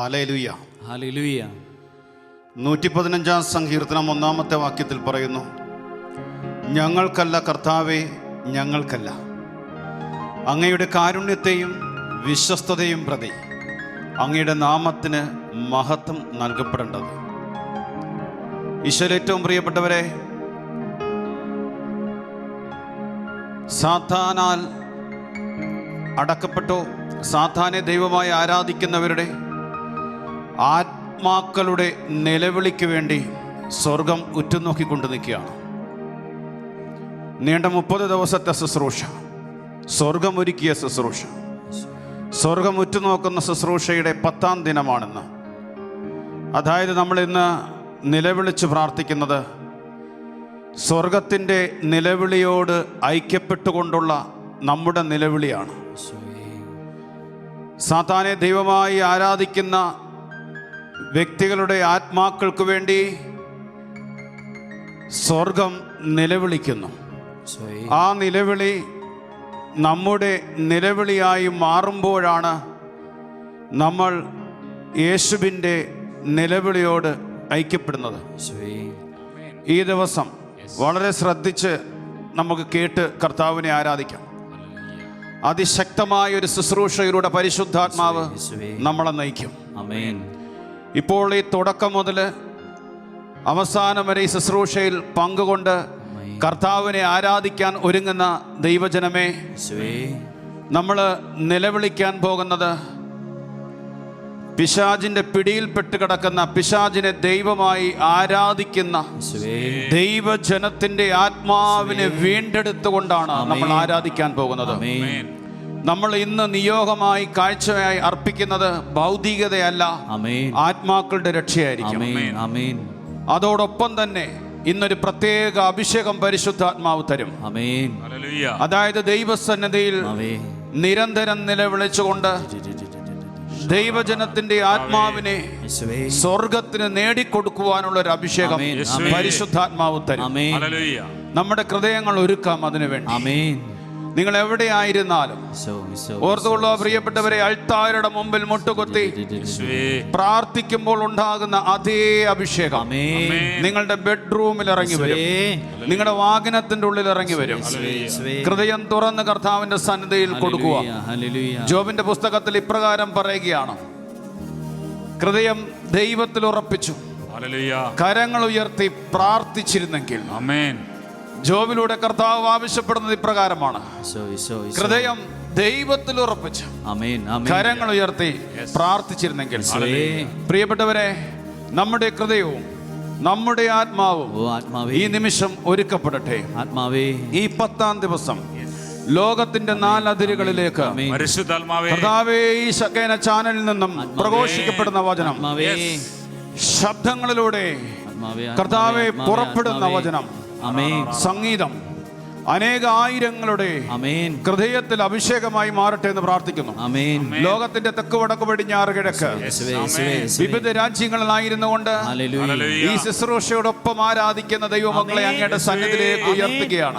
Hallelujah. Hallelujah. 115 സങ്കീർത്തനം 1 വാക്യത്തിൽ പറയുന്നു, ഞങ്ങൾക്കല്ല കർത്താവേ, ഞങ്ങൾക്കല്ല, അങ്ങയുടെ കാരുണ്യത്തെയും വിശ്വസ്തതയും പ്രതി അങ്ങയുടെ നാമത്തിന് മഹത്വം നൽകപ്പെടേണ്ടത്. ഈശോയിൽ ഏറ്റവും പ്രിയപ്പെട്ടവരെ, സാത്താനാൽ അടക്കപ്പെട്ടു സാത്താനെ ദൈവമായി ആരാധിക്കുന്നവരുടെ ആത്മാക്കളുടെ നിലവിളിക്ക് വേണ്ടി സ്വർഗം ഉറ്റുനോക്കിക്കൊണ്ട് നിൽക്കുകയാണ്. നീണ്ട 30 ദിവസത്തെ ശുശ്രൂഷ, സ്വർഗമൊരുക്കിയ ശുശ്രൂഷ, സ്വർഗം ഉറ്റുനോക്കുന്ന ശുശ്രൂഷയുടെ 10ാം ദിനമാണെന്ന്. അതായത് നമ്മൾ ഇന്ന് നിലവിളിച്ച് പ്രാർത്ഥിക്കുന്നത് സ്വർഗത്തിൻ്റെ നിലവിളിയോട് ഐക്യപ്പെട്ടുകൊണ്ടുള്ള നമ്മുടെ നിലവിളിയാണ്. സാത്താനെ ദൈവമായി ആരാധിക്കുന്ന വ്യക്തികളുടെ ആത്മാക്കൾക്ക് വേണ്ടി സ്വർഗം നിലവിളിക്കുന്നു. ആ നിലവിളി നമ്മുടെ നിലവിളിയായി മാറുമ്പോഴാണ് നമ്മൾ യേശുവിൻ്റെ നിലവിളിയോട് ഐക്യപ്പെടുന്നത്. ഈ ദിവസം വളരെ ശ്രദ്ധിച്ച് നമുക്ക് കേട്ട് കർത്താവിനെ ആരാധിക്കാം. അതിശക്തമായ ഒരു ശുശ്രൂഷയിലൂടെ പരിശുദ്ധാത്മാവ് നമ്മളെ നയിക്കും. ഇപ്പോൾ ഈ തുടക്കം മുതൽ അവസാനം വരെ ഈ ശുശ്രൂഷയിൽ പങ്കുകൊണ്ട് കർത്താവിനെ ആരാധിക്കാൻ ഒരുങ്ങുന്ന ദൈവജനമേ, നമ്മൾ നിലവിളിക്കാൻ പോകുന്നത് പിശാചിന്റെ പിടിയിൽപ്പെട്ട് കിടക്കുന്ന, പിശാചിനെ ദൈവമായി ആരാധിക്കുന്ന ദൈവജനത്തിന്റെ ആത്മാവിനെ വീണ്ടെടുത്തുകൊണ്ടാണ് നമ്മൾ ആരാധിക്കാൻ പോകുന്നത്. നമ്മൾ ഇന്ന് നിയോഗമായി കാഴ്ചയായി അർപ്പിക്കുന്നത് ഭൗതികതയല്ല, ആത്മാക്കളുടെ രക്ഷയായിരിക്കും. അതോടൊപ്പം തന്നെ ഇന്നൊരു പ്രത്യേക അഭിഷേകം പരിശുദ്ധാത്മാവ് തരും. അതായത് ദൈവസന്നിധിയിൽ നിരന്തരം നിലവിളിച്ചുകൊണ്ട് ദൈവജനത്തിന്റെ ആത്മാവിനെ സ്വർഗത്തിന് നേടിക്കൊടുക്കുവാനുള്ള ഒരു അഭിഷേകം പരിശുദ്ധാത്മാവ് തരും. നമ്മുടെ ഹൃദയങ്ങൾ ഒരുക്കാം അതിനു വേണ്ടി. നിങ്ങൾ എവിടെയായിരുന്നാലും ഓർത്തുകൊള്ളുക പ്രിയപ്പെട്ടവരെ, അൾത്താരയുടെ മുമ്പിൽ മുട്ടുകുത്തി പ്രാർത്ഥിക്കുമ്പോൾ ഉണ്ടാകുന്ന അതേ അഭിഷേകം നിങ്ങളുടെ ബെഡ്റൂമിൽ ഇറങ്ങി വരും, നിങ്ങളുടെ വാഹനത്തിന്റെ ഉള്ളിൽ ഇറങ്ങി വരും. ഹൃദയം തുറന്ന് കർത്താവിന്റെ സന്നിധിയിൽ കൊടുക്കുക. ജോബിന്റെ പുസ്തകത്തിൽ ഇപ്രകാരം പറയുകയാണ്, ഹൃദയം ദൈവത്തിൽ ഉറപ്പിച്ചു കരങ്ങൾ ഉയർത്തി പ്രാർത്ഥിച്ചിരുന്നെങ്കിൽ. ജോബിലൂടെ കർത്താവ് ആവശ്യപ്പെടുന്നത് ഇപ്രകാരമാണ്, ഹൃദയം ദൈവത്തിൽ ഉറപ്പിച്ച് കരങ്ങൾ ഉയർത്തി പ്രാർത്ഥിച്ചിരുന്നെങ്കിൽ. പ്രിയപ്പെട്ടവരെ, നമ്മുടെ ഹൃദയവും നമ്മുടെ ആത്മാവും ഈ നിമിഷം ഒരുക്കപ്പെടട്ടെ. ഈ 10ാം ദിവസം ലോകത്തിന്റെ 4 അതിരുകളിലേക്ക് കർത്താവേ, ഈ ശകേന ചാനലിൽ നിന്നും പ്രഘോഷിക്കപ്പെടുന്ന വചനം, ശബ്ദങ്ങളിലൂടെ കർത്താവേ പുറപ്പെടുന്ന വചനം, സംഗീതം അനേക ആയിരങ്ങളുടെ ഹൃദയത്തിൽ അഭിഷേകമായി മാറട്ടെ എന്ന് പ്രാർത്ഥിക്കുന്നു. ലോകത്തിന്റെ തെക്ക് വടക്ക് പടിഞ്ഞാറ് കിഴക്ക് വിവിധ രാജ്യങ്ങളിലായിരുന്നു കൊണ്ട് ഈ ശുശ്രൂഷയോടൊപ്പം ആരാധിക്കുന്ന ദൈവമക്കളെ അങ്ങയുടെ സന്നിധിയിലേക്ക് ഉയർത്തുകയാണ്.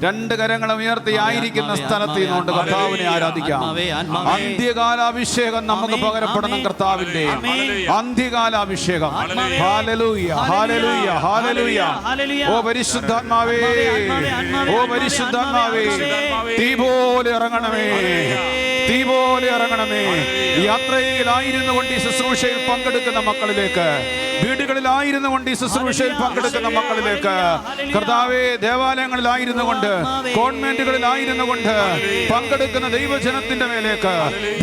2 കരങ്ങളും ഉയർത്തി ആയിരിക്കുന്ന സ്ഥലത്ത് നിന്നുകൊണ്ട് കർത്താവിനെ ആരാധിക്കാം. അന്ത്യകാലാഭിഷേകം നമുക്ക് പകരപ്പെടണം. കർത്താവിന്റെ അന്ത്യകാലാഭിഷേകം. Hallelujah, hallelujah, hallelujah. ഓ പരിശുദ്ധാത്മാവേ, ഓ പരിശുദ്ധാത്മാവേ, തീ പോലെ ഇറങ്ങണമേ, തീ പോലെ ഇറങ്ങണമേ. യാത്രയിലായിരുന്നു കൊണ്ട് ഈ ശുശ്രൂഷയിൽ പങ്കെടുക്കുന്ന മക്കളിലേക്ക്, വീടുകളിലായിരുന്നു കൊണ്ട് ഈ ശുശ്രൂഷയിൽ പങ്കെടുക്കുന്ന മക്കളിലേക്ക്, കർത്താവേ ദേവാലയങ്ങളിലായിരുന്നു കൊണ്ട്, കോൺവെന്റുകളിലായിരുന്നു കൊണ്ട് പങ്കെടുക്കുന്ന ദൈവജനത്തിന്റെ മേലേക്ക്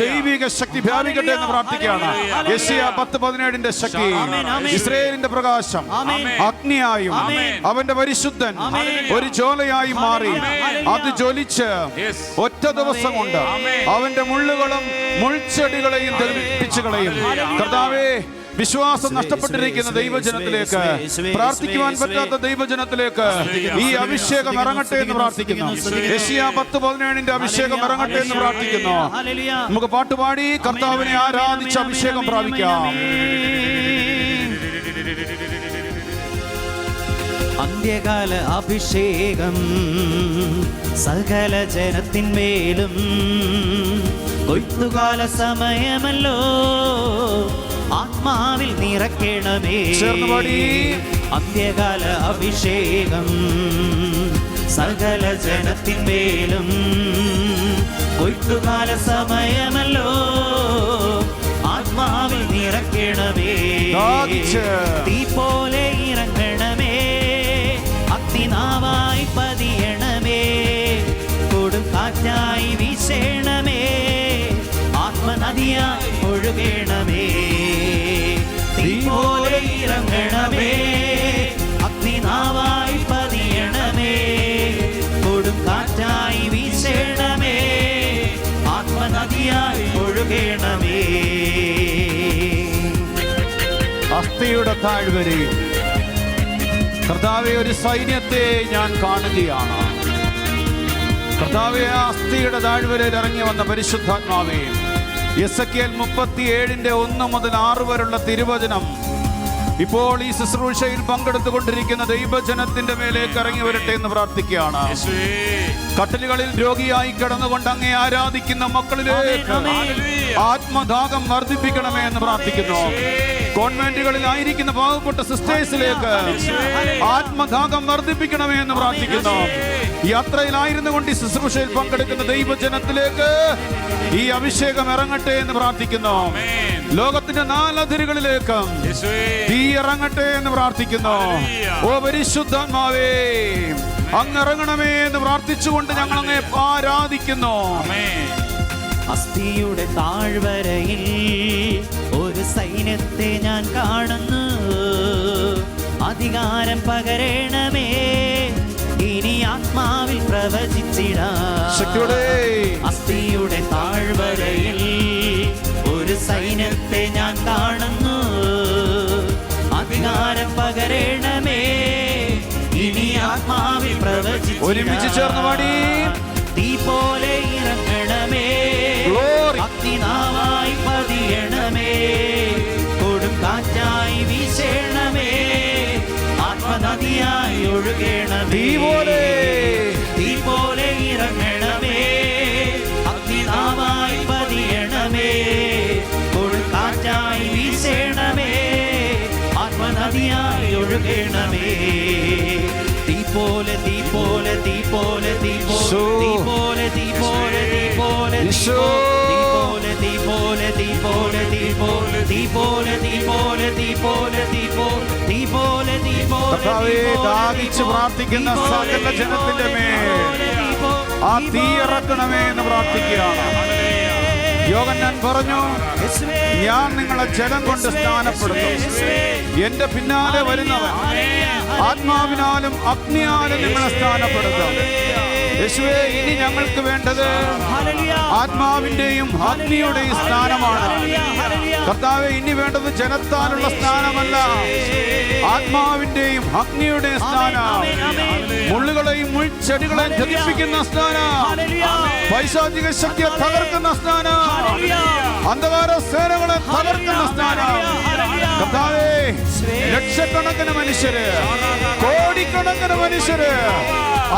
ദൈവിക ശക്തി വ്യാപിക്കട്ടെ എന്ന് പ്രാർത്ഥിക്കുകയാണ്. യെശയ്യാ 10:17 ശക്തി, ഇസ്രായേലിന്റെ പ്രകാശം അഗ്നിയായും അവന്റെ പരിശുദ്ധൻ ഒരു ജ്വാലയായി മാറി അത് ജ്വലിച്ച് ഒറ്റ ദിവസം കൊണ്ട് അവന്റെ മുള്ളുകളും മുൾച്ചെടികളെയും ദഹിപ്പിച്ചു കളയും. കർത്താവേ, വിശ്വാസം നഷ്ടപ്പെട്ടിരിക്കുന്ന ദൈവജനത്തിലേക്ക്, പ്രാർത്ഥിക്കുവാൻ പറ്റാത്ത ദൈവജനത്തിലേക്ക് ഈ അഭിഷേകം ഇറങ്ങട്ടെ എന്ന് പ്രാർത്ഥിക്കുന്നു. യെശയ്യാ 10:17 അഭിഷേകം ഇറങ്ങട്ടെ എന്ന് പ്രാർത്ഥിക്കുന്നു. നമുക്ക് പാട്ടുപാടി കർത്താവിനെ ആരാധിച്ച് അഭിഷേകം പ്രാപിക്കാം. അന്ത്യകാല അഭിഷേകം സകല ജനത്തിന്മേലും കൊയ്ത്തുകാല സമയമല്ലോ, ആത്മാവിൽ നിറയ്ക്കണമേ. അന്ത്യകാല അഭിഷേകം സകല ജനത്തിന്മേലും. കൊയ്ത്തുകാല സമയമല്ലോ, ആത്മാവിൽ നിറയ്ക്കണമേ. തീ പോലെ ഇറങ്ങണമേ, അഗ്നിനാവായി പതിയണമേ. കൊടും കാറ്റായി വീശേണമേ, ആത്മനദിയായി ഒഴുകണമേ. തീ പോലെ ഇറങ്ങണമേ, അഗ്നിനാവായി പതിയണമേ. കൊടും കാറ്റായി വീശേണമേ, ആത്മനദിയായി ഒഴുകണമേ. അസ്ഥിയുടെ താഴ്വരയിൽ കർത്താവേ ഒരു സൈന്യത്തെ ഞാൻ കാണുകയാണ്. കർത്താവേ, ആ അസ്ഥിയുടെ താഴ്വരയിൽ ഇറങ്ങി വന്ന പരിശുദ്ധാത്മാവേ, എസെക്കിയേൽ 37:1 മുതൽ 6 വരെയുള്ള തിരുവചനം ഇപ്പോൾ ഈ ശുശ്രൂഷയിൽ പങ്കെടുത്തുകൊണ്ടിരിക്കുന്ന ദൈവജനത്തിന്റെ മേലേക്ക് ഇറങ്ങി വരട്ടെ എന്ന് പ്രാർത്ഥിക്കുകയാണ്. കട്ടിലുകളിൽ രോഗിയായി കിടന്നുകൊണ്ട് അങ്ങേ ആരാധിക്കുന്ന മക്കളിലേക്ക് ആത്മദാഹം വർദ്ധിപ്പിക്കണമേ എന്ന് പ്രാർത്ഥിക്കുന്നു. കോൺവെന്റുകളിൽ ആയിരിക്കുന്ന പാവപ്പെട്ട സിസ്റ്റേഴ്സിലേക്ക് ആത്മദാഹം വർദ്ധിപ്പിക്കണമേ എന്ന് പ്രാർത്ഥിക്കുന്നു. യാത്രയിലായിരുന്നു കൊണ്ട് ഈ ശുശ്രൂഷയിൽ പങ്കെടുക്കുന്ന ദൈവജനത്തിലേക്ക് ഈ അഭിഷേകം ഇറങ്ങട്ടെ എന്ന് പ്രാർത്ഥിക്കുന്നു. ലോകത്തിന്റെ 4 അതിരുകളിലേക്ക് തീ ഇറങ്ങട്ടെ എന്ന് പ്രാർത്ഥിക്കുന്നു. ഓ പരിശുദ്ധാത്മാവേ, അങ്ങ് ഇറങ്ങണമേ എന്ന് പ്രാർത്ഥിച്ചുകൊണ്ട് ഞങ്ങൾ അങ്ങേ ആരാധിക്കുന്നു. അസ്ഥിയുടെ താഴ്വരയിൽ ഒരു സൈന്യത്തെ ഞാൻ കാണുന്നു. അധികാരം പകരണമേ, ഇനി ആത്മാവിൽ പ്രവചിച്ചിടാം. അസ്ഥിയുടെ താഴ്വരയിൽ ഒരു സൈന്യത്തെ ഞാൻ കാണുന്നു. അധികാരം പകരണമേ, ഇനി ആത്മാവിൽ പ്രവചിച്ചിടാം. ഒരുമിച്ച് ചേർന്ന് പാടി. തീ പോലെ ഇറങ്ങണമേ, അഗ്നിനാവായി പതിയണമേ. കൊടും കാറ്റായി വീശേണമേ, ആത്മനദിയായി ഒഴുകണമേ. തീ പോലെ ഇറങ്ങണമേ, അഗ്നിനാവായി പതിയണമേ. കൊടും കാറ്റായി വീശേണമേ, ആത്മനദിയായി ഒഴുകണമേ. തീ പോലെ തീ പോലെ തീ പോലെ തീ പോലെ തീ പോലെ തീ പോലെ തീ പോലെ തീ പോലെ തീ പോലെ തീ പോലെ തീ പോലെ തീ പോലെ തീ പോലെ തീ പോലെ തീ പോലെ തീ പോലെ തീ പോലെ ദാഹിച്ച് പ്രാർത്ഥിക്കുന്ന സകല ജനത്തിന്റെ മേൽ ആ തീ ഇറക്കണമേ എന്ന് പ്രാർത്ഥിക്കുകയാണ്. യോഹന്നാൻ പറഞ്ഞു, ഞാൻ നിങ്ങളെ ജലം കൊണ്ട് സ്നാനപ്പെടുത്തും. എന്റെ പിന്നാലെ വരുന്നവൻ ആത്മാവിനാലും അഗ്നിയാലും നിങ്ങളെ സ്നാനപ്പെടുത്തും. യേശുവേ, ഇനി ഞങ്ങൾക്ക് വേണ്ടത് ആത്മാവിന്റെയും അഗ്നിയുടെയും സ്നാനമാണ്. കർത്താവേ, ഇനി വേണ്ടത് ജനത്താലുള്ള സ്നാനമല്ല, ആത്മാവിന്റെയും അഗ്നിയുടെയും സ്നാനം. മുള്ളുകളെയും മുൾച്ചെടികളെയും ധരിപ്പിക്കുന്ന സ്നാനം, പൈശാചിക ശക്തിയെ തകർക്കുന്ന സ്നാനം, അന്ധകാര സേനകളെ തകർക്കുന്ന സ്നാനം. കർത്താവേ, ലക്ഷക്കണക്കിന് മനുഷ്യര്, കോടിക്കണക്കിന് മനുഷ്യര്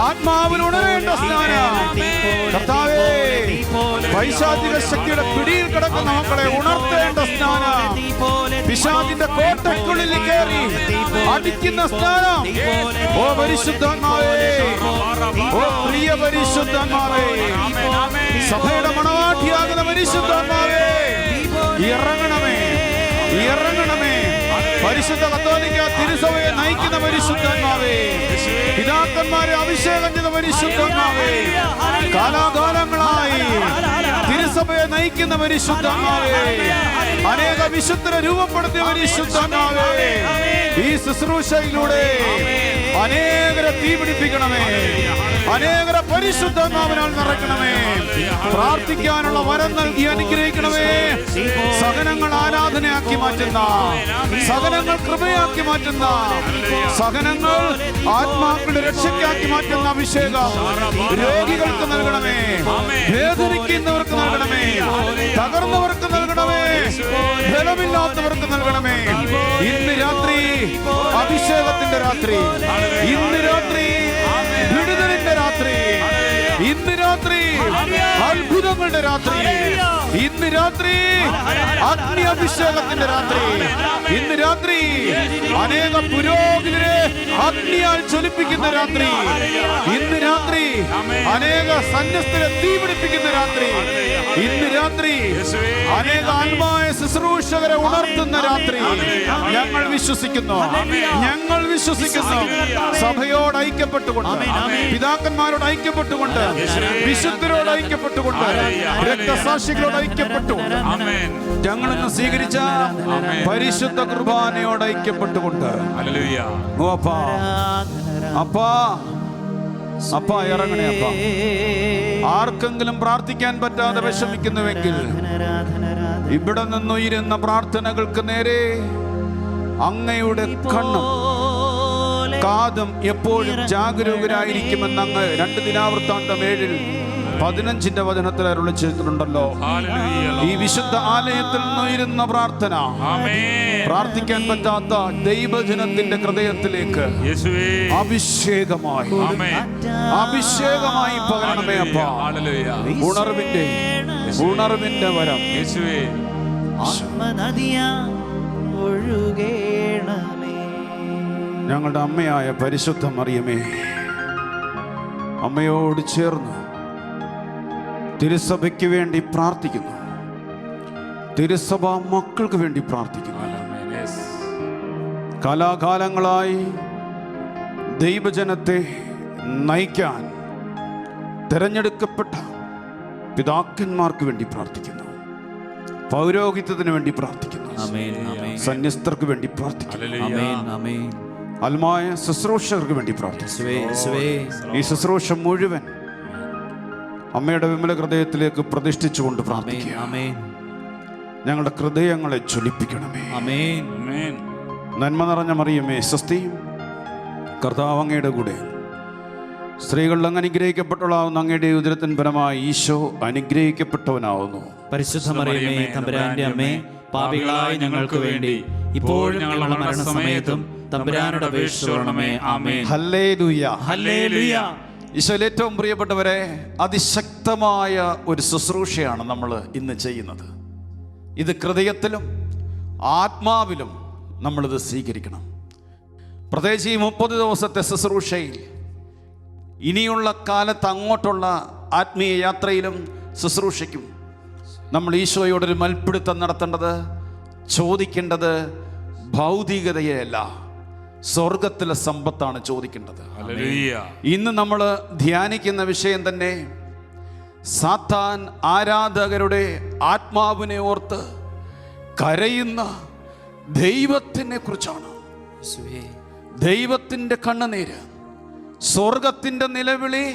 ആത്മാവിൽ ഉണരേണ്ട സ്നാനം. കർത്താവേ, പൈശാചിക ശക്തിയുടെ പിടിയിൽ കിടക്കുന്ന മക്കളെ ഉണർത്തേണ്ട സ്നാനം. പിശാചിന്റെ കോട്ടയ്ക്കുള്ളിൽ കയറി അടിക്കുന്ന സ്നാനം. ഓ പരിശുദ്ധാത്മാവേ, ഓ പ്രിയ പരിശുദ്ധാത്മാവേ, സഭയുടെ മണവാട്ടിയാകുന്ന പരിശുദ്ധാത്മാവേ, ഇറങ്ങണമേ, ഇറങ്ങണമേ. പരിശുദ്ധ കത്തോലിക്ക തിരുസഭയെ നയിക്കുന്ന പരിശുദ്ധാത്മാവേ, പിതാക്കന്മാരെ അഭിഷേകം ചെയ്ത പരിശുദ്ധാത്മാവേ, കാലാകാലങ്ങളായി തിരുസഭയെ നയിക്കുന്ന പരിശുദ്ധാത്മാവേ, അനേക വിശുദ്ധരെ രൂപപ്പെടുത്തിയ പരിശുദ്ധാത്മാവേ, ഈ ശുശ്രൂഷയിലൂടെ അനേകരെ തീ പിടിപ്പിക്കണമേ, അനേകരെ പരിശുദ്ധാത്മാവിനാൽ നിറയ്ക്കണമേ. പ്രാർത്ഥിക്കാനുള്ള വരം നൽകി അനുഗ്രഹിക്കണമേ. സഹനങ്ങൾ ആരാധനയാക്കി മാറ്റുന്ന, സഹനങ്ങൾ കൃപയാക്കി മാറ്റുന്ന, സഹനങ്ങൾ ആത്മാക്കളുടെ രക്ഷയ്ക്കാക്കി മാറ്റുന്ന അഭിഷേകം രോഗികൾക്ക് നൽകണമേ, വേദനിക്കുന്നവർക്ക് നൽകണമേ, തകർന്നവർക്ക് നൽകണമേ, ബലമില്ലാത്തവർക്ക് നൽകണമേ. ഇന്ന് രാത്രി അഭിഷേകത്തിന്റെ രാത്രി, ഇന്ന് രാത്രി വിടുതലിന്റെ രാത്രി, ഇന്ന് രാത്രി അത്ഭുതങ്ങളുടെ രാത്രി. ഇന്ന് രാത്രി അഗ്നി അഭിഷേകത്തിന്റെ രാത്രി. ഇന്ന് രാത്രി അനേക പുരോഹിതരെ അഗ്നിയാൽ ജ്വലിപ്പിക്കുന്ന രാത്രി. ഇന്ന് രാത്രി അനേക സന്യസ്തരെ തീപിടിപ്പിക്കുന്ന രാത്രി. ഇന്ന് രാത്രി അനേക ആത്മായ ശുശ്രൂഷകരെ ഉണർത്തുന്ന രാത്രി. ഞങ്ങൾ വിശ്വസിക്കുന്നു, ഞങ്ങൾ വിശ്വസിക്കുന്നു. സഭയോട് ഐക്യപ്പെട്ടുകൊണ്ട്, പിതാക്കന്മാരോട് ഐക്യപ്പെട്ടുകൊണ്ട്, വിശുദ്ധരോട് ഐക്യപ്പെട്ടുകൊണ്ട്, രക്തസാക്ഷികളോട് ഐക്യപ്പെട്ടുകൊണ്ട്, ഞങ്ങളിന്ന് സ്വീകരിച്ച പരിശുദ്ധ കുർബാനയോട് ഐക്യപ്പെട്ടുകൊണ്ട്, അപ്പാ അപ്പാ അപ്പാ ഇറങ്ങണേ അപ്പാ. ആർക്കെങ്കിലും പ്രാർത്ഥിക്കാൻ പറ്റാതെ വിഷമിക്കുന്നുവെങ്കിൽ ഇവിടെ നിന്നുയരുന്ന പ്രാർത്ഥനകൾക്ക് നേരെ അങ്ങയുടെ കണ്ണും കാതും എപ്പോഴും ജാഗരൂകരായിരിക്കുമെന്ന് അങ്ങ് 2 ദിനാവൃത്താന്തം 7:15 വചനത്തിൽ അരുളി ചെയ്തിട്ടുണ്ടല്ലോ. ഈ വിശുദ്ധ ആലയത്തിൽ നിന്നുയരുന്ന പ്രാർത്ഥന പ്രാർത്ഥിക്കാൻ പറ്റാത്ത ദൈവജനത്തിന്റെ ഹൃദയത്തിലേക്ക് അഭിഷേകമായി പകരണമേ അപ്പാ. ഉണർവിന്റെ വരം ഞങ്ങളുടെ അമ്മയായ പരിശുദ്ധ മറിയമേ, അമ്മയോട് ചേർന്ന് തിരുസഭയ്ക്ക് വേണ്ടി പ്രാർത്ഥിക്കുന്നു. തിരുസഭ മക്കൾക്ക് വേണ്ടി പ്രാർത്ഥിക്കുന്നു. കാലാകാലങ്ങളായി ദൈവജനത്തെ നയിക്കാൻ തിരഞ്ഞെടുക്കപ്പെട്ട പിതാക്കന്മാർക്ക് വേണ്ടി പ്രാർത്ഥിക്കുന്നു. പൗരോഹിത്യത്തിന് വേണ്ടി പ്രാർത്ഥിക്കുന്നു. സന്യസ്തർക്ക് വേണ്ടി പ്രാർത്ഥിക്കുന്നു. ആത്മായ ശുശ്രൂഷകർക്ക് വേണ്ടി പ്രാർത്ഥിക്കുന്നു. ഈ ശുശ്രൂഷ മുഴുവൻ അമ്മയുടെ വിമല ഹൃദയത്തിലേക്ക് പ്രതിഷ്ഠിച്ചുകൊണ്ട് പ്രാർത്ഥിക്കുക. ഞങ്ങളുടെ ഹൃദയങ്ങളെ ജ്വലിപ്പിക്കണമേ. നന്മ നിറഞ്ഞ മറിയമേ സ്വസ്തി, കർത്താവ് അങ്ങയുടെ കൂടെ സ്ത്രീകളിൽ അങ്ങ് അനുഗ്രഹിക്കപ്പെട്ടവളാവുന്നു. അങ്ങയുടെ ഉദരത്തിൻ ഫലമായി ഈശോ അനുഗ്രഹിക്കപ്പെട്ടവനാവുന്നു. പരിശുദ്ധ മറിയമേ തമ്പുരാന്റെ അമ്മേ, പാപികളായ ഞങ്ങൾക്ക് വേണ്ടി ഇപ്പോഴും ഞങ്ങളുടെ മരണസമയത്തും തമ്പുരാനോട് അപേക്ഷിച്ചുകൊള്ളണമേ. ആമേൻ. Hallelujah, hallelujah. ഈശോയിൽ ഏറ്റവും പ്രിയപ്പെട്ടവരെ, അതിശക്തമായ ഒരു ശുശ്രൂഷയാണ് നമ്മൾ ഇന്ന് ചെയ്യുന്നത്. ഇത് ഹൃദയത്തിലും ആത്മാവിലും നമ്മളിത് സ്വീകരിക്കണം. പ്രത്യേകിച്ച് ഈ 30 ദിവസത്തെ ശുശ്രൂഷയിൽ, ഇനിയുള്ള കാലത്ത് അങ്ങോട്ടുള്ള ആത്മീയ യാത്രയിലും ശുശ്രൂഷയ്ക്കും നമ്മൾ ഈശോയോടൊരു മൽപ്പിടുത്തം നടത്തേണ്ടത്, ചോദിക്കേണ്ടത് ഭൗതികതയല്ല, സ്വർഗത്തിലെ സമ്പത്താണ് ചോദിക്കേണ്ടത്. ഇന്ന് നമ്മൾ ധ്യാനിക്കുന്ന വിഷയം തന്നെ സാത്താൻ ആരാധകരുടെ ആത്മാവിനെ ഓർത്ത് കരയുന്ന ദൈവത്തിനെ കുറിച്ചാണ്. ദൈവത്തിൻ്റെ കണ്ണുനീര്, സ്വർഗത്തിൻ്റെ നിലവിളി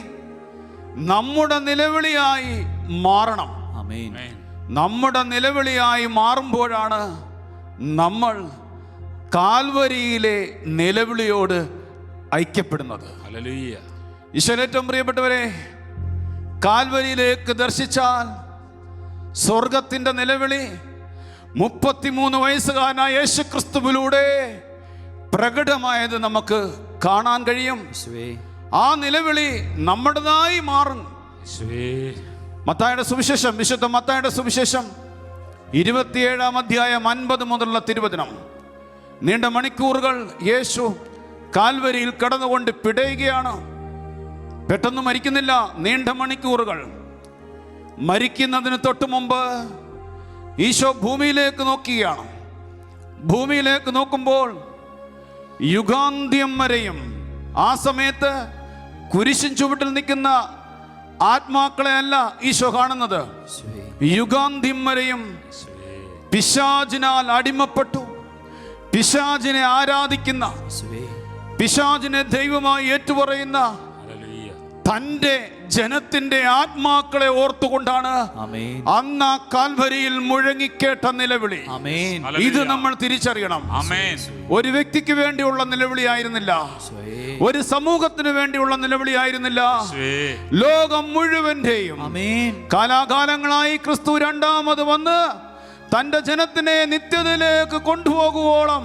നമ്മുടെ നിലവിളിയായി മാറണം. നമ്മുടെ നിലവിളിയായി മാറുമ്പോഴാണ് നമ്മൾ കാൽവരിയിലെ നിലവിളിയോട് ഐക്യപ്പെടുന്നത്. ഈശോയിൽ ഏറ്റവും പ്രിയപ്പെട്ടവരെ, കാൽവരിയിലേക്ക് ദർശിച്ചാൽ സ്വർഗത്തിൻ്റെ നിലവിളി 33 വയസ്സുകാരനായ യേശുക്രിസ്തുവിലൂടെ പ്രകടമായത് നമുക്ക് കാണാൻ കഴിയും. ആ നിലവിളി നമ്മുടേതായി മാറും. മത്തായിയുടെ സുവിശേഷം, വിശുദ്ധ മത്തായിയുടെ സുവിശേഷം 27-ാം അധ്യായം 50 മുതലുള്ള തിരുവചനം. നീണ്ട മണിക്കൂറുകൾ യേശു കാൽവരിയിൽ കടന്നുകൊണ്ട് പിടയുകയാണ്. പെട്ടെന്ന് മരിക്കുന്നില്ല, നീണ്ട മണിക്കൂറുകൾ. മരിക്കുന്നതിന് തൊട്ട് മുമ്പ് ഈശോ ഭൂമിയിലേക്ക് നോക്കുകയാണ്. ഭൂമിയിലേക്ക് നോക്കുമ്പോൾ യുഗാന്ത്യം വരെയും, ആ സമയത്ത് കുരിശിൻ ചുവട്ടിൽ നിൽക്കുന്ന ആത്മാക്കളെ അല്ല ഈശോ കാണുന്നത്. യുഗാന്ത്യം വരെയും പിശാചിനാൽ അടിമപ്പെട്ടു, പിശാചിനെ ആരാധിക്കുന്ന, പിശാചിനെ ദൈവമായി ഏറ്റുപറയുന്ന തൻ്റെ ജനത്തിന്റെ ആത്മാക്കളെ ഓർത്തുകൊണ്ടാണ് അന്ന് ആ കാൽവരിയിൽ മുഴങ്ങിക്കേട്ട നിലവിളി. ഇത് നമ്മൾ തിരിച്ചറിയണം. ഒരു വ്യക്തിക്ക് വേണ്ടിയുള്ള നിലവിളിയായിരുന്നില്ല, ഒരു സമൂഹത്തിന് വേണ്ടിയുള്ള നിലവിളിയായിരുന്നില്ല, ലോകം മുഴുവന്റെയും. കാലാകാലങ്ങളായി ക്രിസ്തു രണ്ടാമത് വന്ന് തന്റെ ജനത്തിനെ നിത്യതയിലേക്ക് കൊണ്ടുപോകുവോളം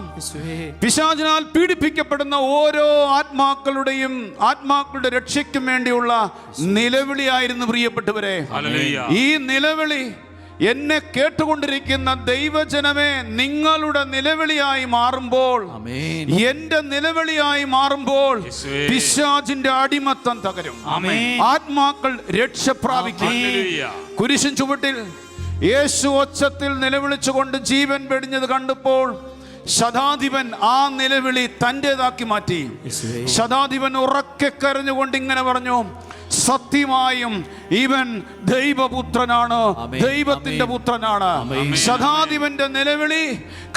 പിശാചിനാൽ പീഡിപ്പിക്കപ്പെടുന്ന ഓരോ ആത്മാക്കളുടെ രക്ഷയ്ക്കും വേണ്ടിയുള്ള നിലവിളിയായിരുന്നു പ്രിയപ്പെട്ടവരെ. ഈ നിലവിളി എന്നെ കേട്ടുകൊണ്ടിരിക്കുന്ന ദൈവജനമേ, നിങ്ങളുടെ നിലവിളിയായി മാറുമ്പോൾ, എന്റെ നിലവിളിയായി മാറുമ്പോൾ പിശാചിന്റെ അടിമത്തം തകരും, ആത്മാക്കൾ രക്ഷ പ്രാപിക്കും. കുരിശിൻ ചുവട്ടിൽ യേശു ഒച്ചത്തിൽ നിലവിളിച്ചുകൊണ്ട് ജീവൻ വെടിഞ്ഞത് കണ്ടപ്പോൾ ശതാധിപൻ ആ നിലവിളി തൻ്റെതാക്കി മാറ്റി. ശതാധിപൻ ഉറക്കെ കരഞ്ഞുകൊണ്ട് ഇങ്ങനെ പറഞ്ഞു, സത്യമായും ഇവൻ ദൈവപുത്രനാണ്, ദൈവത്തിന്റെ പുത്രനാണ്. ശതാധിപന്റെ നിലവിളി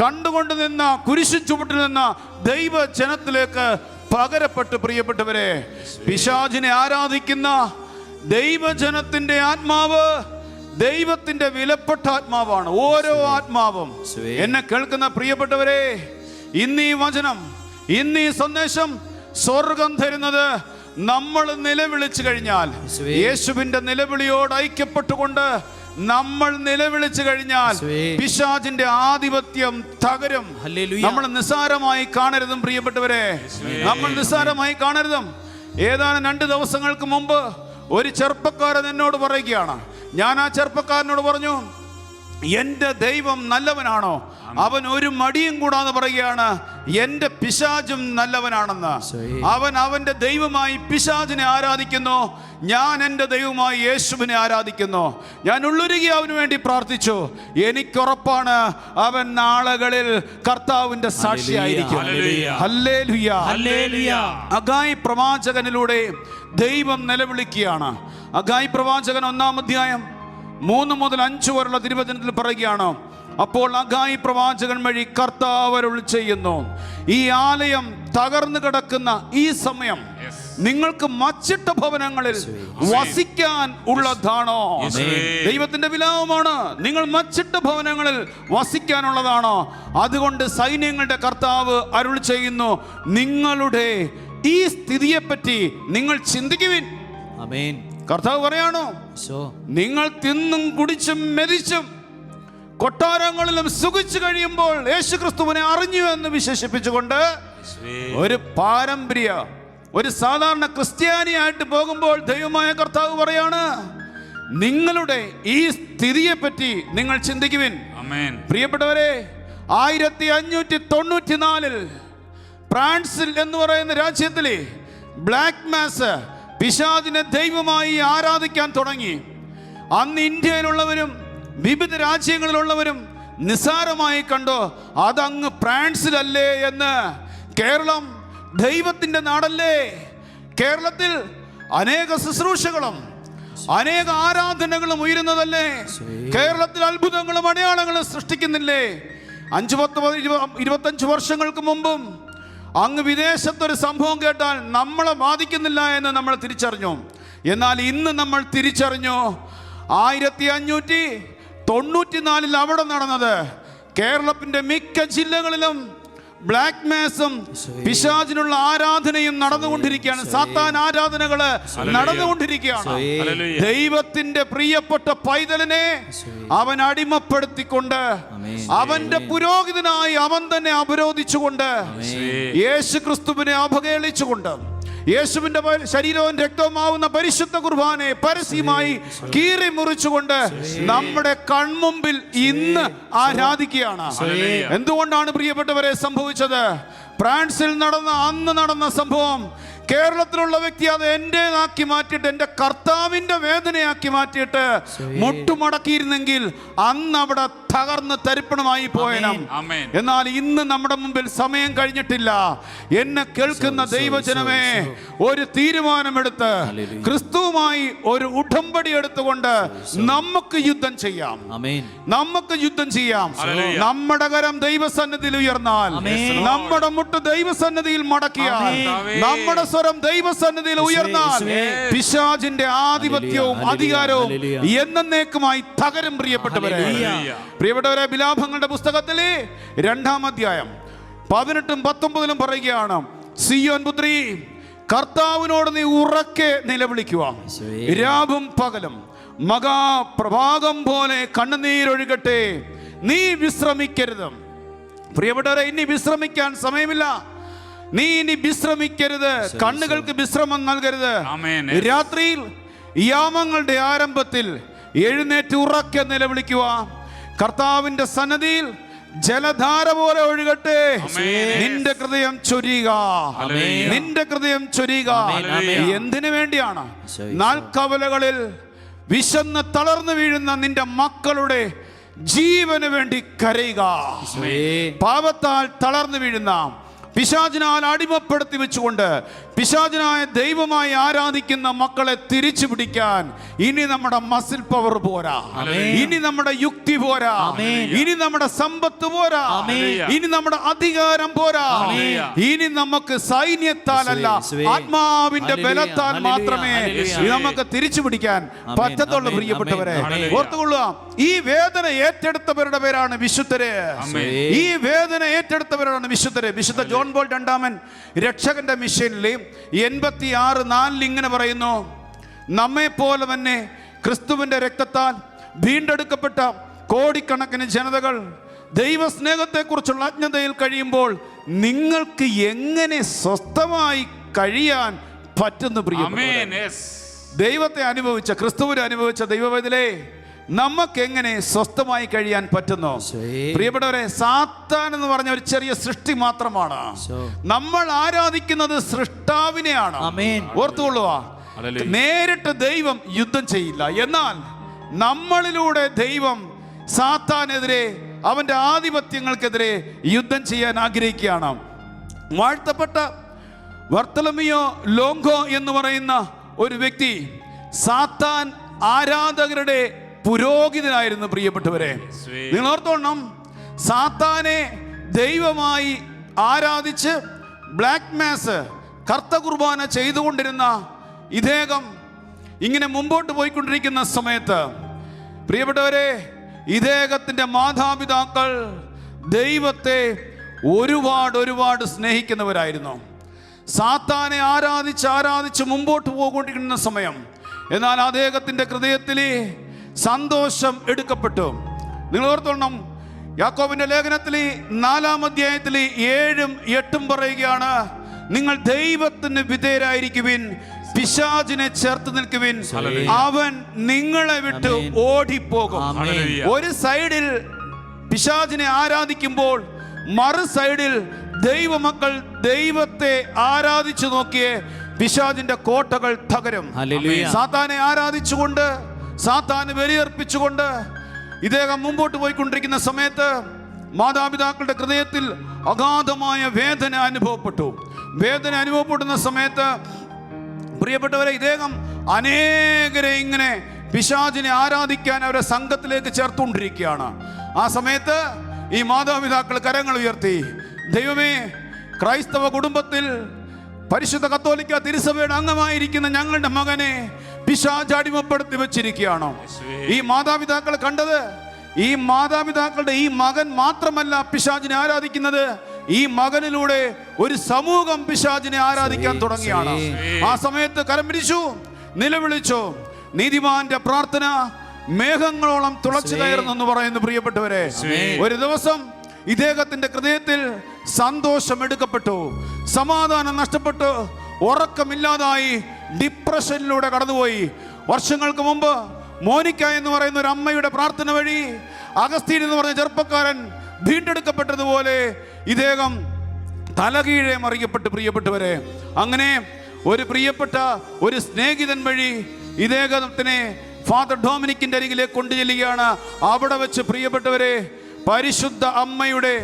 കണ്ടുകൊണ്ട് നിന്ന കുരിശിൻ ചുവട്ടിൽ നിന്ന ദൈവജനത്തിലേക്ക് പകരപ്പെട്ട് പ്രിയപ്പെട്ടവരെ, പിശാചിനെ ആരാധിക്കുന്ന ദൈവജനത്തിന്റെ ആത്മാവ് ദൈവത്തിന്റെ വിലപ്പെട്ട ആത്മാവാണ്. ഓരോ ആത്മാവും എന്നെ കേൾക്കുന്ന പ്രിയപ്പെട്ടവരെ, ഇന്ന് ഈ വചനം, ഇന്ന് ഈ സന്ദേശം സ്വർഗം തരുന്നത് നമ്മൾ നിലവിളിച്ചു കഴിഞ്ഞാൽ, യേശുവിന്റെ നിലവിളിയോട് ഐക്യപ്പെട്ടുകൊണ്ട് നമ്മൾ നിലവിളിച്ചു കഴിഞ്ഞാൽ പിശാചിന്റെ ആധിപത്യം തകരും. നമ്മൾ നിസ്സാരമായി കാണരുതും പ്രിയപ്പെട്ടവരെ, നമ്മൾ നിസ്സാരമായി കാണരുതും. ഏതാനും 2 ദിവസങ്ങൾക്ക് മുമ്പ് ഒരു ചെറുപ്പക്കാരൻ എന്നോട് പറയുകയാണ്. ഞാൻ ആ ചെറുപ്പക്കാരനോട് പറഞ്ഞു, എൻ്റെ ദൈവം നല്ലവനാണോ? അവൻ ഒരു മടിയും കൂടാതെ പറയുകയാണ്, എൻ്റെ പിശാചും നല്ലവനാണെന്ന്. അവൻ അവൻ്റെ ദൈവമായി പിശാചിനെ ആരാധിക്കുന്നു, ഞാൻ എൻ്റെ ദൈവമായി യേശുവിനെ ആരാധിക്കുന്നു. ഞാൻ ഉള്ളുരുകി അവന് വേണ്ടി പ്രാർത്ഥിച്ചു. എനിക്കുറപ്പാണ് അവൻ നാളുകളിൽ കർത്താവിന്റെ സാക്ഷിയായിരിക്കും. Hallelujah, hallelujah. ഹഗായി പ്രവാചകനിലൂടെ ദൈവം നിലവിളിക്കുകയാണ്. ഹഗായി പ്രവാചകൻ 1-ാം അധ്യായം 3 മുതൽ 5 വരെയുള്ള തിരുവചനത്തിൽ പറയുകയാണ്, അപ്പോൾ ഹഗായി പ്രവാചകൻ വഴി കർത്താവ് അരുളി ചെയ്യുന്നു, ഈ ആലയം തകർന്നു കിടക്കുന്ന ഈ സമയം നിങ്ങൾക്ക് മച്ചിട്ട ഭവനങ്ങളിൽ വസിക്കാൻ ഉള്ളതാണോ? ദൈവത്തിന്റെ വിലാപമാണ്, നിങ്ങൾ മച്ചിട്ട ഭവനങ്ങളിൽ വസിക്കാനുള്ളതാണോ? അതുകൊണ്ട് സൈന്യങ്ങളുടെ കർത്താവ് അരുളി ചെയ്യുന്നു, നിങ്ങളുടെ ഈ സ്ഥിതിയെപ്പറ്റി നിങ്ങൾ ചിന്തിക്കുവിൻ. കർത്താവ് പറയാണോ, നിങ്ങൾ തിന്നും കുടിച്ചും മെതിച്ചും കൊട്ടാരങ്ങളിലും സുഖിച്ചു കഴിയുമ്പോൾ യേശുക്രിസ്തുവിനെ അറിഞ്ഞു എന്ന് വിശേഷിപ്പിച്ചുകൊണ്ട് ഒരു പാരമ്പര്യ, ഒരു സാധാരണ ക്രിസ്ത്യാനിയായിട്ട് പോകുമ്പോൾ ദൈവമായ കർത്താവ് പറയാണ്, നിങ്ങളുടെ ഈ സ്ഥിതിയെപ്പറ്റി നിങ്ങൾ ചിന്തിക്കുവിൻ. പ്രിയപ്പെട്ടവരെ, 1594 ഫ്രാൻസിൽ എന്ന് പറയുന്ന രാജ്യത്തിലെ ബ്ലാക്ക് മാസ് പിശാചിനെ ദൈവമായി ആരാധിക്കാൻ തുടങ്ങി. അന്ന് ഇന്ത്യയിലുള്ളവരും വിവിധ രാജ്യങ്ങളിലുള്ളവരും നിസ്സാരമായി കണ്ടോ, അതങ്ങ് ഫ്രാൻസിലല്ലേ എന്ന്. കേരളം ദൈവത്തിന്റെ നാടല്ലേ? കേരളത്തിൽ അനേക ശുശ്രൂഷകളും അനേക ആരാധനകളും ഉയരുന്നതല്ലേ? കേരളത്തിൽ അത്ഭുതങ്ങളും അടയാളങ്ങളും സൃഷ്ടിക്കുന്നില്ലേ? 5-10-25 വർഷങ്ങൾക്ക് മുമ്പും അങ്ങ് വിദേശത്തൊരു സംഭവം കേട്ടാൽ നമ്മളെ ബാധിക്കുന്നില്ല എന്ന് നമ്മൾ തിരിച്ചറിഞ്ഞു. എന്നാൽ ഇന്ന് നമ്മൾ തിരിച്ചറിഞ്ഞു, 1594 അവിടെ നടന്നത് കേരളത്തിന്റെ മിക്ക ജില്ലകളിലും ബ്ലാക്ക് മാസും പിശാചിനുള്ള ആരാധനയും നടന്നുകൊണ്ടിരിക്കുകയാണ്. സാത്താൻ ആരാധനകള് നടന്നുകൊണ്ടിരിക്കുകയാണ്. ദൈവത്തിന്റെ പ്രിയപ്പെട്ട പൈതലിനെ അവൻ അടിമപ്പെടുത്തിക്കൊണ്ട്, അവന്റെ പുരോഹിതനായി അവൻ തന്നെ അപരോധിച്ചുകൊണ്ട്, യേശു ക്രിസ്തുവിനെ അവഹേളിച്ചുകൊണ്ട്, യേശുവിന്റെ ശരീരവും രക്തവുമാവുന്ന പരിശുദ്ധ കുർബാനയെ പരസ്യമായി കീറി മുറിച്ചുകൊണ്ട് നമ്മുടെ കൺമുമ്പിൽ ഇന്ന് ആരാധിക്കുകയാണ്. എന്തുകൊണ്ടാണ് പ്രിയപ്പെട്ടവരെ സംഭവിച്ചത്? ഫ്രാൻസിൽ അന്ന് നടന്ന സംഭവം കേരളത്തിലുള്ള വ്യക്തി അത് എന്റേതാക്കി മാറ്റിയിട്ട്, എന്റെ കർത്താവിന്റെ വേദനയാക്കി മാറ്റിയിട്ട് മുട്ടുമടക്കിയിരുന്നെങ്കിൽ അന്ന് അവിടെ തകർന്ന് തരിപ്പണമായി പോയനം. എന്നാൽ ഇന്ന് നമ്മുടെ മുമ്പിൽ സമയം കഴിഞ്ഞിട്ടില്ല. എന്നെ കേൾക്കുന്ന ദൈവജനമേ, ഒരു തീരുമാനമെടുത്ത് ക്രിസ്തുവുമായി ഒരു ഉടമ്പടി എടുത്തുകൊണ്ട് നമുക്ക് യുദ്ധം ചെയ്യാം. നമുക്ക് യുദ്ധം ചെയ്യാം. നമ്മുടെ കരം ദൈവസന്നിധിയിൽ ഉയർന്നാൽ, നമ്മുടെ മുട്ട് ദൈവസന്നിധിയിൽ മടക്കിയാൽ, നമ്മുടെ സ്വരം ദൈവസന്നിധിയിൽ ഉയർന്നാൽ പിശാചിന്റെ ആധിപത്യവും അധികാരവും എന്നേക്കുമായി തകരും. പ്രിയപ്പെട്ടവരെ, വിലാപങ്ങളുടെ പുസ്തകത്തിലെ 2-ാം അധ്യായം 18-ഉം 19-ലും പറയുകയാണ്, സിയോൻ പുത്രി, കർത്താവിനോട് നീ ഉറക്കെ നിലവിളിക്കുക, രാവും പകലും മഹാപ്രഭാതം പോലെ കണ്ണുനീരൊഴുകട്ടെ, നീ വിശ്രമിക്കരുത്. പ്രിയപ്പെട്ടവരെ, ഇനി വിശ്രമിക്കാൻ സമയമില്ല. നീ ഇനി വിശ്രമിക്കരുത്. കണ്ണുകൾക്ക് വിശ്രമം നൽകരുത്. രാത്രിയിൽ യാമങ്ങളുടെ ആരംഭത്തിൽ എഴുന്നേറ്റ് ഉറക്കെ നിലവിളിക്കുക. കർത്താവിന്റെ സന്നദ്ധിയിൽ ജലധാര പോലെ ഒഴുകട്ടെ. നിന്റെ ഹൃദയം ചൊരിയുക, നിന്റെ ഹൃദയം ചൊരിയുക. എന്തിനു വേണ്ടിയാണ്? നാൽക്കവലകളിൽ വിശന്ന് തളർന്നു വീഴുന്ന നിന്റെ മക്കളുടെ ജീവന് വേണ്ടി കരയുക. പാപത്താൽ തളർന്നു വീഴുന്ന, പിശാചിനാൽ അടിമപ്പെടുത്തി വെച്ചുകൊണ്ട് പിശാചിനായ ദൈവമായി ആരാധിക്കുന്ന മക്കളെ തിരിച്ചു പിടിക്കാൻ ഇനി നമ്മുടെ മസിൽ പവർ പോരാ, ഇനി നമ്മുടെ യുക്തി പോരാ, ഇനി നമ്മുടെ സമ്പത്ത് പോരാ, ഇനി നമ്മുടെ അധികാരം പോരാ. ഇനി നമുക്ക് സൈന്യത്താലല്ല, ആത്മാവിന്റെ ബലത്താൽ മാത്രമേ നമുക്ക് തിരിച്ചു പിടിക്കാൻ പറ്റത്തുള്ളൂ. പ്രിയപ്പെട്ടവരെ, ഓർത്തുകൊള്ളുക, ഈ വേദന ഏറ്റെടുത്തവരുടെ പേരാണ് വിശുദ്ധര്. ഈ വേദന ഏറ്റെടുത്തവരാണ് വിശുദ്ധര്. വിശുദ്ധ ജോൺ ബോൾ രണ്ടാമൻ രക്ഷകന്റെ മിഷനിൽ 86:4 ഇങ്ങനെ പറയുന്നു: നമ്മെ പോലെ തന്നെ ക്രിസ്തുവിന്റെ രക്തത്താൽ വീണ്ടെടുക്കപ്പെട്ട കോടിക്കണക്കിന് ജനതകൾ ദൈവസ്നേഹത്തെക്കുറിച്ചുള്ള അജ്ഞതയിൽ കഴിയുമ്പോൾ നിങ്ങൾക്ക് എങ്ങനെ സ്വസ്ഥമായി കഴിയാൻ പറ്റുന്നു? പ്രിയപ്പെട്ടവരെ, ദൈവത്തെ അനുഭവിച്ച, ക്രിസ്തുവിനെ അനുഭവിച്ച ദൈവവേദലേ, നമുക്ക് എങ്ങനെ സ്വസ്ഥമായി കഴിയാൻ പറ്റുന്നു? പ്രിയപ്പെട്ടവരെ, സാത്താൻ എന്ന് പറഞ്ഞ ഒരു ചെറിയ സൃഷ്ടി മാത്രമാണ്. നമ്മൾ ആരാധിക്കുന്നത് സൃഷ്ടാവിനെയാണ്. ഓർത്തുകൊള്ളുക, നേരിട്ട് ദൈവം യുദ്ധം ചെയ്യില്ല. എന്നാൽ നമ്മളിലൂടെ ദൈവം സാത്താനെതിരെ, അവന്റെ ആധിപത്യങ്ങൾക്കെതിരെ യുദ്ധം ചെയ്യാൻ ആഗ്രഹിക്കുകയാണ്. വാഴ്ത്തപ്പെട്ട ബർത്തലമിയോ ലോങ്കോ എന്ന് പറയുന്ന ഒരു വ്യക്തി സാത്താൻ ആരാധകരുടെ പുരോഹിതനായിരുന്നു. പ്രിയപ്പെട്ടവരെ, നിങ്ങൾ ഓർത്തോണം, സാത്താനെ ദൈവമായി ആരാധിച്ച് ബ്ലാക്ക് മാസ്, കർത്ത കുർബാന ചെയ്തുകൊണ്ടിരുന്ന ഇദ്ദേഹം ഇങ്ങനെ മുമ്പോട്ട് പോയിക്കൊണ്ടിരിക്കുന്ന സമയത്ത്, പ്രിയപ്പെട്ടവരെ, ഇദ്ദേഹത്തിൻ്റെ മാതാപിതാക്കൾ ദൈവത്തെ ഒരുപാട് സ്നേഹിക്കുന്നവരായിരുന്നു. സാത്താനെ ആരാധിച്ച് മുമ്പോട്ട് പോയിക്കൊണ്ടിരിക്കുന്ന സമയം, എന്നാൽ അദ്ദേഹത്തിൻ്റെ ഹൃദയത്തിൽ സന്തോഷം എടുക്കപ്പെട്ടു. നിങ്ങൾ ഓർത്തോണം, യാക്കോബിന്റെ ലേഖനത്തിൽ 4-ാം അധ്യായത്തിൽ 7-ഉം 8-ഉം പറയുകയാണ്: നിങ്ങൾ ദൈവത്തിന് വിധേയരായിരിക്കുവിൻ, പിശാചിനെ ചേർത്ത് നിൽക്കുവിൻ, അവൻ നിങ്ങളെ വിട്ട് ഓടിപ്പോകും. ഒരു സൈഡിൽ പിശാചിനെ ആരാധിക്കുമ്പോൾ മറു സൈഡിൽ ദൈവമക്കൾ ദൈവത്തെ ആരാധിച്ചു നോക്കിയേ പിശാചിന്റെ കോട്ടകൾ തകരും. സാത്താനെ ആരാധിച്ചുകൊണ്ട്, സാത്താന് ബലിയർപ്പിച്ചുകൊണ്ട് ഇദ്ദേഹം മുമ്പോട്ട് പോയിക്കൊണ്ടിരിക്കുന്ന സമയത്ത് മാതാപിതാക്കളുടെ ഹൃദയത്തിൽ അഗാധമായ വേദന അനുഭവപ്പെട്ടു. വേദന അനുഭവപ്പെടുന്ന സമയത്ത്, പ്രിയപ്പെട്ടവരെ, ഇദ്ദേഹം അനേകരെ ഇങ്ങനെ പിശാചിനെ ആരാധിക്കാൻ അവരെ സംഘത്തിലേക്ക് ചേർത്തുകൊണ്ടിരിക്കുകയാണ്. ആ സമയത്ത് ഈ മാതാപിതാക്കൾ കരങ്ങൾ ഉയർത്തി: ദൈവമേ, ക്രൈസ്തവ കുടുംബത്തിൽ പരിശുദ്ധ കത്തോലിക്ക തിരുസഭയുടെ അംഗമായിരിക്കുന്ന ഞങ്ങളുടെ മകനെ പിശാച് അടിമപ്പെടുത്തി വെച്ചിരിക്കുകയാണോ? ഈ മാതാപിതാക്കൾ കണ്ടത്, ഈ മാതാപിതാക്കളുടെ ഈ മകൻ മാത്രമല്ല പിശാചിനെ ആരാധിക്കുന്നത്, ഈ മകനിലൂടെ ഒരു സമൂഹം പിശാചിനെ ആരാധിക്കാൻ തുടങ്ങിയാണ്. ആ സമയത്ത് കരം പിടിച്ചു, നിലവിളിച്ചു. നീതിമാന്റെ പ്രാർത്ഥന മേഘങ്ങളോളം തുളച്ചു കയറുന്നെന്ന് പറയുന്നു. പ്രിയപ്പെട്ടവരെ, ഒരു ദിവസം ഇദ്ദേഹത്തിന്റെ ഹൃദയത്തിൽ സന്തോഷം എടുക്കപ്പെട്ടു, സമാധാനം നഷ്ടപ്പെട്ടു, ഉറക്കമില്ലാതായി, ഡിപ്രഷനിലൂടെ കടന്നുപോയി. വർഷങ്ങൾക്ക് മുമ്പ് മോനിക്ക എന്ന് പറയുന്ന ഒരു അമ്മയുടെ പ്രാർത്ഥന വഴി അഗസ്തീൻ എന്ന് പറഞ്ഞ ചെറുപ്പക്കാരൻ വീണ്ടെടുക്കപ്പെട്ടതുപോലെ ഇദ്ദേഹം തലകീഴെ മറിയപ്പെട്ടു. പ്രിയപ്പെട്ടവരെ, അങ്ങനെ ഒരു പ്രിയപ്പെട്ട ഒരു സ്നേഹിതൻ വഴി ഇദ്ദേഹത്തിനെ ഫാദർ ഡൊമിനിക്കിന്റെ അരികിലേക്ക് കൊണ്ടുചെല്ലുകയാണ്. അവിടെ വെച്ച് പ്രിയപ്പെട്ടവരെ, പരിശുദ്ധ അമ്മയുടെ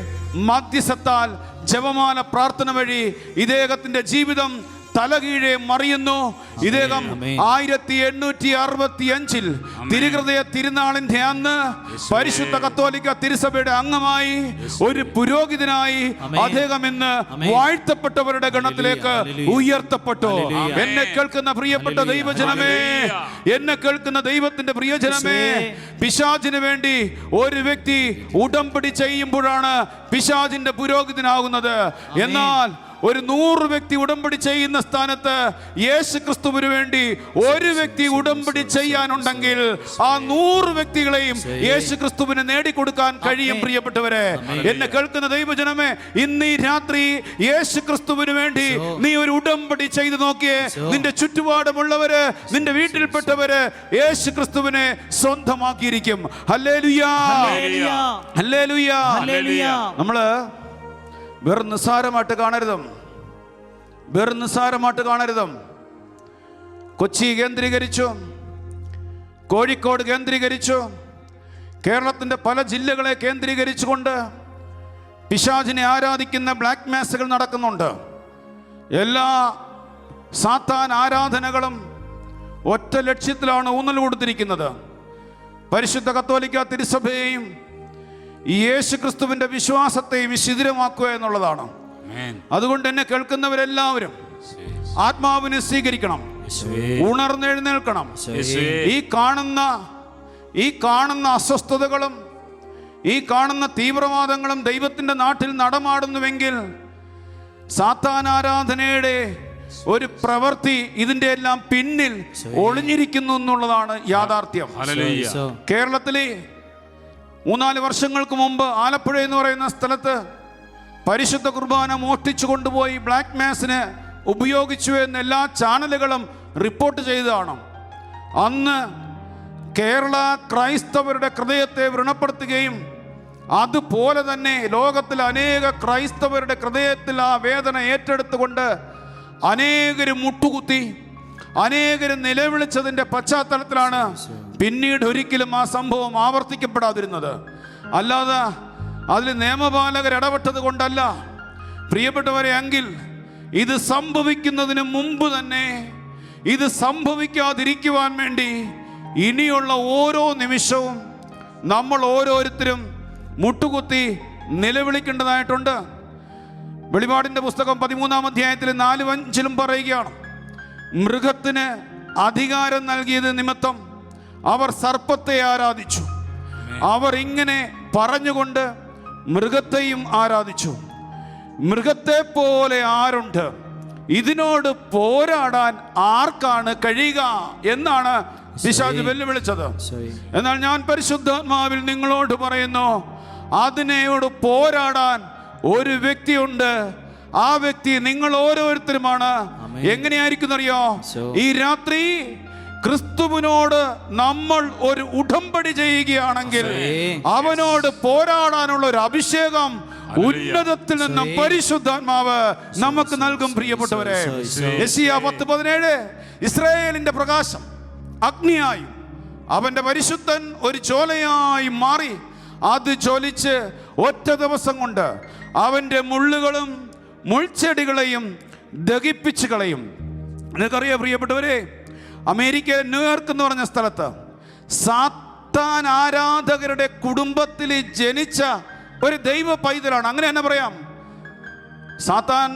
മധ്യസ്ഥത്താൽ ജപമാല പ്രാർത്ഥന വഴി ഇദ്ദേഹത്തിന്റെ ജീവിതം തലകീഴെ മറിയുന്നു. ഇദ്ദേഹം 1865 തിരുഹൃദയ തിരുനാളിന്റെ അന്ന് പരിശുദ്ധ കത്തോലിക്ക തിരുസഭയുടെ അംഗമായി, ഒരു പുരോഹിതനായി അദ്ദേഹം ഇന്ന് വാഴ്ത്തപ്പെട്ടവരുടെ ഗണത്തിലേക്ക് ഉയർത്തപ്പെട്ടു. എന്നെ കേൾക്കുന്ന പ്രിയപ്പെട്ട ദൈവജനമേ, എന്നെ കേൾക്കുന്ന ദൈവത്തിന്റെ പ്രിയജനമേ, പിശാചിന് വേണ്ടി ഒരു വ്യക്തി ഉടമ്പടി ചെയ്യുമ്പോഴാണ് പിശാചിന്റെ പുരോഹിതനാകുന്നത്. എന്നാൽ ഒരു 100 വ്യക്തി ഉടമ്പടി ചെയ്യുന്ന സ്ഥാനത്ത് യേശു ക്രിസ്തുവിന് വേണ്ടി ഒരു വ്യക്തി ഉടമ്പടി ചെയ്യാനുണ്ടെങ്കിൽ ആ 100 വ്യക്തികളെയും യേശു ക്രിസ്തുവിന് നേടിക്കൊടുക്കാൻ കഴിയും. പ്രിയപ്പെട്ടവരെ, എന്നെ കേൾക്കുന്ന ദൈവജനമേ, ഇന്ന് ഈ രാത്രി യേശു ക്രിസ്തുവിന് വേണ്ടി നീ ഒരു ഉടമ്പടി ചെയ്തു നോക്കിയേ. നിന്റെ ചുറ്റുപാടുമുള്ളവര്, നിന്റെ വീട്ടിൽപ്പെട്ടവര് യേശു ക്രിസ്തുവിനെ സ്വന്തമാക്കിയിരിക്കും. ഹല്ലേലൂയാ, ഹല്ലേലൂയാ. നമ്മള് വെറും നിസ്സാരമായിട്ട് കാണരുതും. കൊച്ചി കേന്ദ്രീകരിച്ചു, കോഴിക്കോട് കേന്ദ്രീകരിച്ചു, കേരളത്തിൻ്റെ പല ജില്ലകളെ കേന്ദ്രീകരിച്ചുകൊണ്ട് പിശാചിനെ ആരാധിക്കുന്ന ബ്ലാക്ക് മാസുകൾ നടക്കുന്നുണ്ട്. എല്ലാ സാത്താൻ ആരാധനകളും ഒറ്റ ലക്ഷ്യത്തിലാണ് ഊന്നൽ കൊടുത്തിരിക്കുന്നത്: പരിശുദ്ധ കത്തോലിക്ക തിരുസഭയെയും യേശു ക്രിസ്തുവിൻ്റെ വിശ്വാസത്തെയും ശിഥിലമാക്കുക എന്നുള്ളതാണ്. അതുകൊണ്ട് എന്നെ കേൾക്കുന്നവരെല്ലാവരും ആത്മാവിനെ സ്വീകരിക്കണം, ഉണർന്നെഴുന്നേൽക്കണം. ഈ കാണുന്ന അസ്വസ്ഥതകളും ഈ കാണുന്ന തീവ്രവാദങ്ങളും ദൈവത്തിൻ്റെ നാട്ടിൽ നടമാടുന്നുവെങ്കിൽ സാത്താൻ ആരാധനയുടെ ഒരു പ്രവൃത്തി ഇതിൻ്റെ എല്ലാം പിന്നിൽ ഒളിഞ്ഞിരിക്കുന്നു എന്നുള്ളതാണ് യാഥാർത്ഥ്യം. കേരളത്തിലെ 3-4 വർഷങ്ങൾക്ക് മുമ്പ് ആലപ്പുഴ എന്ന് പറയുന്ന സ്ഥലത്ത് പരിശുദ്ധ കുർബാന മോഷ്ടിച്ചു കൊണ്ടുപോയി ബ്ലാക്ക് മാസിന് ഉപയോഗിച്ചു എന്ന് എല്ലാ ചാനലുകളും റിപ്പോർട്ട് ചെയ്തതാണ്. അന്ന് കേരള ക്രൈസ്തവരുടെ ഹൃദയത്തെ വ്രണപ്പെടുത്തുകയും അതുപോലെ തന്നെ ലോകത്തിൽ അനേക ക്രൈസ്തവരുടെ ഹൃദയത്തിൽ ആ വേദന ഏറ്റെടുത്തുകൊണ്ട് അനേകരും മുട്ടുകുത്തി, അനേകരും നിലവിളിച്ചതിൻ്റെ പശ്ചാത്തലത്തിലാണ് പിന്നീട് ഒരിക്കലും ആ സംഭവം ആവർത്തിക്കപ്പെടാതിരുന്നത്. അല്ലാതെ അതിൽ നിയമപാലകർ ഇടപെട്ടത് കൊണ്ടല്ല. പ്രിയപ്പെട്ടവരെ, എങ്കിൽ ഇത് സംഭവിക്കുന്നതിന് മുമ്പ് തന്നെ ഇത് സംഭവിക്കാതിരിക്കുവാൻ വേണ്ടി ഇനിയുള്ള ഓരോ നിമിഷവും നമ്മൾ ഓരോരുത്തരും മുട്ടുകുത്തി നിലവിളിക്കേണ്ടതായിട്ടുണ്ട്. വെളിപാടിൻ്റെ പുസ്തകം 13-ാം അധ്യായത്തിൽ 4-5 പറയുകയാണ്: മൃഗത്തിന് അധികാരം നൽകിയത് നിമിത്തം അവർ സർപ്പത്തെ ആരാധിച്ചു. അവർ ഇങ്ങനെ പറഞ്ഞുകൊണ്ട് മൃഗത്തെയും ആരാധിച്ചു. മൃഗത്തെ പോലെ ആരുണ്ട്? ഇതിനോട് പോരാടാൻ ആർക്കാണ് കഴിയുക എന്നാണ് പിശാച് വെല്ലുവിളിച്ചത്. എന്നാൽ ഞാൻ പരിശുദ്ധാത്മാവിൽ നിങ്ങളോട് പറയുന്നു, അതിനോട് പോരാടാൻ ഒരു വ്യക്തിയുണ്ട്. ആ വ്യക്തി നിങ്ങൾ ഓരോരുത്തരുമാണ്. എങ്ങനെയായിരിക്കും അറിയോ? ഈ രാത്രി ക്രിസ്തുവിനോട് നമ്മൾ ഒരു ഉടമ്പടി ചെയ്യുകയാണെങ്കിൽ അവനോട് പോരാടാനുള്ള ഒരു അഭിഷേകം ഉന്നതത്തിൽ നിന്നും പരിശുദ്ധാത്മാവ് നമുക്ക് നൽകും. പ്രിയപ്പെട്ടവരെ, യെശയ്യാ 10:17 ഇസ്രായേലിന്റെ പ്രകാശം അഗ്നിയായും അവന്റെ പരിശുദ്ധൻ ഒരു ജ്വാലയായി മാറി അത് ജ്വലിച്ച് ഒറ്റ ദിവസം കൊണ്ട് അവന്റെ മുള്ളുകളും മുൾച്ചെടികളെയും ദഹിപ്പിച്ച് കളയും. നിങ്ങൾക്കറിയാം പ്രിയപ്പെട്ടവരെ, അമേരിക്കയിലെ ന്യൂയോർക്ക് എന്ന് പറഞ്ഞ സ്ഥലത്ത് സാത്താൻ ആരാധകരുടെ കുടുംബത്തിൽ ജനിച്ച ഒരു ദൈവ പൈതലാണ്. അങ്ങനെ തന്നെ പറയാം. സാത്താൻ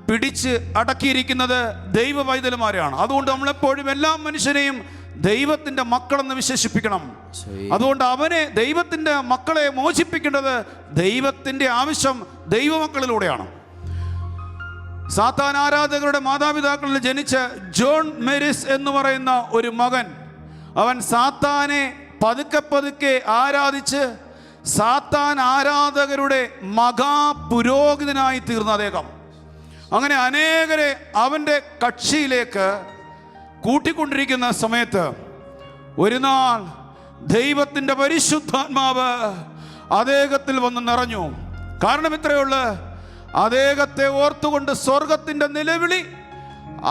പിടിച്ച് അടക്കിയിരിക്കുന്നത് ദൈവ പൈതലുമാരെയാണ്. അതുകൊണ്ട് നമ്മളെപ്പോഴും എല്ലാ മനുഷ്യരെയും ദൈവത്തിൻ്റെ മക്കളെന്ന് വിശേഷിപ്പിക്കണം. അതുകൊണ്ട് ദൈവത്തിൻ്റെ മക്കളെ മോചിപ്പിക്കേണ്ടത് ദൈവത്തിൻ്റെ ആവശ്യം ദൈവമക്കളിലൂടെയാണ്. സാത്താൻ ആരാധകരുടെ മാതാപിതാക്കളിൽ ജനിച്ച ജോൺ മെരിസ് എന്ന് പറയുന്ന ഒരു മകൻ, അവൻ സാത്താനെ പതുക്കെ ആരാധിച്ച് സാത്താൻ ആരാധകരുടെ മഹാപുരോഹിതനായി തീർന്ന അദ്ദേഹം അങ്ങനെ അനേകരെ അവൻ്റെ കക്ഷിയിലേക്ക് കൂട്ടിക്കൊണ്ടിരിക്കുന്ന സമയത്ത് ഒരു നാൾ ദൈവത്തിൻ്റെ പരിശുദ്ധാത്മാവ് അദ്ദേഹത്തിൽ വന്ന് നിറഞ്ഞു. കാരണം ഇത്രയുള്ളൂ, അദ്ദേഹത്തെ ഓർത്തുകൊണ്ട് സ്വർഗത്തിൻ്റെ നിലവിളി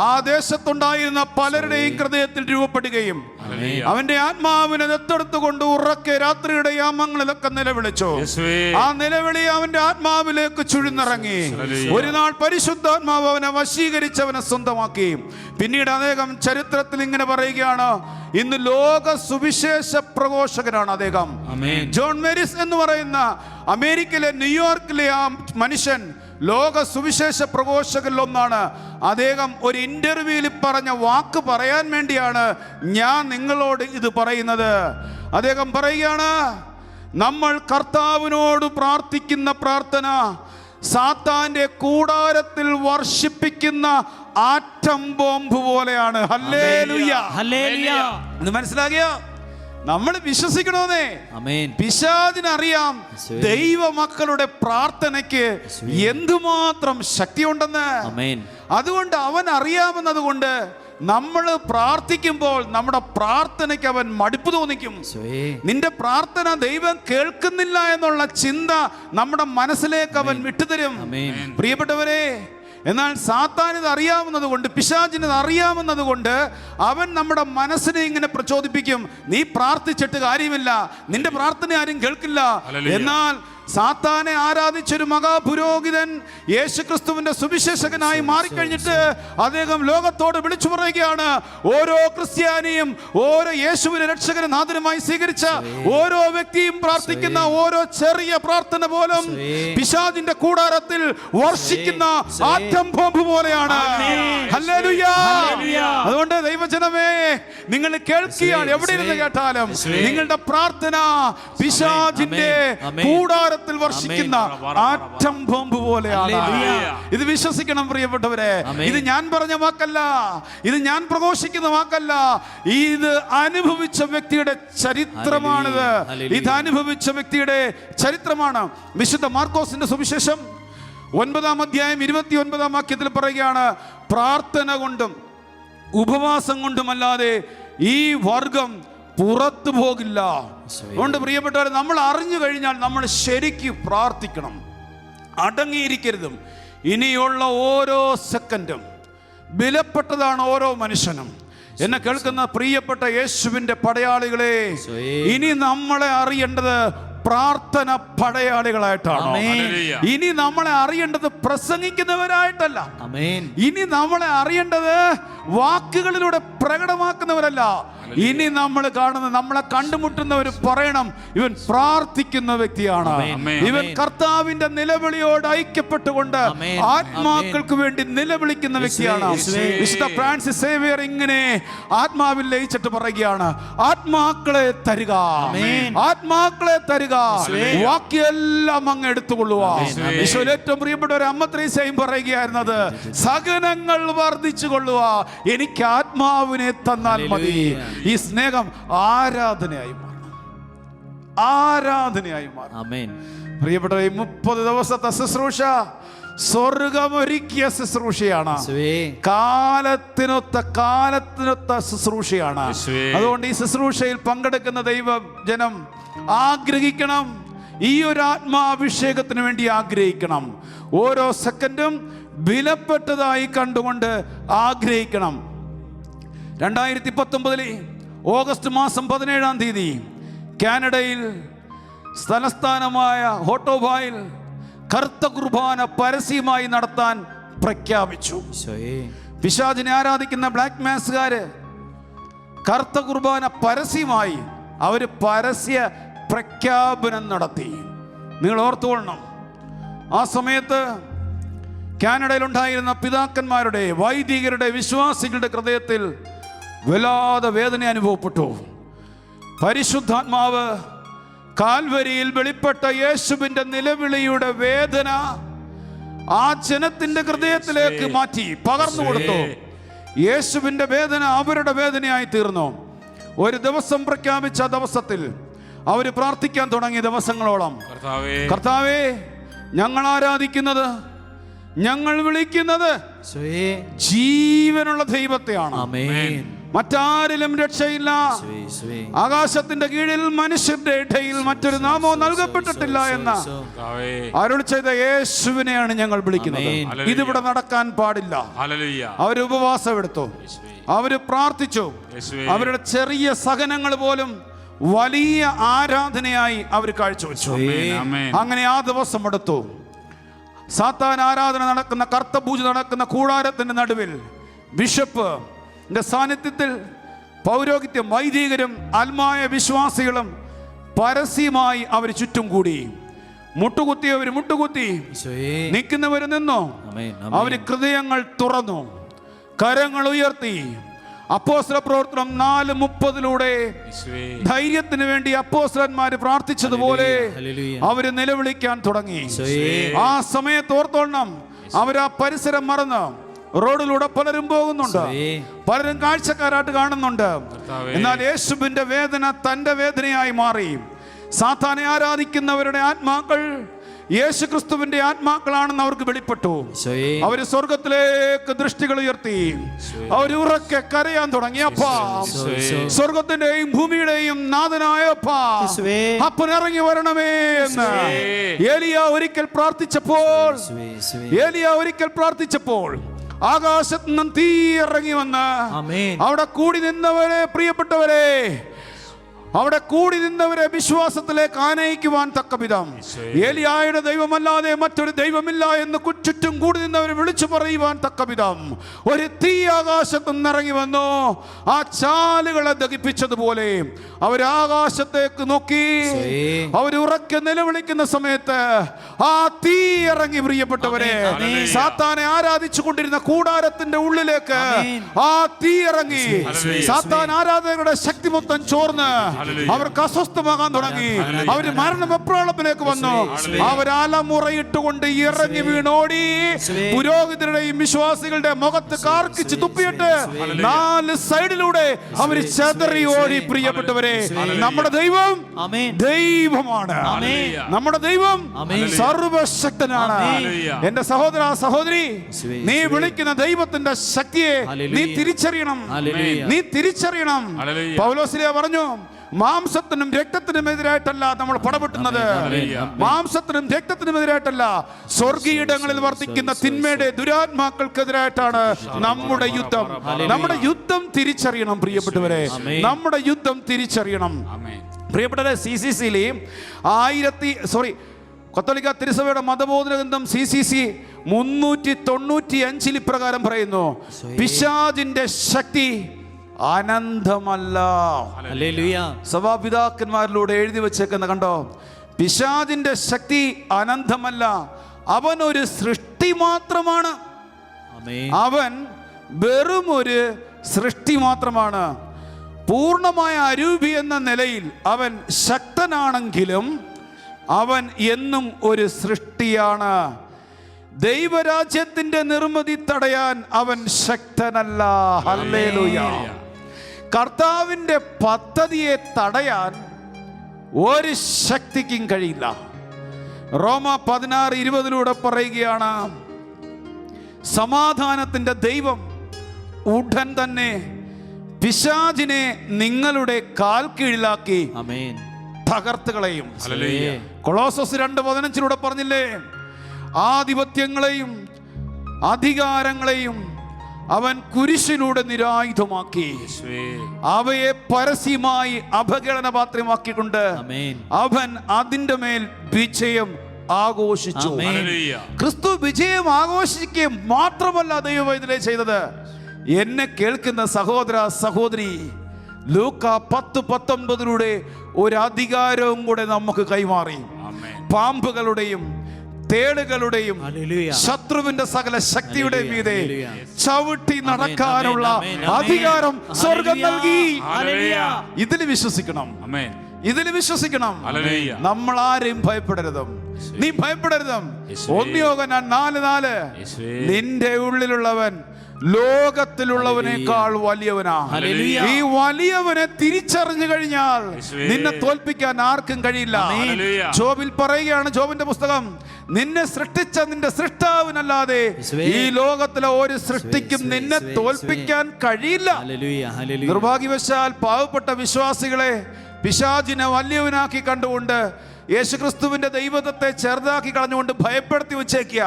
ആ ദേശത്തുണ്ടായിരുന്ന പലരുടെയും ഹൃദയത്തിൽ രൂപപ്പെടുകയും അവന്റെ ആത്മാവിനെ ദത്തെടുത്തുകൊണ്ട് ഉറക്കെ രാത്രിയുടെ യാമങ്ങളിലൊക്കെ നിലവിളിച്ചു. ആ നിലവിളി അവന്റെ ആത്മാവിലേക്ക് ചുഴിന്നിറങ്ങി. ഒരു നാൾ പരിശുദ്ധാത്മാവ് അവനെ വശീകരിച്ചവനെ സ്വന്തമാക്കി. പിന്നീട് അദ്ദേഹം ചരിത്രത്തിൽ ഇങ്ങനെ പറയുകയാണ്, ഇന്ന് ലോക സുവിശേഷ പ്രഘോഷകനാണ് അദ്ദേഹം. ജോൺ മെരിസ് എന്ന് പറയുന്ന അമേരിക്കയിലെ ന്യൂയോർക്കിലെ ആ മനുഷ്യൻ ലോക സുവിശേഷ പ്രഘോഷകരിലൊന്നാണ്. അദ്ദേഹം ഒരു ഇന്റർവ്യൂവിൽ പറഞ്ഞ വാക്ക് പറയാൻ വേണ്ടിയാണ് ഞാൻ നിങ്ങളോട് ഇത് പറയുന്നത്. അദ്ദേഹം പറയുകയാണ്, നമ്മൾ കർത്താവിനോട് പ്രാർത്ഥിക്കുന്ന പ്രാർത്ഥന സാത്താന്റെ കൂടാരത്തിൽ വർഷിപ്പിക്കുന്ന ആറ്റം ബോംബ് പോലെയാണ്. Hallelujah, hallelujah. ഇത് മനസ്സിലാകിയോ? നമ്മൾ വിശ്വസിക്കണോന്നേ. പിശാചിനറിയാം ദൈവമക്കളുടെ പ്രാർത്ഥനയ്ക്ക് എന്തുമാത്രം ശക്തിയുണ്ടെന്ന്. അതുകൊണ്ട് അവൻ അറിയാമെന്നതുകൊണ്ട് നമ്മൾ പ്രാർത്ഥിക്കുമ്പോൾ നമ്മുടെ പ്രാർത്ഥനയ്ക്ക് അവൻ മടുപ്പ് തോന്നിക്കും. നിന്റെ പ്രാർത്ഥന ദൈവം കേൾക്കുന്നില്ല എന്നുള്ള ചിന്ത നമ്മുടെ മനസ്സിലേക്ക് അവൻ വിട്ടുതരും. പ്രിയപ്പെട്ടവരെ, എന്നാൽ സാത്താൻ ഇത് അറിയാവുന്നത് കൊണ്ട്, പിശാചിന് ഇത് അറിയാവുന്നത് കൊണ്ട് അവൻ നമ്മുടെ മനസ്സിനെ ഇങ്ങനെ പ്രചോദിപ്പിക്കും. നീ പ്രാർത്ഥിച്ചിട്ട് കാര്യമില്ല, നിന്റെ പ്രാർത്ഥന ആരും കേൾക്കില്ല. എന്നാൽ സാത്താനെ ആരാധിച്ചൊരു മഹാപുരോഹിതൻ യേശുക്രിസ്തുവിന്റെ സുവിശേഷകനായി മാറിക്കഴിഞ്ഞിട്ട് അദ്ദേഹം ലോകത്തോട് വിളിച്ചു പറയുകയാണ്, ഓരോ ക്രിസ്ത്യാനിയും, ഓരോ യേശുവിനെ രക്ഷകനും നാഥനുമായി സ്വീകരിച്ച ഓരോ വ്യക്തിയും പ്രാർത്ഥിക്കുന്ന ഓരോ ചെറിയ പ്രാർത്ഥന പോലും പിശാചിന്റെ കൂടാരത്തിൽ വർഷിക്കുന്ന ആറ്റം ബോംബ് പോലെയാണ്. ഹല്ലേലൂയ. അതുകൊണ്ട് ദൈവജനമേ, നിങ്ങൾ കേൾക്കുകയാണ്, എവിടെ ഇരുന്ന് കേട്ടാലും നിങ്ങളുടെ പ്രാർത്ഥന പിശാചിന്റെ കൂടാര വർഷിക്കുന്ന ആറ്റം ബോംബ് പോലെയാണ്. ഇത് വിശ്വസിക്കണം പ്രിയപ്പെട്ടവരെ. ഇത് ഞാൻ പറഞ്ഞ വാക്കല്ല, ഇത് ഞാൻ പ്രഘോഷിക്കുന്ന വാക്കല്ല, ഇത് അനുഭവിച്ച വ്യക്തിയുടെ ചരിത്രമാണിത്. ഇത് അനുഭവിച്ച വ്യക്തിയുടെ ചരിത്രമാണ്. വിശുദ്ധ മാർക്കോസിന്റെ സുവിശേഷം 9-ാം അധ്യായം 29-ാം വാക്യത്തിൽ പറയുകയാണ്, പ്രാർത്ഥന കൊണ്ടും ഉപവാസം കൊണ്ടുമല്ലാതെ ഈ വർഗം പുറത്തു പോകില്ല. അതുകൊണ്ട് പ്രിയപ്പെട്ടവരെ, നമ്മൾ അറിഞ്ഞു കഴിഞ്ഞാൽ നമ്മൾ ശരിക്കും പ്രാർത്ഥിക്കണം, അടങ്ങിയിരിക്കരുതും. ഇനിയുള്ള ഓരോ സെക്കൻഡും വിലപ്പെട്ടതാണ് ഓരോ മനുഷ്യനും. എന്നെ കേൾക്കുന്ന പ്രിയപ്പെട്ട യേശുവിന്റെ പടയാളികളെ, ഇനി നമ്മളെ അറിയേണ്ടത് പ്രാർത്ഥന പടയാളികളായിട്ടാണ്. ഇനി നമ്മളെ അറിയേണ്ടത് പ്രസംഗിക്കുന്നവരായിട്ടല്ല. ഇനി നമ്മളെ അറിയേണ്ടത് വാക്കുകളിലൂടെ പ്രകടമാക്കുന്നവരല്ല. ഇനി നമ്മൾ കാണുന്നത്, നമ്മളെ കണ്ടുമുട്ടുന്നവർ പറയണം, ഇവൻ പ്രാർത്ഥിക്കുന്ന വ്യക്തിയാണ്, ഇവൻ കർത്താവിന്റെ നിലവിളിയോട് ഐക്യപ്പെട്ടുകൊണ്ട് ആത്മാക്കൾക്ക് വേണ്ടി നിലവിളിക്കുന്ന വ്യക്തിയാണ്. വിശുദ്ധ ഫ്രാൻസിസ് സേവിയർ ഇങ്ങനെ ആത്മാവിൽ ലയിച്ചിട്ട് പറയുകയാണ്, ആത്മാക്കളെ തരിക, ആത്മാക്കളെ തരിക, വാക്യെല്ലാം അങ്ങ് എടുത്തുകൊള്ളുക. ഈശോയിൽ ഏറ്റവും പ്രിയപ്പെട്ട ഒരു അമ്മ ത്രേസ്യയും പറയുകയായിരുന്നത്, സഹനങ്ങൾ വർദ്ധിച്ചു കൊള്ളുക, എനിക്ക് ആത്മാവിനെ തന്നാൽ മതി. ഈ സ്നേഹം ആരാധനയായി മാറും, ആരാധനയായി മാറും. പ്രിയപ്പെട്ട ഈ 30 ദിവസത്തെ ശുശ്രൂഷ സ്വർഗമൊരുക്കിയ ശുശ്രൂഷയാണ്, കാലത്തിനൊത്ത ശുശ്രൂഷയാണ്. അതുകൊണ്ട് ഈ ശുശ്രൂഷയിൽ പങ്കെടുക്കുന്ന ദൈവജനം ആഗ്രഹിക്കണം, ഈ ഒരു ആത്മാഭിഷേകത്തിന് വേണ്ടി ആഗ്രഹിക്കണം. ഓരോ സെക്കൻഡും വിലപ്പെട്ടതായി കണ്ടുകൊണ്ട് ആഗ്രഹിക്കണം. 2019 ഓഗസ്റ്റ് മാസം 17-ാം തീയതി കാനഡയിൽ തലസ്ഥാനമായ ഓട്ടോവായിൽ കറുത്ത കുർബാന പരസ്യമായി നടത്താൻ പ്രഖ്യാപിച്ചു. പിശാചിനെ ആരാധിക്കുന്ന ബ്ലാക്ക് മാസുകാര് കറുത്ത കുർബാന പരസ്യമായി അവര് പരസ്യ പ്രഖ്യാപനം നടത്തി. നിങ്ങൾ ഓർത്തുകൊള്ളണം, ആ സമയത്ത് കാനഡയിലുണ്ടായിരുന്ന പിതാക്കന്മാരുടെ, വൈദികരുടെ, വിശ്വാസികളുടെ ഹൃദയത്തിൽ വല്ലാതെ വേദന അനുഭവപ്പെട്ടു. പരിശുദ്ധാത്മാവ് കാൽവരിയിൽ വെളിപ്പെട്ട യേശുവിന്റെ നിലവിളിയുടെ വേദന ആ ജനത്തിന്റെ ഹൃദയത്തിലേക്ക് മാറ്റി പകർന്നു കൊടുത്തു. യേശുവിന്റെ വേദന അവരുടെ വേദനയായി തീർന്നു. ഒരു ദിവസം പ്രഖ്യാപിച്ച ദിവസത്തിൽ അവർ പ്രാർത്ഥിക്കാൻ തുടങ്ങിയ ദിവസങ്ങളോളം, കർത്താവേ, ഞങ്ങൾ ആരാധിക്കുന്നത്, ഞങ്ങൾ വിളിക്കുന്നത് ജീവനുള്ള ദൈവത്തെയാണ്, മറ്റാരിലും രക്ഷയില്ല. ആകാശത്തിന്റെ കീഴിൽ മനുഷ്യരുടെ ഇടയിൽ മറ്റൊരു നാമവും നൽകപ്പെട്ടിട്ടില്ല എന്ന അരുൾ ചെയ്ത യേശുവിനെയാണ് ഞങ്ങൾ വിളിക്കുന്നത്. ഇതിവിടെ നടക്കാൻ പാടില്ല. അവർ ഉപവാസം എടുത്തു, അവര് പ്രാർത്ഥിച്ചു. അവരുടെ ചെറിയ സഹനങ്ങൾ പോലും വലിയ ആരാധനയായി അവർ കാഴ്ചവെച്ചു. അങ്ങനെ ആ ദിവസം എടുത്തു. സാത്താൻ ആരാധന നടക്കുന്ന, കർത്തപൂജ നടക്കുന്ന കൂടാരത്തിന്റെ നടുവിൽ ബിഷപ്പ് സാന്നിധ്യത്തിൽ പൗരോഹിത്യം, വൈദികരും ആത്മായ വിശ്വാസികളും പരസ്യമായി അവർ ചുറ്റും കൂടി. മുട്ടുകുത്തിയവർ മുട്ടുകുത്തി, നിൽക്കുന്നവർ നിന്നു. അവര് ഹൃദയങ്ങൾ തുറന്നു, കരങ്ങൾ ഉയർത്തി, അപ്പോസ്തല പ്രവർത്തനം 4:30 ധൈര്യത്തിന് വേണ്ടി അപ്പോസ്തലന്മാര് പ്രാർത്ഥിച്ചതുപോലെ അവര് നിലവിളിക്കാൻ തുടങ്ങി. ആ സമയത്ത് ഓർത്തോണം, അവരാ പരിസരം മറന്ന് റോഡിലൂടെ പലരും പോകുന്നുണ്ട്, പലരും കാഴ്ചക്കാരായിട്ട് കാണുന്നുണ്ട്. എന്നാൽ യേശുവിന്റെ വേദന തന്റെ വേദനയായി മാറി. സാത്താനെ ആരാധിക്കുന്നവരുടെ ആത്മാക്കൾ യേശു ക്രിസ്തുവിന്റെ ആത്മാക്കളാണെന്ന് അവർക്ക് വെളിപ്പെട്ടു. അവര് സ്വർഗത്തിലേക്ക് ദൃഷ്ടികൾ ഉയർത്തി അവര് ഉറക്കെ കരയാൻ തുടങ്ങിയപ്പാ, സ്വർഗത്തിന്റെയും ഭൂമിയുടെയും നാഥനായപ്പാ, അപ്പൻ ഇറങ്ങി വരണമേ എന്ന് ഏലിയ ഒരിക്കൽ പ്രാർത്ഥിച്ചപ്പോൾ ആകാശത്ത് നിന്നും തീ ഇറങ്ങി വന്ന് അവിടെ കൂടി നിന്നവരെ, പ്രിയപ്പെട്ടവരെ, അവിടെ കൂടി നിന്നവരെ വിശ്വാസത്തിലേക്ക് ആനയിക്കുവാൻ തക്ക വിധം ഏലിയായുടെ ദൈവമല്ലാതെ മറ്റൊരു ദൈവമില്ല എന്ന് ചുറ്റും കൂടി നിന്നവരെ വിളിച്ചു പറയുവാൻ തക്ക വിധം ഒരു തീ ആകാശത്ത് നിന്നിറങ്ങി വന്നു. ആ ചാലുകളെ ദഹിപ്പിച്ചതുപോലെ അവരാകാശത്തേക്ക് നോക്കി അവരുറക്കെ നിലവിളിക്കുന്ന സമയത്ത് ആ തീ ഇറങ്ങി. പ്രിയപ്പെട്ടവരെ, സാത്താനെ ആരാധിച്ചു കൊണ്ടിരുന്ന കൂടാരത്തിന്റെ ഉള്ളിലേക്ക് ആ തീ ഇറങ്ങി. സാത്താൻ ആരാധകരുടെ ശക്തി മൊത്തം ചോർന്ന് അവർക്ക് അസ്വസ്ഥമാകാൻ തുടങ്ങി. അവര് മരണപ്രാളത്തിലേക്ക് വന്നു. അവർ അലമുറയിട്ടുകൊണ്ട് ഇറങ്ങി വീണോടി പുരോഹിതരുടെയും വിശ്വാസികളുടെ മുഖത്ത് കാർക്കിച്ച് തുപ്പിയിട്ട് 4 സൈഡിലൂടെ അവർ ചെതറി ഓടി. പ്രിയപ്പെട്ടവരെ, നമ്മുടെ ദൈവം ദൈവമാണ്. നമ്മുടെ ദൈവം സർവശക്തനാണ്. എന്റെ സഹോദര സഹോദരി, നീ വിളിക്കുന്ന ദൈവത്തിന്റെ ശക്തിയെ നീ തിരിച്ചറിയണം. പൗലോസ്ലീഹ പറഞ്ഞു, മാംസത്തിനും രക്തത്തിനും എതിരായിട്ടല്ല നമ്മൾ പടപെട്ടുന്നത്. മാംസത്തിനും രക്തത്തിനും എതിരായിട്ടല്ല, സ്വർഗീയിടങ്ങളിൽ വർദ്ധിക്കുന്ന തിന്മയുടെ ദുരാത്മാക്കൾക്കെതിരായിട്ടാണ് നമ്മുടെ യുദ്ധം. നമ്മുടെ യുദ്ധം തിരിച്ചറിയണം പ്രിയപ്പെട്ടവരെ, നമ്മുടെ യുദ്ധം തിരിച്ചറിയണം. പ്രിയപ്പെട്ടവരെ, CCC കത്തോലിക്ക തിരുസഭയുടെ മതബോധന ഗ്രന്ഥം CCC 395 ഇപ്രകാരം പറയുന്നു, പിശാചിന്റെ ശക്തി അനന്തമല്ല. സഭാപിതാക്കന്മാരിലൂടെ എഴുതി വെച്ചേക്കുന്ന കണ്ടോ, പിശാചിന്റെ ശക്തി അനന്തമല്ല. അവൻ ഒരു സൃഷ്ടി മാത്രമാണ്. അവൻ വെറും ഒരു സൃഷ്ടി മാത്രമാണ്. പൂർണ്ണമായ അരൂപി എന്ന നിലയിൽ അവൻ ശക്തനാണെങ്കിലും അവൻ എന്നും ഒരു സൃഷ്ടിയാണ്. ദൈവരാജ്യത്തിന്റെ നിർമ്മിതി തടയാൻ അവൻ ശക്തനല്ല. ഹല്ലേലൂയ. കർത്താവിന്റെ പദ്ധതിയെ തടയാൻ ഒരു ശക്തിക്കും കഴിയില്ല. റോമ 16:20 പറയുകയാണ്, സമാധാനത്തിന്റെ ദൈവം ഉടൻ തന്നെ പിശാചിനെ നിങ്ങളുടെ കാൽ കീഴിലാക്കി തകർത്ത് കളയും. കൊളോസസ് 2:15 പറഞ്ഞില്ലേ, ആധിപത്യങ്ങളെയും അധികാരങ്ങളെയും അവൻ കുരിശിലൂടെ നിരായുധമാക്കി, അവയെ പരസ്യമായി അപകടന പാത്രമാക്കിക്കൊണ്ട് അവൻ അതിന്റെ മേൽ വിജയം ആഘോഷിച്ചു. ക്രിസ്തു വിജയം ആഘോഷിക്കുക മാത്രമല്ല ദൈവം ഇതിലെ ചെയ്തത്. എന്നെ കേൾക്കുന്ന സഹോദര സഹോദരി, ലൂക്ക 10:19 ഒരു അധികാരവും കൂടെ നമുക്ക് കൈമാറി. പാമ്പുകളുടെയും തേളുകളുടെയും ശത്രുവിന്റെ സകല ശക്തിയുടെ മീതെ ചവിട്ടി നടക്കാനുള്ള അധികാരം സ്വർഗം നൽകി. ഇതിൽ വിശ്വസിക്കണം. നമ്മൾ ആരെയും ഭയപ്പെടരുത്. നീ ഭയപ്പെടരുത്. 1 യോഹന്നാൻ 4:4 നിന്റെ ഉള്ളിലുള്ളവൻ ലോകത്തിലുള്ളവനേക്കാൾ വലിയവനാ. ഈ വലിയവനെ തിരിച്ചറിഞ്ഞു കഴിഞ്ഞാൽ നിന്നെ തോൽപ്പിക്കാൻ ആർക്കും കഴിയില്ല. ജോബിൽ പറയുകയാണ്, ജോബിന്റെ പുസ്തകം, നിന്നെ സൃഷ്ടിച്ച നിന്റെ സൃഷ്ടാവിനല്ലാതെ ഈ ലോകത്തിലെ ഒരു സൃഷ്ടിക്കും നിന്നെ തോൽപ്പിക്കാൻ കഴിയില്ല. നിർഭാഗ്യവശാൽ പാവപ്പെട്ട വിശ്വാസികളെ പിശാചിനെ വലിയവനാക്കി കണ്ടുകൊണ്ട് യേശുക്രിസ്തുവിന്റെ ദൈവത്വത്തെ ചെറുതാക്കി കളഞ്ഞുകൊണ്ട് ഭയപ്പെടുത്തി വെച്ചേക്കുക.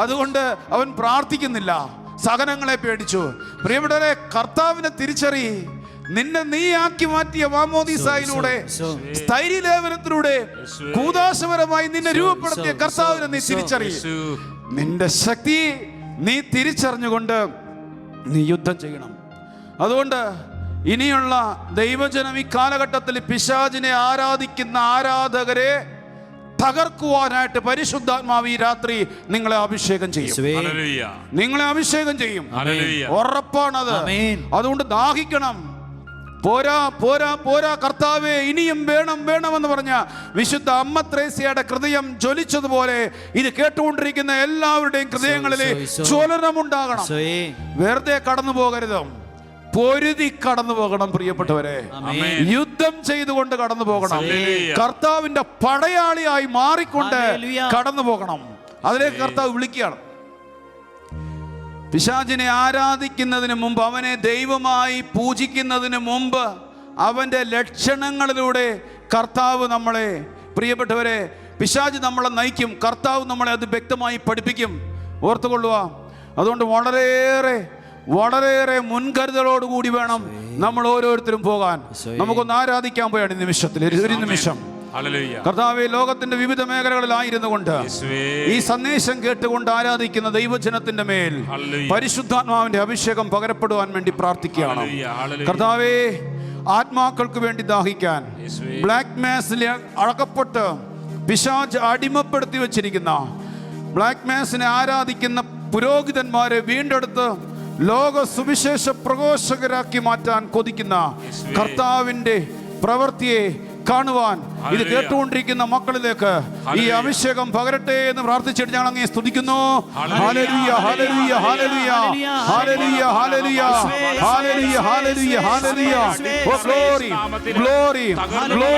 അതുകൊണ്ട് അവൻ പ്രാർത്ഥിക്കുന്നില്ല, സഹനങ്ങളെ പേടിച്ചു. പ്രിയപ്പെട്ടവരെ, കർത്താവിനെ തിരിച്ചറി. നിന്നെ നീയാക്കി മാറ്റിയ മാമോദീസായിലൂടെ, സ്ഥൈര്യലേപനത്തിലൂടെ, കൂദാശപരമായി നിന്നെ രൂപപ്പെടുത്തിയ കർത്താവിനെ നീ തിരിച്ചറി. നിന്റെ ശക്തി നീ തിരിച്ചറിഞ്ഞുകൊണ്ട് നീ യുദ്ധം ചെയ്യണം. അതുകൊണ്ട് ഇനിയുള്ള ദൈവജനം ഈ കാലഘട്ടത്തിൽ പിശാചിനെ ആരാധിക്കുന്ന ആരാധകരെ തകർക്കുവാനായിട്ട് പരിശുദ്ധാത്മാവ് ഈ രാത്രി നിങ്ങളെ അഭിഷേകം ചെയ്യും. നിങ്ങളെ അഭിഷേകം ചെയ്യും, ഉറപ്പാണത്. അതുകൊണ്ട് ദാഹിക്കണം. പോരാ പോരാ പോരാ കർത്താവേ, ഇനിയും വേണം വേണമെന്ന് പറഞ്ഞ വിശുദ്ധ അമ്മ ത്രേസ്യയുടെ ഹൃദയം ജ്വലിച്ചതുപോലെ ഇത് കേട്ടുകൊണ്ടിരിക്കുന്ന എല്ലാവരുടെയും ഹൃദയങ്ങളിൽ ജ്വലനമുണ്ടാകണം. വെറുതെ കടന്നു പോകരുത്, പൊരുതി കടന്നു പോകണം പ്രിയപ്പെട്ടവരെ. യുദ്ധം ചെയ്തുകൊണ്ട് കടന്നു പോകണം. കർത്താവിന്റെ പടയാളിയായി മാറിക്കൊണ്ട് കടന്നു പോകണം. അതിലേക്ക് കർത്താവ് വിളിക്കുകയാണ്. പിശാചിനെ ആരാധിക്കുന്നതിന് മുമ്പ്, അവനെ ദൈവമായി പൂജിക്കുന്നതിന് മുമ്പ് അവൻ്റെ ലക്ഷണങ്ങളിലൂടെ കർത്താവ് നമ്മളെ, പ്രിയപ്പെട്ടവരെ, പിശാച് നമ്മളെ നയിക്കും, കർത്താവ് നമ്മളെ അത് വ്യക്തമായി പഠിപ്പിക്കും. ഓർത്തുകൊള്ളുക. അതുകൊണ്ട് വളരെയേറെ വളരെയേറെ മുൻകരുതലോടുകൂടി വേണം നമ്മൾ ഓരോരുത്തരും പോകാൻ. നമുക്കൊന്ന് ആരാധിക്കാൻ പോയാണ് ഈ നിമിഷത്തിൽ. ഒരു നിമിഷം കർത്താവേ, ലോകത്തിന്റെ വിവിധ മേഖലകളിലായിരുന്നു കൊണ്ട് ഈ സന്ദേശം കേട്ടുകൊണ്ട് ആരാധിക്കുന്ന ദൈവജനത്തിന്റെ മേൽ പരിശുദ്ധാത്മാവിന്റെ അഭിഷേകം പകരപ്പെടുവാൻ വേണ്ടി പ്രാർത്ഥിക്കുകയാണ്. കർത്താവേ, ആത്മാക്കൾക്ക് വേണ്ടി ദാഹിക്കാൻ, ബ്ലാക്ക് മാസിൽ അകപ്പെട്ട് പിശാച് അടിമപ്പെടുത്തി വെച്ചിരിക്കുന്ന, ബ്ലാക്ക് മാസിനെ ആരാധിക്കുന്ന പുരോഹിതന്മാരെ വീണ്ടെടുത്ത് ലോക സുവിശേഷ പ്രഘോഷകരാക്കി മാറ്റാൻ കൊതിക്കുന്ന കർത്താവിന്റെ പ്രവൃത്തിയെ കാണുവാൻ ഇത് കേട്ടുകൊണ്ടിരിക്കുന്ന മക്കളിലേക്ക് ഈ അഭിഷേകം പകരട്ടെ എന്ന് പ്രാർത്ഥിച്ചിട്ട് ഞങ്ങൾ അങ്ങേ സ്തുതിക്കുന്നു. Hallelujah hallelujah hallelujah hallelujah hallelujah hallelujah hallelujah hallelujah. Oh glory glory glory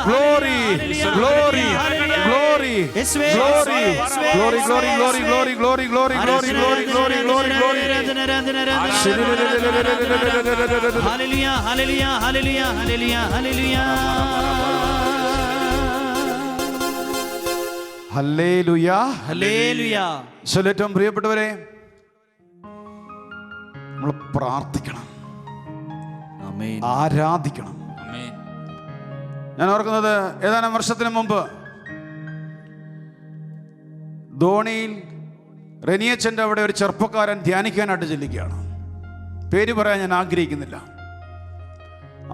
glory glory glory glory glory glory glory glory glory glory glory glory glory glory glory. Hallelujah hallelujah hallelujah hallelujah hallelujah hallelujah hallelujah. ഏറ്റവും പ്രിയപ്പെട്ടവരെ, നമ്മൾ പ്രാർത്ഥിക്കണം, ആരാധിക്കണം. ഞാൻ ഓർക്കുന്നത് ഏതാനും വർഷത്തിന് മുമ്പ് ധോണിയിൽ റെനിയച്ചൻ്റെ അവിടെ ഒരു ചെറുപ്പക്കാരൻ ധ്യാനിക്കാനായിട്ട് ചെല്ലുകയാണ്. പേര് പറയാൻ ഞാൻ ആഗ്രഹിക്കുന്നില്ല.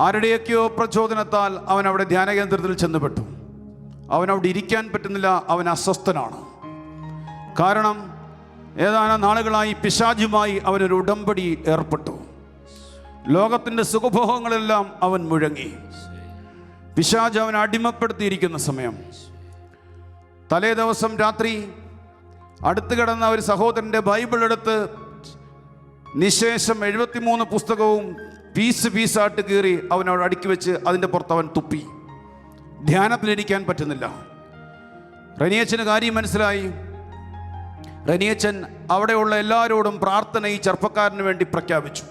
ആരുടെയൊക്കെയോ പ്രചോദനത്താൽ അവൻ അവിടെ ധ്യാന കേന്ദ്രത്തിൽ ചെന്നുപെട്ടു. അവനവിടെ ഇരിക്കാൻ പറ്റുന്നില്ല, അവൻ അസ്വസ്ഥനാണ്. കാരണം ഏതാനും നാളുകളായി പിശാചുമായി അവനൊരു ഉടമ്പടി ഏർപ്പെട്ടു. ലോകത്തിൻ്റെ സുഖഭോഗങ്ങളെല്ലാം അവൻ മുഴങ്ങി. പിശാച് അവൻ അടിമപ്പെടുത്തിയിരിക്കുന്ന സമയം, തലേ ദിവസം രാത്രി അടുത്ത് കിടന്ന ഒരു സഹോദരൻ്റെ ബൈബിൾ എടുത്ത് നിശേഷം 73 പുസ്തകവും പീസായിട്ട് കീറി അവനോട് അടുക്കി വെച്ച് അതിൻ്റെ പുറത്ത് അവൻ തുപ്പി. ധ്യാനത്തിലിരിക്കാൻ പറ്റുന്നില്ല. റെനിയച്ചന് കാര്യം മനസ്സിലായി. റെനിയച്ചൻ അവിടെയുള്ള എല്ലാവരോടും പ്രാർത്ഥന ഈ ചെറുപ്പക്കാരന് വേണ്ടി പ്രഖ്യാപിച്ചു.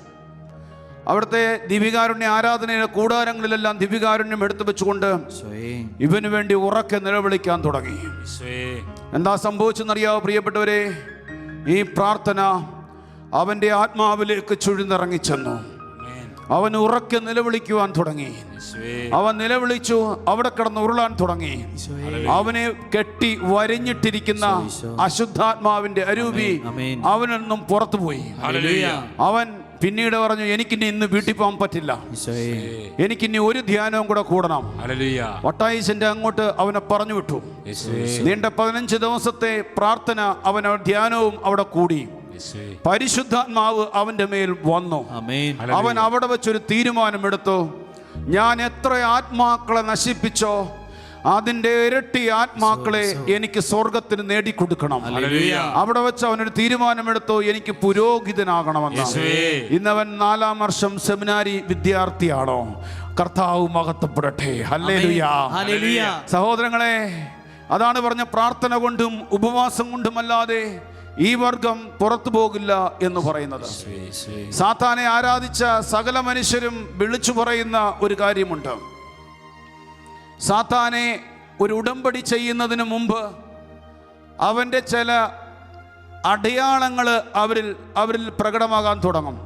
അവിടുത്തെ ദിവികാരുണ്യ ആരാധനയിലെ കൂടാരങ്ങളിലെല്ലാം ദിവികാരുണ്യം എടുത്തു വെച്ചുകൊണ്ട് ഇവന് വേണ്ടി ഉറക്കെ നിലവിളിക്കാൻ തുടങ്ങി. എന്താ സംഭവിച്ചെന്നറിയാവോ പ്രിയപ്പെട്ടവരെ? ഈ പ്രാർത്ഥന അവൻ്റെ ആത്മാവിലേക്ക് ചുഴിന്നിറങ്ങിച്ചെന്നു. അവൻ ഉറക്കെ നിലവിളിക്കുവാൻ തുടങ്ങി. അവൻ നിലവിളിച്ചു, അവിടെ കിടന്ന് ഉരുളാൻ തുടങ്ങി. അവനെ കെട്ടി വരഞ്ഞിട്ടിരിക്കുന്ന അശുദ്ധാത്മാവിന്റെ അരൂപി അവനിൽ നിന്നും പുറത്തുപോയി. അവൻ പിന്നീട് പറഞ്ഞു, എനിക്കിനി ഇന്ന് വീട്ടിൽ പോകാൻ പറ്റില്ല, എനിക്കിനി ഒരു ധ്യാനവും കൂടെ കൂടണം. വട്ടായിച്ചന്റെ അങ്ങോട്ട് അവനെ പറഞ്ഞു വിട്ടു. നീണ്ട 15 ദിവസത്തെ പ്രാർത്ഥന അവൻ ധ്യാനവും അവിടെ കൂടി. പരിശുദ്ധാത്മാവ് അവന്റെ മേൽ വന്നു. അവൻ അവിടെ വെച്ചൊരു തീരുമാനമെടുത്തു. ഞാൻ എത്ര ആത്മാക്കളെ നശിപ്പിച്ചോ അതിന്റെ ഇരട്ടി ആത്മാക്കളെ എനിക്ക് സ്വർഗത്തിന് നേടിക്കൊടുക്കണം. അവിടെ വെച്ച് അവനൊരു തീരുമാനമെടുത്തു, എനിക്ക് പുരോഹിതനാകണമെന്ന്. ഇന്നവൻ 4ാം വർഷം സെമിനാരി വിദ്യാർത്ഥിയാണോ? കർത്താവ് മഹത്വപ്പെടട്ടെ. ഹല്ലേലൂയ. സഹോദരങ്ങളെ, അതാണ് പറഞ്ഞ, പ്രാർത്ഥന കൊണ്ടും ഉപവാസം കൊണ്ടുമല്ലാതെ ഈ വർഗം പുറത്തു പോകില്ല എന്ന് പറയുന്നത്. സാത്താനെ ആരാധിച്ച സകല മനുഷ്യരും വിളിച്ചു പറയുന്ന ഒരു കാര്യമുണ്ട്. സാത്താനെ ഒരു ഉടമ്പടി ചെയ്യുന്നതിന് മുമ്പ് അവൻ്റെ ചില അടയാളങ്ങൾ അവരിൽ പ്രകടമാകാൻ തുടങ്ങും.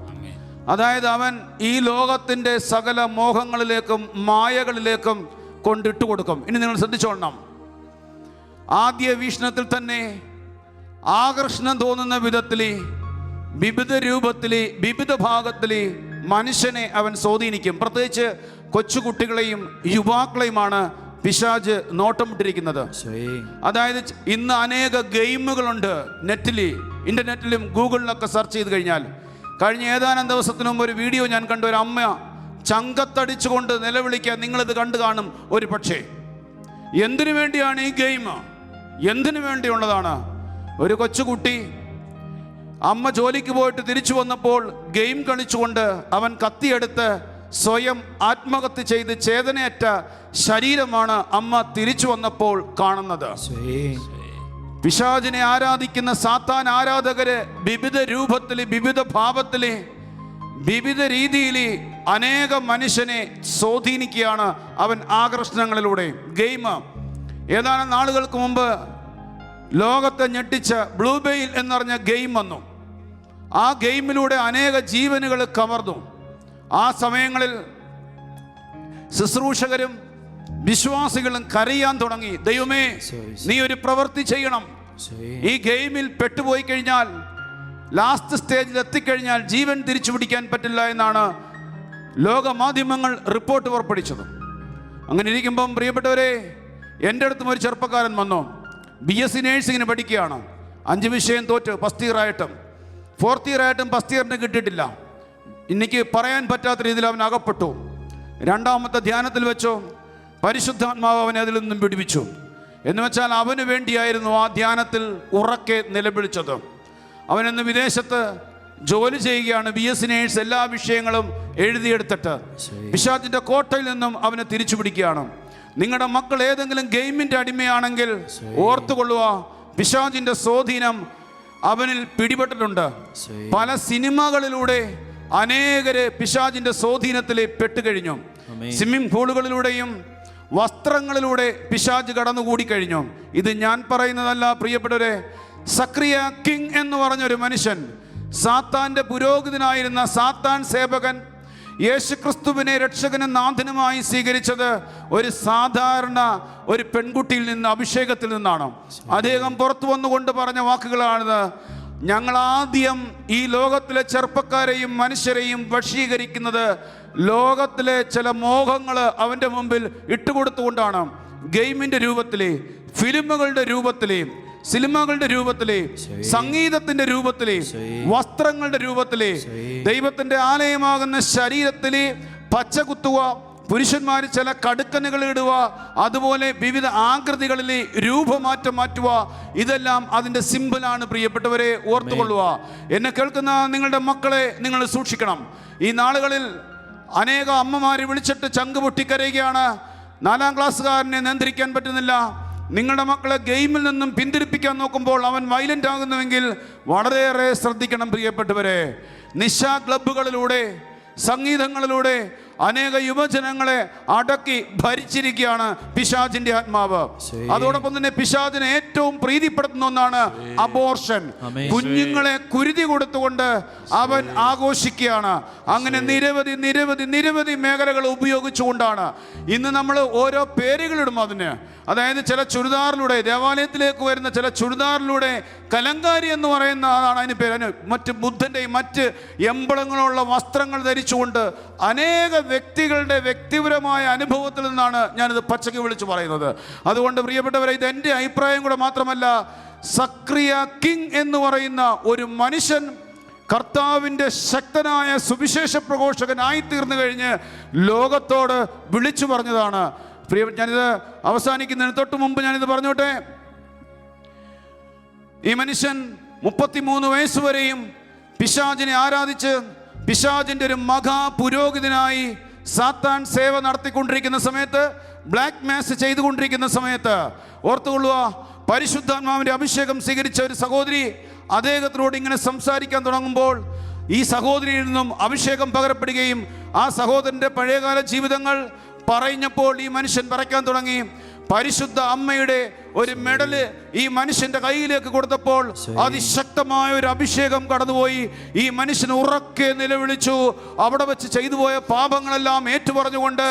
അതായത് അവൻ ഈ ലോകത്തിൻ്റെ സകല മോഹങ്ങളിലേക്കും മായകളിലേക്കും കൊണ്ടിട്ട് കൊടുക്കും. ഇനി നിങ്ങൾ ശ്രദ്ധിച്ചോളണം. ആദ്യ വീക്ഷണത്തിൽ തന്നെ ആകർഷണം തോന്നുന്ന വിധത്തിൽ, വിവിധ രൂപത്തിൽ, വിവിധ ഭാഗത്തിൽ മനുഷ്യനെ അവൻ സ്വാധീനിക്കും. പ്രത്യേകിച്ച് കൊച്ചുകുട്ടികളെയും യുവാക്കളെയുമാണ് പിശാച് നോട്ടമിട്ടിരിക്കുന്നത്. അതായത് ഇന്ന് അനേക ഗെയിമുകളുണ്ട് ഇന്റർനെറ്റിലും ഗൂഗിളിലൊക്കെ സെർച്ച് ചെയ്ത് കഴിഞ്ഞാൽ. കഴിഞ്ഞ ഏതാനും ദിവസത്തിന് മുമ്പ് ഒരു വീഡിയോ ഞാൻ കണ്ടു. ഒരു അമ്മ ചങ്കത്തടിച്ചുകൊണ്ട് നിലവിളിക്കാൻ, നിങ്ങളിത് കണ്ടു കാണും ഒരു പക്ഷേ. എന്തിനു വേണ്ടിയാണ് ഈ ഗെയിം? എന്തിനു വേണ്ടിയുള്ളതാണ്? ഒരു കൊച്ചുകുട്ടി അമ്മ ജോലിക്ക് പോയിട്ട് തിരിച്ചു വന്നപ്പോൾ ഗെയിം കളിച്ചുകൊണ്ട് അവൻ കത്തിയെടുത്ത് സ്വയം ആത്മഹത്യ ചെയ്ത് ചേതനയറ്റ ശരീരമാണ് അമ്മ തിരിച്ചു വന്നപ്പോൾ കാണുന്നത്. പിശാചിനെ ആരാധിക്കുന്ന സാത്താൻ ആരാധകര് വിവിധ രൂപത്തില്, വിവിധ ഭാവത്തില്, വിവിധ രീതിയിൽ അനേക മനുഷ്യനെ സ്വാധീനിക്കുകയാണ് അവൻ ആകർഷണങ്ങളിലൂടെ. ഗെയിം ഏതാനും നാളുകൾക്ക് മുമ്പ് ലോകത്തെ ഞെട്ടിച്ച ബ്ലൂ വെയിൽ എന്ന് പറഞ്ഞ ഗെയിം വന്നു. ആ ഗെയിമിലൂടെ അനേക ജീവനുകൾ കവർന്നു. ആ സമയങ്ങളിൽ ശുശ്രൂഷകരും വിശ്വാസികളും കരയാൻ തുടങ്ങി, ദൈവമേ നീ ഒരു പ്രവൃത്തി ചെയ്യണം. ഈ ഗെയിമിൽ പെട്ടുപോയി കഴിഞ്ഞാൽ, ലാസ്റ്റ് സ്റ്റേജിൽ എത്തിക്കഴിഞ്ഞാൽ ജീവൻ തിരിച്ചു പിടിക്കാൻ പറ്റില്ല എന്നാണ് ലോകമാധ്യമങ്ങൾ റിപ്പോർട്ട് പുറപ്പെടുവിച്ചത്. അങ്ങനെ ഇരിക്കുമ്പം പ്രിയപ്പെട്ടവരെ, എൻ്റെ അടുത്തും ഒരു ചെറുപ്പക്കാരൻ വന്നു. BSc നേഴ്സിങ്ങിന് പഠിക്കുകയാണ്. 5 വിഷയം തോറ്റ് ഫസ്റ്റ് ഇയർ ആയിട്ടും 4th ഇയർ ആയിട്ടും ഫസ്റ്റ് ഇയറിന് കിട്ടിയിട്ടില്ല. എനിക്ക് പറയാൻ പറ്റാത്ത രീതിയിൽ അവൻ അകപ്പെട്ടു. 2ാമത്തെ ധ്യാനത്തിൽ വെച്ചോ പരിശുദ്ധാത്മാവ് അവനെ അതിൽ നിന്നും വിടുവിച്ചു. എന്ന് വെച്ചാൽ അവന് വേണ്ടിയായിരുന്നു ആ ധ്യാനത്തിൽ ഉറക്കെ നിലവിളിച്ചത്. അവനിന്ന് വിദേശത്ത് ജോലി ചെയ്യുകയാണ്. BSc നേഴ്സ് എല്ലാ വിഷയങ്ങളും എഴുതിയെടുത്തിട്ട് പിശാചിന്റെ കോട്ടയിൽ നിന്നും അവനെ തിരിച്ചു പിടിക്കുകയാണ്. നിങ്ങളുടെ മക്കൾ ഏതെങ്കിലും ഗെയിമിന്റെ അടിമയാണെങ്കിൽ ഓർത്തുകൊള്ളുക, പിശാചിന്റെ സ്വാധീനം അവനിൽ പിടിപെട്ടിട്ടുണ്ട്. പല സിനിമകളിലൂടെ അനേകര് പിശാചിന്റെ സ്വാധീനത്തിൽ പെട്ടുകഴിഞ്ഞു. സ്വിമ്മിംഗ് പൂളുകളിലൂടെയും വസ്ത്രങ്ങളിലൂടെ പിശാച് കടന്നുകൂടി കഴിഞ്ഞു. ഇത് ഞാൻ പറയുന്നതല്ല പ്രിയപ്പെട്ടവരെ. സക്രിയ കിങ് എന്ന് പറഞ്ഞൊരു മനുഷ്യൻ, സാത്താന്റെ പുരോഹിതനായിരുന്ന സാത്താൻ സേവകൻ, യേശുക്രിസ്തുവിനെ രക്ഷകനും നാഥനുമായി സ്വീകരിച്ചത് ഒരു സാധാരണ ഒരു പെൺകുട്ടിയിൽ നിന്ന്, അഭിഷേകത്തിൽ നിന്നാണ്. അദ്ദേഹം പുറത്തു വന്നുകൊണ്ട് പറഞ്ഞ വാക്കുകളാണിത്: ഞങ്ങളാദ്യം ഈ ലോകത്തിലെ ചെറുപ്പക്കാരെയും മനുഷ്യരെയും വശീകരിക്കുന്നത് ലോകത്തിലെ ചില മോഹങ്ങൾ അവൻ്റെ മുമ്പിൽ ഇട്ടുകൊടുത്തുകൊണ്ടാണ്. ഗെയിമിൻ്റെ രൂപത്തിലെ, ഫിലിമുകളുടെ രൂപത്തിലെ, സിനിമകളുടെ രൂപത്തിലെ, സംഗീതത്തിന്റെ രൂപത്തിലെ, വസ്ത്രങ്ങളുടെ രൂപത്തിലെ, ദൈവത്തിന്റെ ആലയമാകുന്ന ശരീരത്തിലെ പച്ച കുത്തുക, പുരുഷന്മാർ ചില കടുക്കനുകൾ ഇടുക, അതുപോലെ വിവിധ ആകൃതികളിലെ രൂപമാറ്റം മാറ്റുക, ഇതെല്ലാം അതിൻ്റെ സിമ്പിളാണ്. പ്രിയപ്പെട്ടവരെ, ഓർത്തുകൊള്ളുക. എന്നെ കേൾക്കുന്ന നിങ്ങളുടെ മക്കളെ നിങ്ങൾ സൂക്ഷിക്കണം. ഈ നാളുകളിൽ അനേക അമ്മമാരെ വിളിച്ചിട്ട് ചങ്ക് പൊട്ടിക്കരയുകയാണ്. 4ാം ക്ലാസ്സുകാരനെ നിയന്ത്രിക്കാൻ പറ്റുന്നില്ല. നിങ്ങളുടെ മക്കളെ ഗെയിമിൽ നിന്നും പിന്തിരിപ്പിക്കാൻ നോക്കുമ്പോൾ അവൻ വയലൻ്റ് ആകുന്നുവെങ്കിൽ വളരെയേറെ ശ്രദ്ധിക്കണം പ്രിയപ്പെട്ടവരെ. നിശാ ക്ലബ്ബുകളിലൂടെ, സംഗീതങ്ങളിലൂടെ അനേക യുവജനങ്ങളെ അടക്കി ഭരിച്ചിരിക്കുകയാണ് പിശാചിന്റെ ആത്മാവ്. അതോടൊപ്പം തന്നെ പിശാചിനെ ഏറ്റവും പ്രീതിപ്പെടുത്തുന്ന ഒന്നാണ് അബോർഷൻ. കുഞ്ഞുങ്ങളെ കുരുതി കൊടുത്തുകൊണ്ട് അവൻ ആഘോഷിക്കുകയാണ്. അങ്ങനെ നിരവധി നിരവധി നിരവധി മേഖലകൾ ഉപയോഗിച്ചുകൊണ്ടാണ് ഇന്ന് നമ്മൾ ഓരോ പേരുകളിടും അതിന്. അതായത് ചില ചുരിദാറിലൂടെ, ദേവാലയത്തിലേക്ക് വരുന്ന ചില ചുരിദാറിലൂടെ കലങ്കാരി എന്ന് പറയുന്ന അതാണ് അതിന് പേര്. മറ്റ് ബുദ്ധൻ്റെയും മറ്റ് എമ്പളങ്ങളുള്ള വസ്ത്രങ്ങൾ ധരിച്ചുകൊണ്ട് അനേക വ്യക്തികളുടെ വ്യക്തിപരമായ അനുഭവത്തിൽ നിന്നാണ് ഞാനിത് പച്ചയ്ക്ക് വിളിച്ചു പറയുന്നത്. അതുകൊണ്ട് പ്രിയപ്പെട്ടവരെ, ഇത് എൻ്റെ അഭിപ്രായം കൂടെ മാത്രമല്ല. സക്രിയ കിങ് എന്ന് പറയുന്ന ഒരു മനുഷ്യൻ കർത്താവിൻ്റെ ശക്തനായ സുവിശേഷ പ്രഘോഷകനായി തീർന്നു കഴിഞ്ഞ് ലോകത്തോട് വിളിച്ചു പറഞ്ഞതാണ്. ഞാനിത് അവസാനിക്കുന്നതിന് തൊട്ട് മുമ്പ് ഞാനിത് പറഞ്ഞോട്ടെ. ഈ മനുഷ്യൻ 33 വയസ്സ് വരെയും പിശാചിനെ ആരാധിച്ച് പിശാചിൻ്റെ ഒരു മഹാപുരോഹിതനായി സാത്താൻ സേവ നടത്തിക്കൊണ്ടിരിക്കുന്ന സമയത്ത്, ബ്ലാക്ക് മാസ് ചെയ്തുകൊണ്ടിരിക്കുന്ന സമയത്ത്, ഓർത്തുകൊള്ളുക, പരിശുദ്ധാത്മാവിൻ്റെ അഭിഷേകം സ്വീകരിച്ച ഒരു സഹോദരി അദ്ദേഹത്തിനോട് ഇങ്ങനെ സംസാരിക്കാൻ തുടങ്ങുമ്പോൾ ഈ സഹോദരിയിൽ നിന്നും അഭിഷേകം പകരപ്പെടുകയും ആ സഹോദരൻ്റെ പഴയകാല ജീവിതങ്ങൾ പറഞ്ഞപ്പോൾ ഈ മനുഷ്യൻ പറയ്ക്കാൻ തുടങ്ങി. പരിശുദ്ധ അമ്മയുടെ ഒരു മെഡല് ഈ മനുഷ്യന്റെ കയ്യിലേക്ക് കൊടുത്തപ്പോൾ അതിശക്തമായ ഒരു അഭിഷേകം കടന്നുപോയി. ഈ മനുഷ്യൻ ഉറക്കെ നിലവിളിച്ചു. അവിടെ വെച്ച് ചെയ്തു പോയ പാപങ്ങളെല്ലാം ഏറ്റുപറഞ്ഞുകൊണ്ട്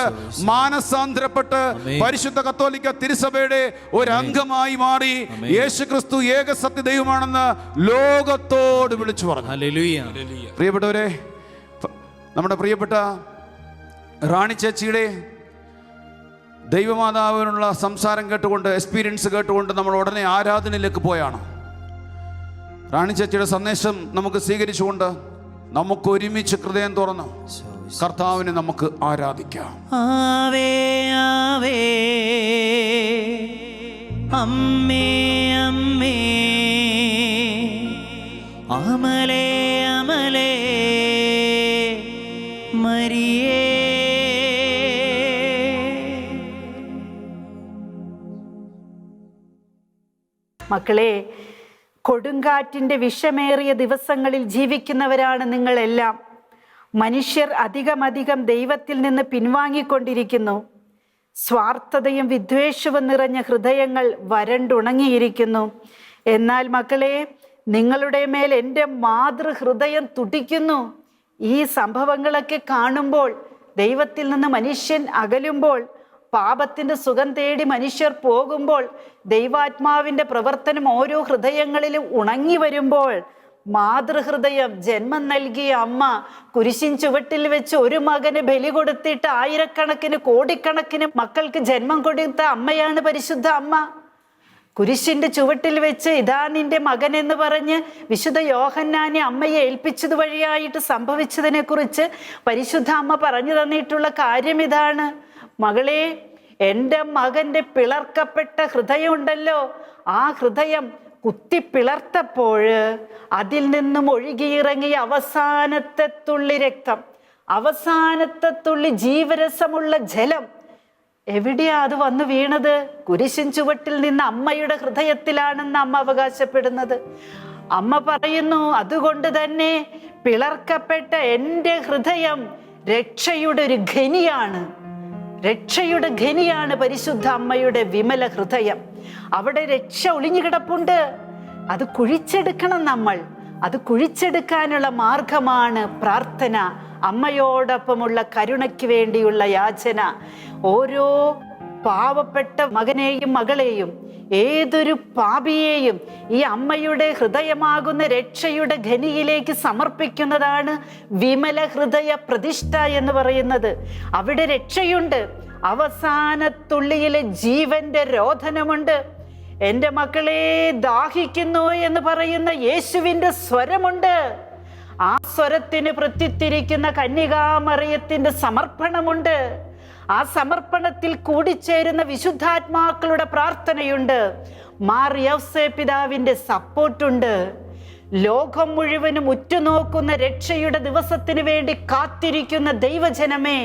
മാനസാന്തരപ്പെട്ട് പരിശുദ്ധ കത്തോലിക്ക തിരുസഭയുടെ ഒരു അംഗമായി മാറി യേശുക്രിസ്തു ഏക സത്യ ദൈവമാണെന്ന് ലോകത്തോട് വിളിച്ചു പറഞ്ഞു. പ്രിയപ്പെട്ടവരെ, നമ്മുടെ പ്രിയപ്പെട്ട റാണി ചേച്ചിയുടെ ദൈവമാതാവിനുള്ള സംസാരം കേട്ടുകൊണ്ട്, എക്സ്പീരിയൻസ് കേട്ടുകൊണ്ട് നമ്മൾ ഉടനെ ആരാധനയിലേക്ക് പോയാണ്. റാണി ചേച്ചിയുടെ സന്ദേശം നമുക്ക് സ്വീകരിച്ചുകൊണ്ട് നമുക്ക് ഒരുമിച്ച് ഹൃദയം തുറന്ന് കർത്താവിനെ നമുക്ക് ആരാധിക്കാം. ആവേ ആവേ അമ്മേ അമ്മേ അമലേ അമലേ മരിയേ. മക്കളെ, കൊടുങ്കാറ്റിൻ്റെ വിഷമേറിയ ദിവസങ്ങളിൽ ജീവിക്കുന്നവരാണ് നിങ്ങളെല്ലാം. മനുഷ്യർ അധികമധികം ദൈവത്തിൽ നിന്ന് പിൻവാങ്ങിക്കൊണ്ടിരിക്കുന്നു. സ്വാർത്ഥതയും വിദ്വേഷവും നിറഞ്ഞ ഹൃദയങ്ങൾ വരണ്ടുണങ്ങിയിരിക്കുന്നു. എന്നാൽ മക്കളെ, നിങ്ങളുടെ മേൽ എൻ്റെ മാതൃഹൃദയം തുടിക്കുന്നു. ഈ സംഭവങ്ങളൊക്കെ കാണുമ്പോൾ, ദൈവത്തിൽ നിന്ന് മനുഷ്യൻ അകലുമ്പോൾ, പാപത്തിൻ്റെ സുഖം തേടി മനുഷ്യർ പോകുമ്പോൾ, ദൈവാത്മാവിൻ്റെ പ്രവർത്തനം ഓരോ ഹൃദയങ്ങളിലും ഉണങ്ങി വരുമ്പോൾ, മാതൃഹൃദയം ജന്മം നൽകിയ അമ്മ കുരിശിൻ ചുവട്ടിൽ വെച്ച് ഒരു മകന് ബലി കൊടുത്തിട്ട് ആയിരക്കണക്കിന് കോടിക്കണക്കിന് മക്കൾക്ക് ജന്മം കൊടുത്ത അമ്മയാണ് പരിശുദ്ധ അമ്മ. കുരിശിന്റെ ചുവട്ടിൽ വെച്ച് ഇതാ നിന്റെ മകൻ എന്ന് പറഞ്ഞ് വിശുദ്ധ യോഹന്നാനെ അമ്മയെ ഏൽപ്പിച്ചത് വഴിയായിട്ട് സംഭവിച്ചതിനെ കുറിച്ച് പരിശുദ്ധ അമ്മ പറഞ്ഞു തന്നിട്ടുള്ള കാര്യം ഇതാണ്. മകളെ, എൻ്റെ മകൻ്റെ പിളർക്കപ്പെട്ട ഹൃദയം ഉണ്ടല്ലോ, ആ ഹൃദയം കുത്തിപ്പിളർത്തപ്പോൾ അതിൽ നിന്നും ഒഴുകിയിറങ്ങിയ അവസാനത്തെ തുള്ളി രക്തം, അവസാനത്തെ തുള്ളി ജീവരസമുള്ള ജലം എവിടെയാ അത് വന്നു വീണത്? കുരിശിൻ ചുവട്ടിൽ നിന്ന് അമ്മയുടെ ഹൃദയത്തിലാണെന്ന് അമ്മ അവകാശപ്പെടുന്നത്. അമ്മ പറയുന്നു, അതുകൊണ്ട് തന്നെ പിളർക്കപ്പെട്ട എൻ്റെ ഹൃദയം രക്ഷയുടെ ഒരു ഖനിയാണ്. രക്ഷയുടെ ഖനിയാണ് പരിശുദ്ധ അമ്മയുടെ വിമല ഹൃദയം. അവിടെ രക്ഷ ഒളിഞ്ഞു കിടപ്പുണ്ട്. അത് കുഴിച്ചെടുക്കണം നമ്മൾ. അത് കുഴിച്ചെടുക്കാനുള്ള മാർഗമാണ് പ്രാർത്ഥന, അമ്മയോടൊപ്പമുള്ള കരുണയ്ക്ക് വേണ്ടിയുള്ള യാചന. ഓരോ പാവപ്പെട്ട മകനെയും മകളെയും, ഏതൊരു പാപിയെയും ഈ അമ്മയുടെ ഹൃദയമാകുന്ന രക്ഷയുടെ ഖനിയിലേക്ക് സമർപ്പിക്കുന്നതാണ് വിമല ഹൃദയ പ്രതിഷ്ഠ എന്ന് പറയുന്നത്. അവിടെ രക്ഷയുണ്ട്, അവസാനത്തുള്ളിയിലെ ജീവന്റെ രോധനമുണ്ട്. എൻ്റെ മക്കളെ, ദാഹിക്കുന്നു എന്ന് പറയുന്ന യേശുവിൻ്റെ സ്വരമുണ്ട്. ആ സ്വരത്തിന് പ്രത്യുത്തിരിക്കുന്ന കന്യകാമറിയത്തിൻ്റെ സമർപ്പണമുണ്ട്. ആ സമർപ്പണത്തിൽ കൂടിച്ചേരുന്ന വിശുദ്ധാത്മാക്കളുടെ പ്രാർത്ഥനയുണ്ട്. മാർ യൗസേപ്പ് പിതാവിൻ്റെ സപ്പോർട്ടുണ്ട്. ലോകം മുഴുവനും ഉറ്റുനോക്കുന്ന രക്ഷയുടെ ദിവസത്തിന് വേണ്ടി കാത്തിരിക്കുന്ന ദൈവജനമേ,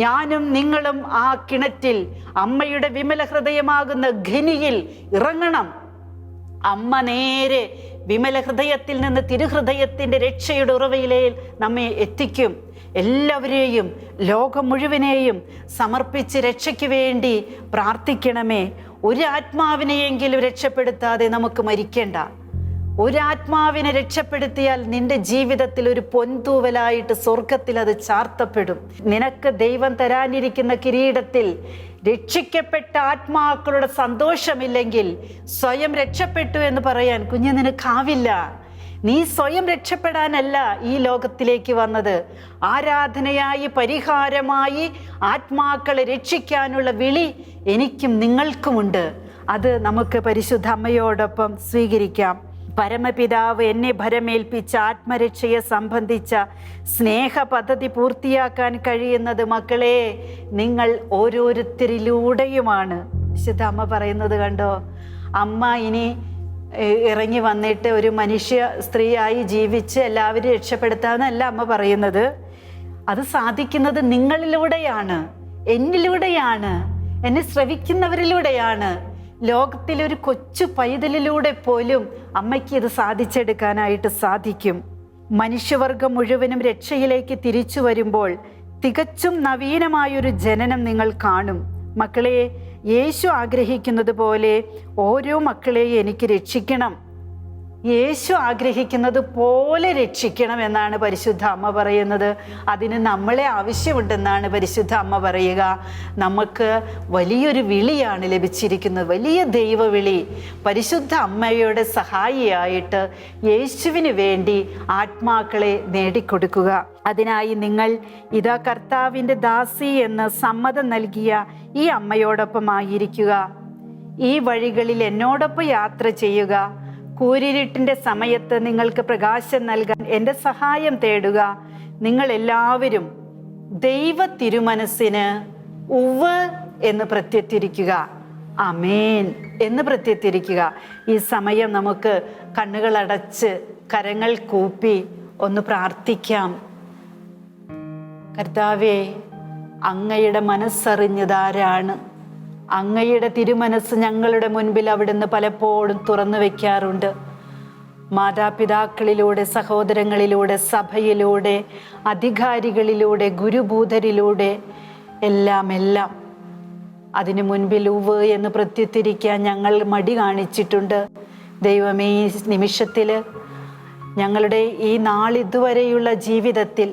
ഞാനും നിങ്ങളും ആ കിണറ്റിൽ, അമ്മയുടെ വിമല ഹൃദയമാകുന്ന ഖനിയിൽ ഇറങ്ങണം. അമ്മ നേരെ വിമല ഹൃദയത്തിൽ നിന്ന് തിരുഹൃദയത്തിൻ്റെ രക്ഷയുടെ ഉറവയിലേക്ക് നമ്മെ എത്തിക്കും. എല്ലാവരെയും, ലോകം മുഴുവനെയും സമർപ്പിച്ച് രക്ഷയ്ക്ക് വേണ്ടി പ്രാർത്ഥിക്കണമേ. ഒരു ആത്മാവിനെയെങ്കിലും രക്ഷപ്പെടുത്താതെ നമുക്ക് മരിക്കേണ്ട. ഒരാത്മാവിനെ രക്ഷപ്പെടുത്തിയാൽ നിന്റെ ജീവിതത്തിൽ ഒരു പൊൻതൂവലായിട്ട് സ്വർഗത്തിൽ അത് ചാർത്തപ്പെടും. നിനക്ക് ദൈവം തരാനിരിക്കുന്ന കിരീടത്തിൽ രക്ഷിക്കപ്പെട്ട ആത്മാക്കളുടെ സന്തോഷമില്ലെങ്കിൽ സ്വയം രക്ഷപ്പെട്ടു എന്ന് പറയാൻ കുഞ്ഞ് നിനക്കാവില്ല. നീ സ്വയം രക്ഷപ്പെടാനല്ല ഈ ലോകത്തിലേക്ക് വന്നത്. ആരാധനയായി, പരിഹാരമായി ആത്മാക്കളെ രക്ഷിക്കാനുള്ള വിളി എനിക്കും നിങ്ങൾക്കുമുണ്ട്. അത് നമുക്ക് പരിശുദ്ധ അമ്മയോടൊപ്പം സ്വീകരിക്കാം. പരമപിതാവ് എന്നെ ഭരമേൽപ്പിച്ച ആത്മരക്ഷയെ സംബന്ധിച്ച സ്നേഹ പദ്ധതി പൂർത്തിയാക്കാൻ കഴിയുന്നത് മക്കളെ നിങ്ങൾ ഓരോരുത്തരിലൂടെയുമാണ്. വിശുദ്ധ അമ്മ പറയുന്നത് കണ്ടോ, അമ്മ ഇനി ഇറങ്ങി വന്നിട്ട് ഒരു മനുഷ്യ സ്ത്രീയായി ജീവിച്ച് എല്ലാവരും രക്ഷപ്പെടുത്താമെന്നല്ല അമ്മ പറയുന്നത്. അത് സാധിക്കുന്നത് നിങ്ങളിലൂടെയാണ്, എന്നിലൂടെയാണ്, എന്നെ ശ്രവിക്കുന്നവരിലൂടെയാണ്. ലോകത്തിലൊരു കൊച്ചു പൈതലിലൂടെ പോലും അമ്മയ്ക്ക് ഇത് സാധിച്ചെടുക്കാനായിട്ട് സാധിക്കും. മനുഷ്യവർഗം മുഴുവനും രക്ഷയിലേക്ക് തിരിച്ചു വരുമ്പോൾ തികച്ചും നവീനമായൊരു ജനനം നിങ്ങൾ കാണും. മക്കളെ, യേശു ആഗ്രഹിക്കുന്നത് പോലെ ഓരോ മക്കളെയും എനിക്ക് രക്ഷിക്കണം. യേശു ആഗ്രഹിക്കുന്നത് പോലെ രക്ഷിക്കണം എന്നാണ് പരിശുദ്ധ അമ്മ പറയുന്നത്. അതിന് നമ്മളെ ആവശ്യമുണ്ടെന്നാണ് പരിശുദ്ധ അമ്മ പറയുക. നമുക്ക് വലിയൊരു വിളിയാണ് ലഭിച്ചിരിക്കുന്നത്, വലിയ ദൈവവിളി. പരിശുദ്ധ അമ്മയുടെ സഹായിയായിട്ട് യേശുവിന് വേണ്ടി ആത്മാക്കളെ നേടിക്കൊടുക്കുക. അതിനായി നിങ്ങൾ ഇതാ കർത്താവിൻ്റെ ദാസി എന്ന് സമ്മതം നൽകിയ ഈ അമ്മയോടൊപ്പമായിരിക്കുക. ഈ വഴികളിൽ എന്നോടൊപ്പം യാത്ര ചെയ്യുക. കൂരിരുട്ടിൻ്റെ സമയത്ത് നിങ്ങൾക്ക് പ്രകാശം നൽകാൻ എൻ്റെ സഹായം തേടുക. നിങ്ങൾ എല്ലാവരും ദൈവ തിരുമനസ്സിന് ഉവ്വ് എന്ന് പ്രത്യത്തിരിക്കുക. ആമേൻ എന്ന് പ്രത്യത്തിരിക്കുക. ഈ സമയം നമുക്ക് കണ്ണുകളടച്ച് കരങ്ങൾ കൂപ്പി ഒന്ന് പ്രാർത്ഥിക്കാം. കർത്താവേ, അങ്ങയുടെ മനസ്സറിഞ്ഞതാരാണ്? അങ്ങയുടെ തിരുമനസ് ഞങ്ങളുടെ മുൻപിൽ അവിടുന്ന് പലപ്പോഴും തുറന്നു വയ്ക്കാറുണ്ട്. മാതാപിതാക്കളിലൂടെ, സഹോദരങ്ങളിലൂടെ, സഭയിലൂടെ, അധികാരികളിലൂടെ, ഗുരുഭൂതരിലൂടെ എല്ലാം അതിനു മുൻപിൽ ഉവ് എന്ന് പ്രത്യുത്തിരിക്കാൻ ഞങ്ങൾ മടി കാണിച്ചിട്ടുണ്ട്. ദൈവമേ, ഈ നിമിഷത്തിൽ ഞങ്ങളുടെ ഈ നാളിതുവരെയുള്ള ജീവിതത്തിൽ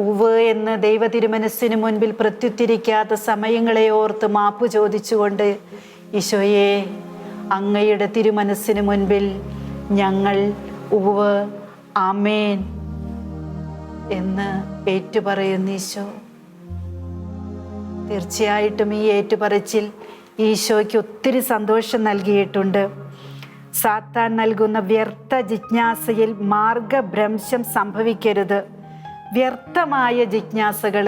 ഉവ് എന്ന് ദൈവ തിരുമനസ്സിന് മുൻപിൽ പ്രത്യുത്തിരിക്കാത്ത സമയങ്ങളെ ഓർത്ത് മാപ്പ് ചോദിച്ചുകൊണ്ട്, ഈശോയെ, അങ്ങയുടെ തിരുമനസ്സിന് മുൻപിൽ ഞങ്ങൾ ഉവ് ആമേൻ എന്ന് ഏറ്റുപറയുന്നു. ഈശോ, തീർച്ചയായിട്ടും ഈ ഏറ്റുപറച്ചിൽ ഈശോയ്ക്ക് ഒത്തിരി സന്തോഷം നൽകിയിട്ടുണ്ട്. സാത്താൻ നൽകുന്ന വ്യർത്ഥ ജിജ്ഞാസയിൽ മാർഗഭ്രംശം സംഭവിക്കരുത്. വ്യർത്ഥമായ ജിജ്ഞാസകൾ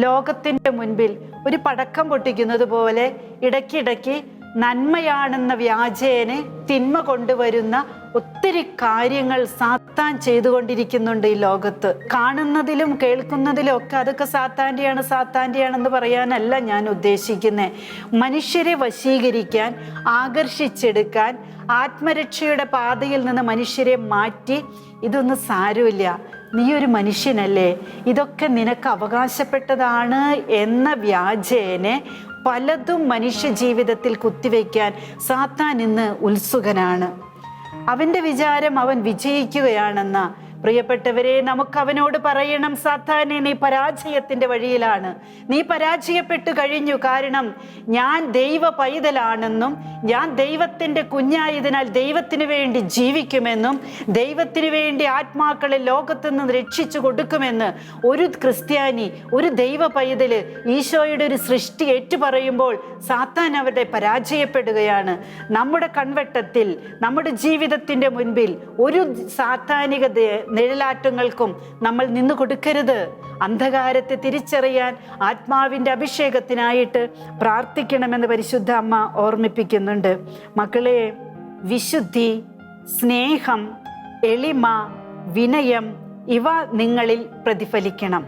ലോകത്തിൻ്റെ മുൻപിൽ ഒരു പടക്കം പൊട്ടിക്കുന്നത് പോലെ ഇടയ്ക്കിടയ്ക്ക് നന്മയാണെന്ന വ്യാജേനെ തിന്മ കൊണ്ടുവരുന്ന ഒത്തിരി കാര്യങ്ങൾ സാത്താൻ ചെയ്തുകൊണ്ടിരിക്കുന്നുണ്ട് ഈ ലോകത്ത്. കാണുന്നതിലും കേൾക്കുന്നതിലും ഒക്കെ അതൊക്കെ സാത്താൻ്റെയാണെന്ന് പറയാനല്ല ഞാൻ ഉദ്ദേശിക്കുന്നത്. മനുഷ്യരെ വശീകരിക്കാൻ, ആകർഷിച്ചെടുക്കാൻ, ആത്മരക്ഷയുടെ പാതയിൽ നിന്ന് മനുഷ്യരെ മാറ്റി, ഇതൊന്നും സാരമില്ല, നീ ഒരു മനുഷ്യനല്ലേ, ഇതൊക്കെ നിനക്ക് അവകാശപ്പെട്ടതാണ് എന്ന വ്യാജേനെ പലതും മനുഷ്യ ജീവിതത്തിൽ കുത്തിവെക്കാൻ സാത്താൻ ഇന്ന് ഉത്സുകനാണ്. അവൻ്റെ വിചാരം അവൻ വിജയിക്കുകയാണെന്ന. പ്രിയപ്പെട്ടവരെ, നമുക്ക് അവനോട് പറയണം, സാത്താനെ, നീ പരാജയത്തിൻ്റെ വഴിയിലാണ്, നീ പരാജയപ്പെട്ടു കഴിഞ്ഞു. കാരണം ഞാൻ ദൈവ പൈതലാണെന്നും ഞാൻ ദൈവത്തിൻ്റെ കുഞ്ഞായതിനാൽ ദൈവത്തിന് വേണ്ടി ജീവിക്കുമെന്നും ദൈവത്തിന് വേണ്ടി ആത്മാക്കളെ ലോകത്തു നിന്ന് രക്ഷിച്ചു കൊടുക്കുമെന്ന് ഒരു ക്രിസ്ത്യാനി, ഒരു ദൈവ പൈതല് ഈശോയുടെ ഒരു സൃഷ്ടി ഏറ്റുപറയുമ്പോൾ സാത്താൻ അവരുടെ പരാജയപ്പെടുകയാണ്. നമ്മുടെ കൺവെട്ടത്തിൽ, നമ്മുടെ ജീവിതത്തിൻ്റെ മുൻപിൽ ഒരു സാത്താനിക നിഴലാറ്റങ്ങൾക്കും നമ്മൾ നിന്നു കൊടുക്കരുത്. അന്ധകാരത്തെ തിരിച്ചറിയാൻ ആത്മാവിൻ്റെ അഭിഷേകത്തിനായിട്ട് പ്രാർത്ഥിക്കണമെന്ന് പരിശുദ്ധ അമ്മ ഓർമ്മിപ്പിക്കുന്നുണ്ട്. മക്കളെ, വിശുദ്ധി, സ്നേഹം, എളിമ, വിനയം ഇവ നിങ്ങളിൽ പ്രതിഫലിക്കണം.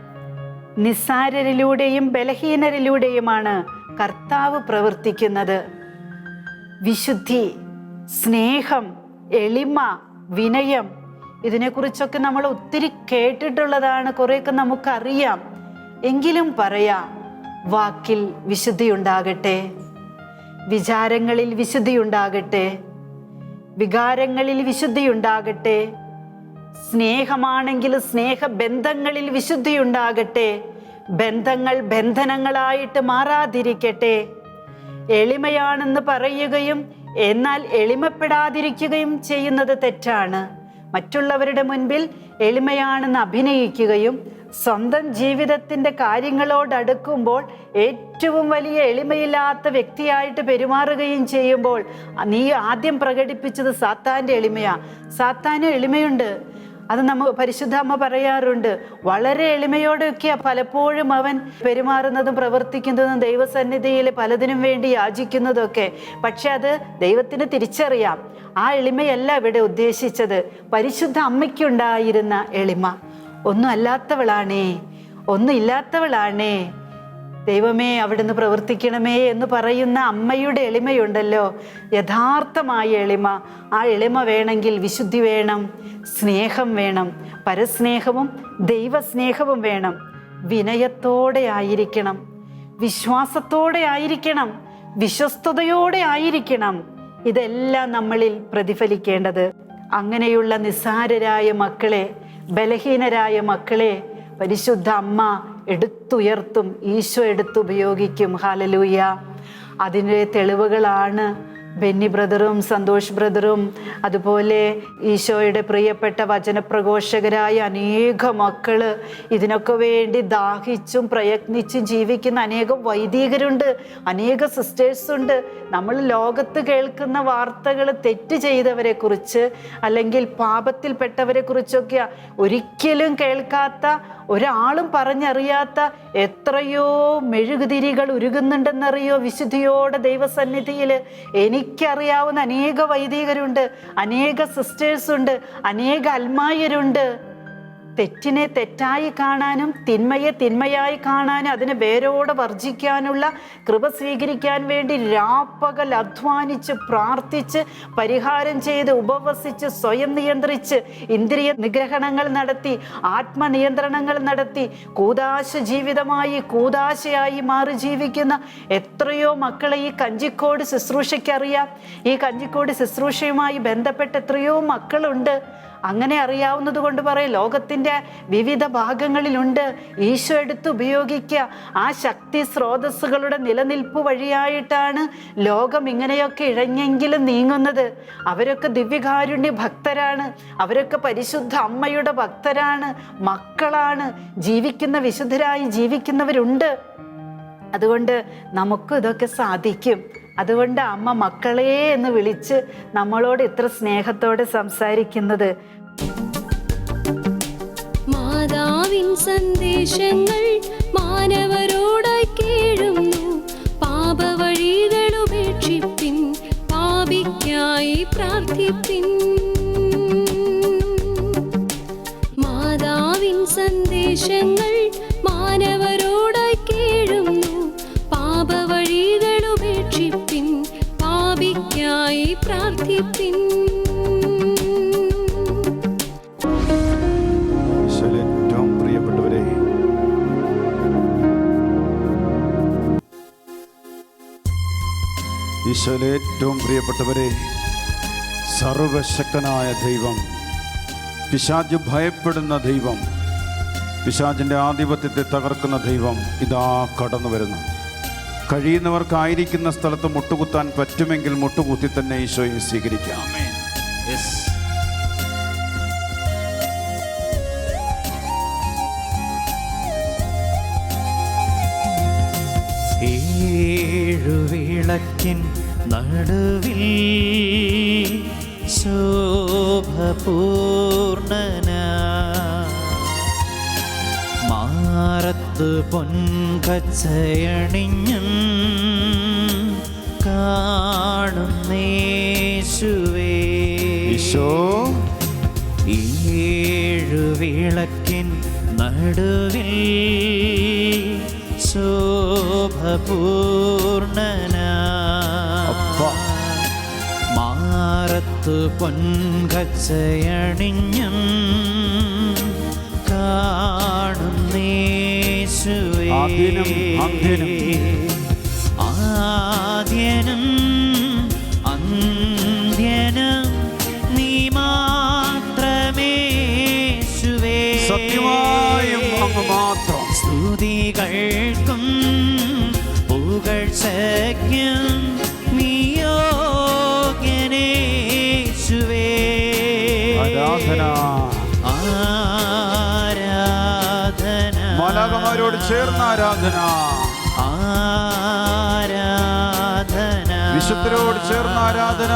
നിസ്സാരരിലൂടെയും ബലഹീനരിലൂടെയുമാണ് കർത്താവ് പ്രവർത്തിക്കുന്നത്. വിശുദ്ധി, സ്നേഹം, എളിമ, വിനയം, ഇതിനെക്കുറിച്ചൊക്കെ നമ്മൾ ഒത്തിരി കേട്ടിട്ടുള്ളതാണ്, കുറേയൊക്കെ നമുക്കറിയാം. എങ്കിലും പറയാം, വാക്കിൽ വിശുദ്ധി ഉണ്ടാകട്ടെ, വിചാരങ്ങളിൽ വിശുദ്ധി ഉണ്ടാകട്ടെ, വികാരങ്ങളിൽ വിശുദ്ധി ഉണ്ടാകട്ടെ, സ്നേഹമാണെങ്കിൽ സ്നേഹബന്ധങ്ങളിൽ വിശുദ്ധി ഉണ്ടാകട്ടെ, ബന്ധങ്ങൾ ബന്ധനങ്ങളായിട്ട് മാറാതിരിക്കട്ടെ. എളിമയാണെന്ന് പറയുകയും എന്നാൽ എളിമപ്പെടാതിരിക്കുകയും ചെയ്യുന്നത് തെറ്റാണ്. മറ്റുള്ളവരുടെ മുൻപിൽ എളിമയാണെന്ന് അഭിനയിക്കുകയും സ്വന്തം ജീവിതത്തിൻ്റെ കാര്യങ്ങളോടടുക്കുമ്പോൾ ഏറ്റവും വലിയ എളിമയില്ലാത്ത വ്യക്തിയായിട്ട് പെരുമാറുകയും ചെയ്യുമ്പോൾ നീ ആദ്യം പ്രകടിപ്പിച്ചത് സാത്താൻ്റെ എളിമയാണ്. സാത്താനും എളിമയുണ്ട്, അത് പരിശുദ്ധ അമ്മ പറയാറുണ്ട്. വളരെ എളിമയോടെയൊക്കെയാണ് പലപ്പോഴും അവൻ പെരുമാറുന്നതും പ്രവർത്തിക്കുന്നതും ദൈവസന്നിധിയിൽ പലതിനും വേണ്ടി യാചിക്കുന്നതൊക്കെ. പക്ഷെ അത് ദൈവത്തിന് തിരിച്ചറിയാം. ആ എളിമയല്ല ഇവിടെ ഉദ്ദേശിച്ചത്. പരിശുദ്ധ അമ്മയ്ക്കുണ്ടായിരുന്ന എളിമ. ഒന്നും ഇല്ലാത്തവളാണേ, ദൈവമേ അവിടുന്ന് പ്രവർത്തിക്കണമേ എന്ന് പറയുന്ന അമ്മയുടെ എളിമയുണ്ടല്ലോ, യഥാർത്ഥമായ എളിമ. ആ എളിമ വേണമെങ്കിൽ വിശുദ്ധി വേണം, സ്നേഹം വേണം, പരസ്നേഹവും ദൈവസ്നേഹവും വേണം. വിനയത്തോടെ ആയിരിക്കണം, വിശ്വാസത്തോടെ ആയിരിക്കണം, വിശ്വസ്തയോടെ ആയിരിക്കണം. ഇതെല്ലാം നമ്മളിൽ പ്രതിഫലിക്കേണ്ടത്. അങ്ങനെയുള്ള നിസ്സാരരായ മക്കളെ, ബലഹീനരായ മക്കളെ പരിശുദ്ധ അമ്മ എടുത്തുയർത്തും, ഈശോ എടുത്തുപയോഗിക്കും. ഹല്ലേലൂയ. അതിൻ്റെ തെളിവുകളാണ് ബെന്നി ബ്രദറും സന്തോഷ് ബ്രദറും, അതുപോലെ ഈശോയുടെ പ്രിയപ്പെട്ട വചനപ്രഘോഷകരായ അനേക മക്കള്, ഇതിനൊക്കെ വേണ്ടി ദാഹിച്ചും പ്രയത്നിച്ചും ജീവിക്കുന്ന അനേകം വൈദികരുണ്ട്, അനേക സിസ്റ്റേഴ്സുണ്ട്. നമ്മൾ ലോകത്ത് കേൾക്കുന്ന വാർത്തകൾ തെറ്റ് ചെയ്തവരെ കുറിച്ച് അല്ലെങ്കിൽ പാപത്തിൽപ്പെട്ടവരെ കുറിച്ചൊക്കെ ഒരിക്കലും കേൾക്കാത്ത, ഒരാളും പറഞ്ഞറിയാത്ത എത്രയോ മെഴുകുതിരികൾ ഉരുകുന്നുണ്ടെന്നറിയോ വിശുദ്ധിയോടെ ദൈവസന്നിധിയിൽ. എനിക്കറിയാവുന്ന അനേക വൈദികരുണ്ട്, അനേക സിസ്റ്റേഴ്സുണ്ട്, അനേക അൽമായരുണ്ട്. തെറ്റിനെ തെറ്റായി കാണാനും തിന്മയെ തിന്മയായി കാണാനും അതിനെ വേരോടെ വർജിക്കാനുള്ള കൃപ സ്വീകരിക്കാൻ വേണ്ടി രാപ്പകൽ അധ്വാനിച്ച് പ്രാർത്ഥിച്ച് പരിഹാരം ചെയ്ത് ഉപവസിച്ച് സ്വയം നിയന്ത്രിച്ച് ഇന്ദ്രിയ നിഗ്രഹണങ്ങൾ നടത്തി ആത്മനിയന്ത്രണങ്ങൾ നടത്തി കൂദാശ ജീവിതമായി കൂദാശയായി മാറി ജീവിക്കുന്ന എത്രയോ മക്കളെ ഈ കഞ്ചിക്കോട് ശുശ്രൂഷയ്ക്കറിയാം. ഈ കഞ്ചിക്കോട് ശുശ്രൂഷയുമായി ബന്ധപ്പെട്ട എത്രയോ മക്കളുണ്ട്. അങ്ങനെ അറിയാവുന്നത് കൊണ്ട് പറയും, ലോകത്തിൻ്റെ വിവിധ ഭാഗങ്ങളിലുണ്ട്. ഈശോ എടുത്ത് ഉപയോഗിക്കുക. ആ ശക്തി സ്രോതസ്സുകളുടെ നിലനിൽപ്പ് വഴിയായിട്ടാണ് ലോകം ഇങ്ങനെയൊക്കെ ഇഴഞ്ഞെങ്കിലും നീങ്ങുന്നത്. അവരൊക്കെ ദിവ്യകാരുണ്യ ഭക്തരാണ്, അവരൊക്കെ പരിശുദ്ധ അമ്മയുടെ ഭക്തരാണ്, മക്കളാണ്, ജീവിക്കുന്ന വിശുദ്ധരായി ജീവിക്കുന്നവരുണ്ട്. അതുകൊണ്ട് നമുക്ക് ഇതൊക്കെ സാധിക്കും. അതുകൊണ്ട് അമ്മ മക്കളെ എന്ന് വിളിച്ച് നമ്മളോട് ഇത്ര സ്നേഹത്തോടെ സംസാരിക്കുന്നത്. മാതാവിൻ സന്ദേശങ്ങൾ മാനവരോടായി കേഴുന്നു. പാപവഴികൾ ഉപേക്ഷിപ്പിൻ, പാപിക്കായി പ്രാർത്ഥിപ്പിൻ. മാതാവിൻ സന്ദേശങ്ങൾ മാനവരോടായി കേഴുന്നു. പാപവഴികൾ ഉപേക്ഷിപ്പിൻ, പാപിക്കായി പ്രാർത്ഥിപ്പിൻ. ഏറ്റവും പ്രിയപ്പെട്ടവരെ, ഈശോയിലെ ഏറ്റവും പ്രിയപ്പെട്ടവരെ, സർവശക്തനായ ദൈവം, പിശാച് ഭയപ്പെടുന്ന ദൈവം, പിശാചിൻ്റെ ആധിപത്യത്തെ തകർക്കുന്ന ദൈവം ഇതാ കടന്നു വരുന്നു. കഴിയുന്നവർക്കായിരിക്കുന്ന സ്ഥലത്ത് മുട്ടുകുത്താൻ പറ്റുമെങ്കിൽ മുട്ടുകുത്തി തന്നെ ഈശോയെ സ്വീകരിക്കാം. ഏഴുവിളക്കിൻ നടുവിൽ ശോഭപൂർണന, മാറത്ത് പൊൻകച്ചയണിഞ്ഞും കാണുന്നേശുവേ. ഈശോ ഏഴുവിളക്കിൻ നടുവിൽ ശോഭപൂർണന, മാറത്ത് പൊൻകച്ചയണിഞ്ഞും കാണുന്നേശുവേ. ആദ്യനും അന്ത്യനും നീ മാത്രമേശുവേ. സത്യമായും അങ്ങ് മാത്രം. സ്തുതികൾക്കും പുകഴ്ചയ്ക്കും നീ യോഗ്യനേശുവേ. ആരാധന ആരാധന, മാലാഖമാരോട് ചേർന്ന ആരാധന, ആരാധന, വിശുദ്ധരോട് ചേർന്ന ആരാധന,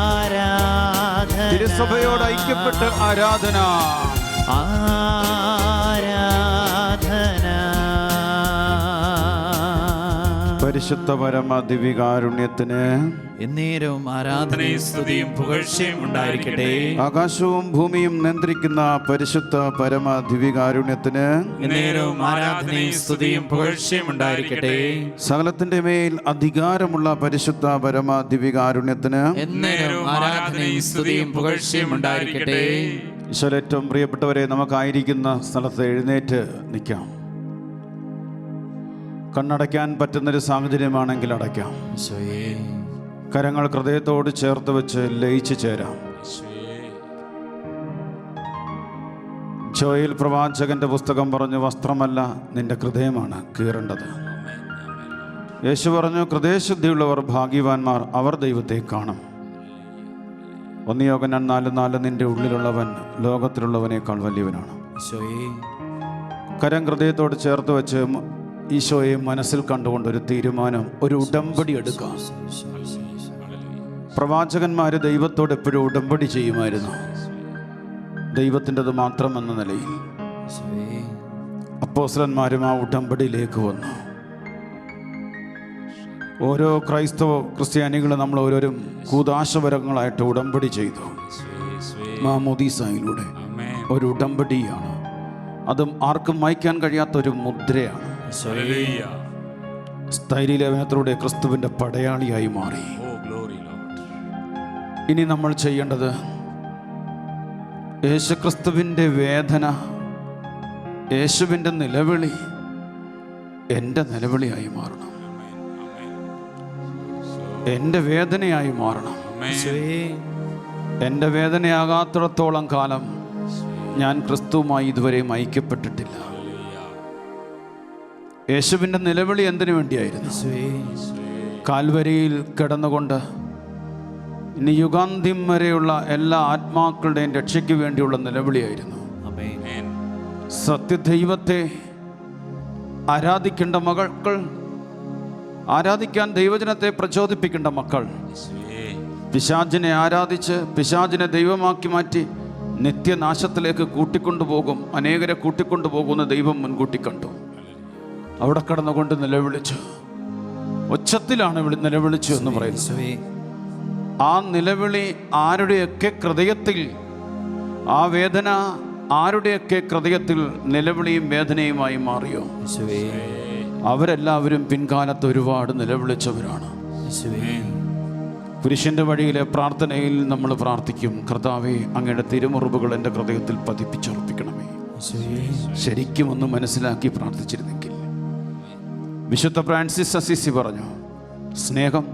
ആരാധന, തിരുസഭയോട് ഐക്യപ്പെട്ട് ആരാധന, ആരാധന. പരിശുദ്ധ പരമ ദിവ്യകാരുണ്യത്തിന് എന്നേരവും ആരാധനയും സ്തുതിയും പുകഴ്ചയും ഉണ്ടായിരിക്കട്ടെ. ആകാശവും ഭൂമിയും നിയന്ത്രിക്കുന്ന പരിശുദ്ധ പരമ ദിവ്യകാരുണ്യത്തിന് എന്നേരവും ആരാധനയും സ്തുതിയും പുകഴ്ചയും ഉണ്ടായിരിക്കട്ടെ. സകലത്തിന്റെ മേൽ അധികാരമുള്ള പരിശുദ്ധ പരമ ദിവ്യകാരുണ്യത്തിന് എന്നേരവും ആരാധനയും സ്തുതിയും പുകഴ്ചയും ഉണ്ടായിരിക്കട്ടെ. ഈശോയിൽ ഏറ്റവും പ്രിയപ്പെട്ടവരെ, നമുക്കായിരിക്കുന്ന സ്ഥലത്ത് എഴുന്നേറ്റ് നിൽക്കാം. കണ്ണടയ്ക്കാൻ പറ്റുന്നൊരു സാഹചര്യമാണെങ്കിൽ അടയ്ക്കാം. കരങ്ങൾ ഹൃദയത്തോട് ചേർത്ത് വെച്ച് ലയിച്ചു ചേരാം. ജോയേൽ പ്രവാചകന്റെ പുസ്തകം പറഞ്ഞു, വസ്ത്രമല്ല നിന്റെ ഹൃദയമാണ് കീറേണ്ടത്. യേശു പറഞ്ഞു, ഹൃദയശുദ്ധിയുള്ളവർ ഭാഗ്യവാന്മാർ, അവർ ദൈവത്തെ കാണും. 1 യോഹന്നാൻ 4:4 നിന്റെ ഉള്ളിലുള്ളവൻ ലോകത്തിലുള്ളവനേക്കാൾ വലിയവനാണ്. കരം ഹൃദയത്തോട് ചേർത്ത് വെച്ച് ഈശോയെ മനസ്സിൽ കണ്ടുകൊണ്ട് ഒരു തീരുമാനം, ഒരു ഉടമ്പടി എടുക്കാം. പ്രവാചകന്മാര് ദൈവത്തോട് എപ്പോഴും ഉടമ്പടി ചെയ്യുമായിരുന്നു, ദൈവത്തിൻ്റെത് മാത്രമെന്ന നിലയിൽ. അപ്പോസ്തലന്മാരും ആ ഉടമ്പടിയിലേക്ക് വന്നു. ഓരോ ക്രിസ്ത്യാനികളും നമ്മൾ ഓരോരും കൂദാശപരങ്ങളായിട്ട് ഉടമ്പടി ചെയ്തു. മാമോദീസയിലൂടെ ഒരു ഉടമ്പടിയാണ്. അതും ആർക്കും മായ്ക്കാൻ കഴിയാത്തൊരു മുദ്രയാണ്. സ്ഥൈര്യലേപനത്തിലൂടെ ക്രിസ്തുവിൻ്റെ പടയാളിയായി മാറി. ഇനി നമ്മൾ ചെയ്യേണ്ടത് യേശുക്രിസ്തുവിൻ്റെ വേദന, യേശുവിൻ്റെ നിലവിളി എൻ്റെ നിലവിളിയായി മാറണം, എൻ്റെ വേദനയായി മാറണം. എൻ്റെ വേദനയാകാത്തിടത്തോളം കാലം ഞാൻ ക്രിസ്തുവുമായി ഇതുവരെയും ഐക്യപ്പെട്ടിട്ടില്ല. യേശുവിൻ്റെ നിലവിളി എന്തിനു വേണ്ടിയായിരുന്നു? കാൽവരിയിൽ കിടന്നുകൊണ്ട് ഇനി യുഗാന്ത്യം വരെയുള്ള എല്ലാ ആത്മാക്കളുടെയും രക്ഷയ്ക്ക് വേണ്ടിയുള്ള നിലവിളിയായിരുന്നു. സത്യദൈവത്തെ ആരാധിക്കേണ്ട മക്കൾ, ആരാധിക്കാൻ ദൈവജനത്തെ പ്രചോദിപ്പിക്കേണ്ട മക്കൾ, പിശാചിനെ ആരാധിച്ച് പിശാചിനെ ദൈവമാക്കി മാറ്റി നിത്യനാശത്തിലേക്ക് കൂട്ടിക്കൊണ്ടുപോകും, അനേകരെ കൂട്ടിക്കൊണ്ടുപോകുന്ന ദൈവം മുൻകൂട്ടി കണ്ടു. അവിടെ കടന്നുകൊണ്ട് നിലവിളിച്ചു, ഉച്ചത്തിലാണ് നിലവിളിച്ചു എന്ന് പറയുന്നത്. ആ നിലവിളി ആരുടെയൊക്കെ ഹൃദയത്തിൽ, ആ വേദന ആരുടെയൊക്കെ ഹൃദയത്തിൽ നിലവിളിയും വേദനയുമായി മാറിയോ, അവരെല്ലാവരും പിൻകാലത്ത് ഒരുപാട് നിലവിളിച്ചവരാണ്. പുരുഷന്റെ വഴിയിലെ പ്രാർത്ഥനയിൽ നമ്മൾ പ്രാർത്ഥിക്കും, കർത്താവേ അങ്ങയുടെ തിരുമുറിവുകൾ എൻ്റെ ഹൃദയത്തിൽ പതിപ്പിച്ചുറപ്പിക്കണമേ. ശരിക്കും ഒന്ന് മനസ്സിലാക്കി പ്രാർത്ഥിച്ചിരുന്നെങ്കിൽ. വിശുദ്ധ ഫ്രാൻസിസ് അസിസി പറഞ്ഞു, സ്നേഹം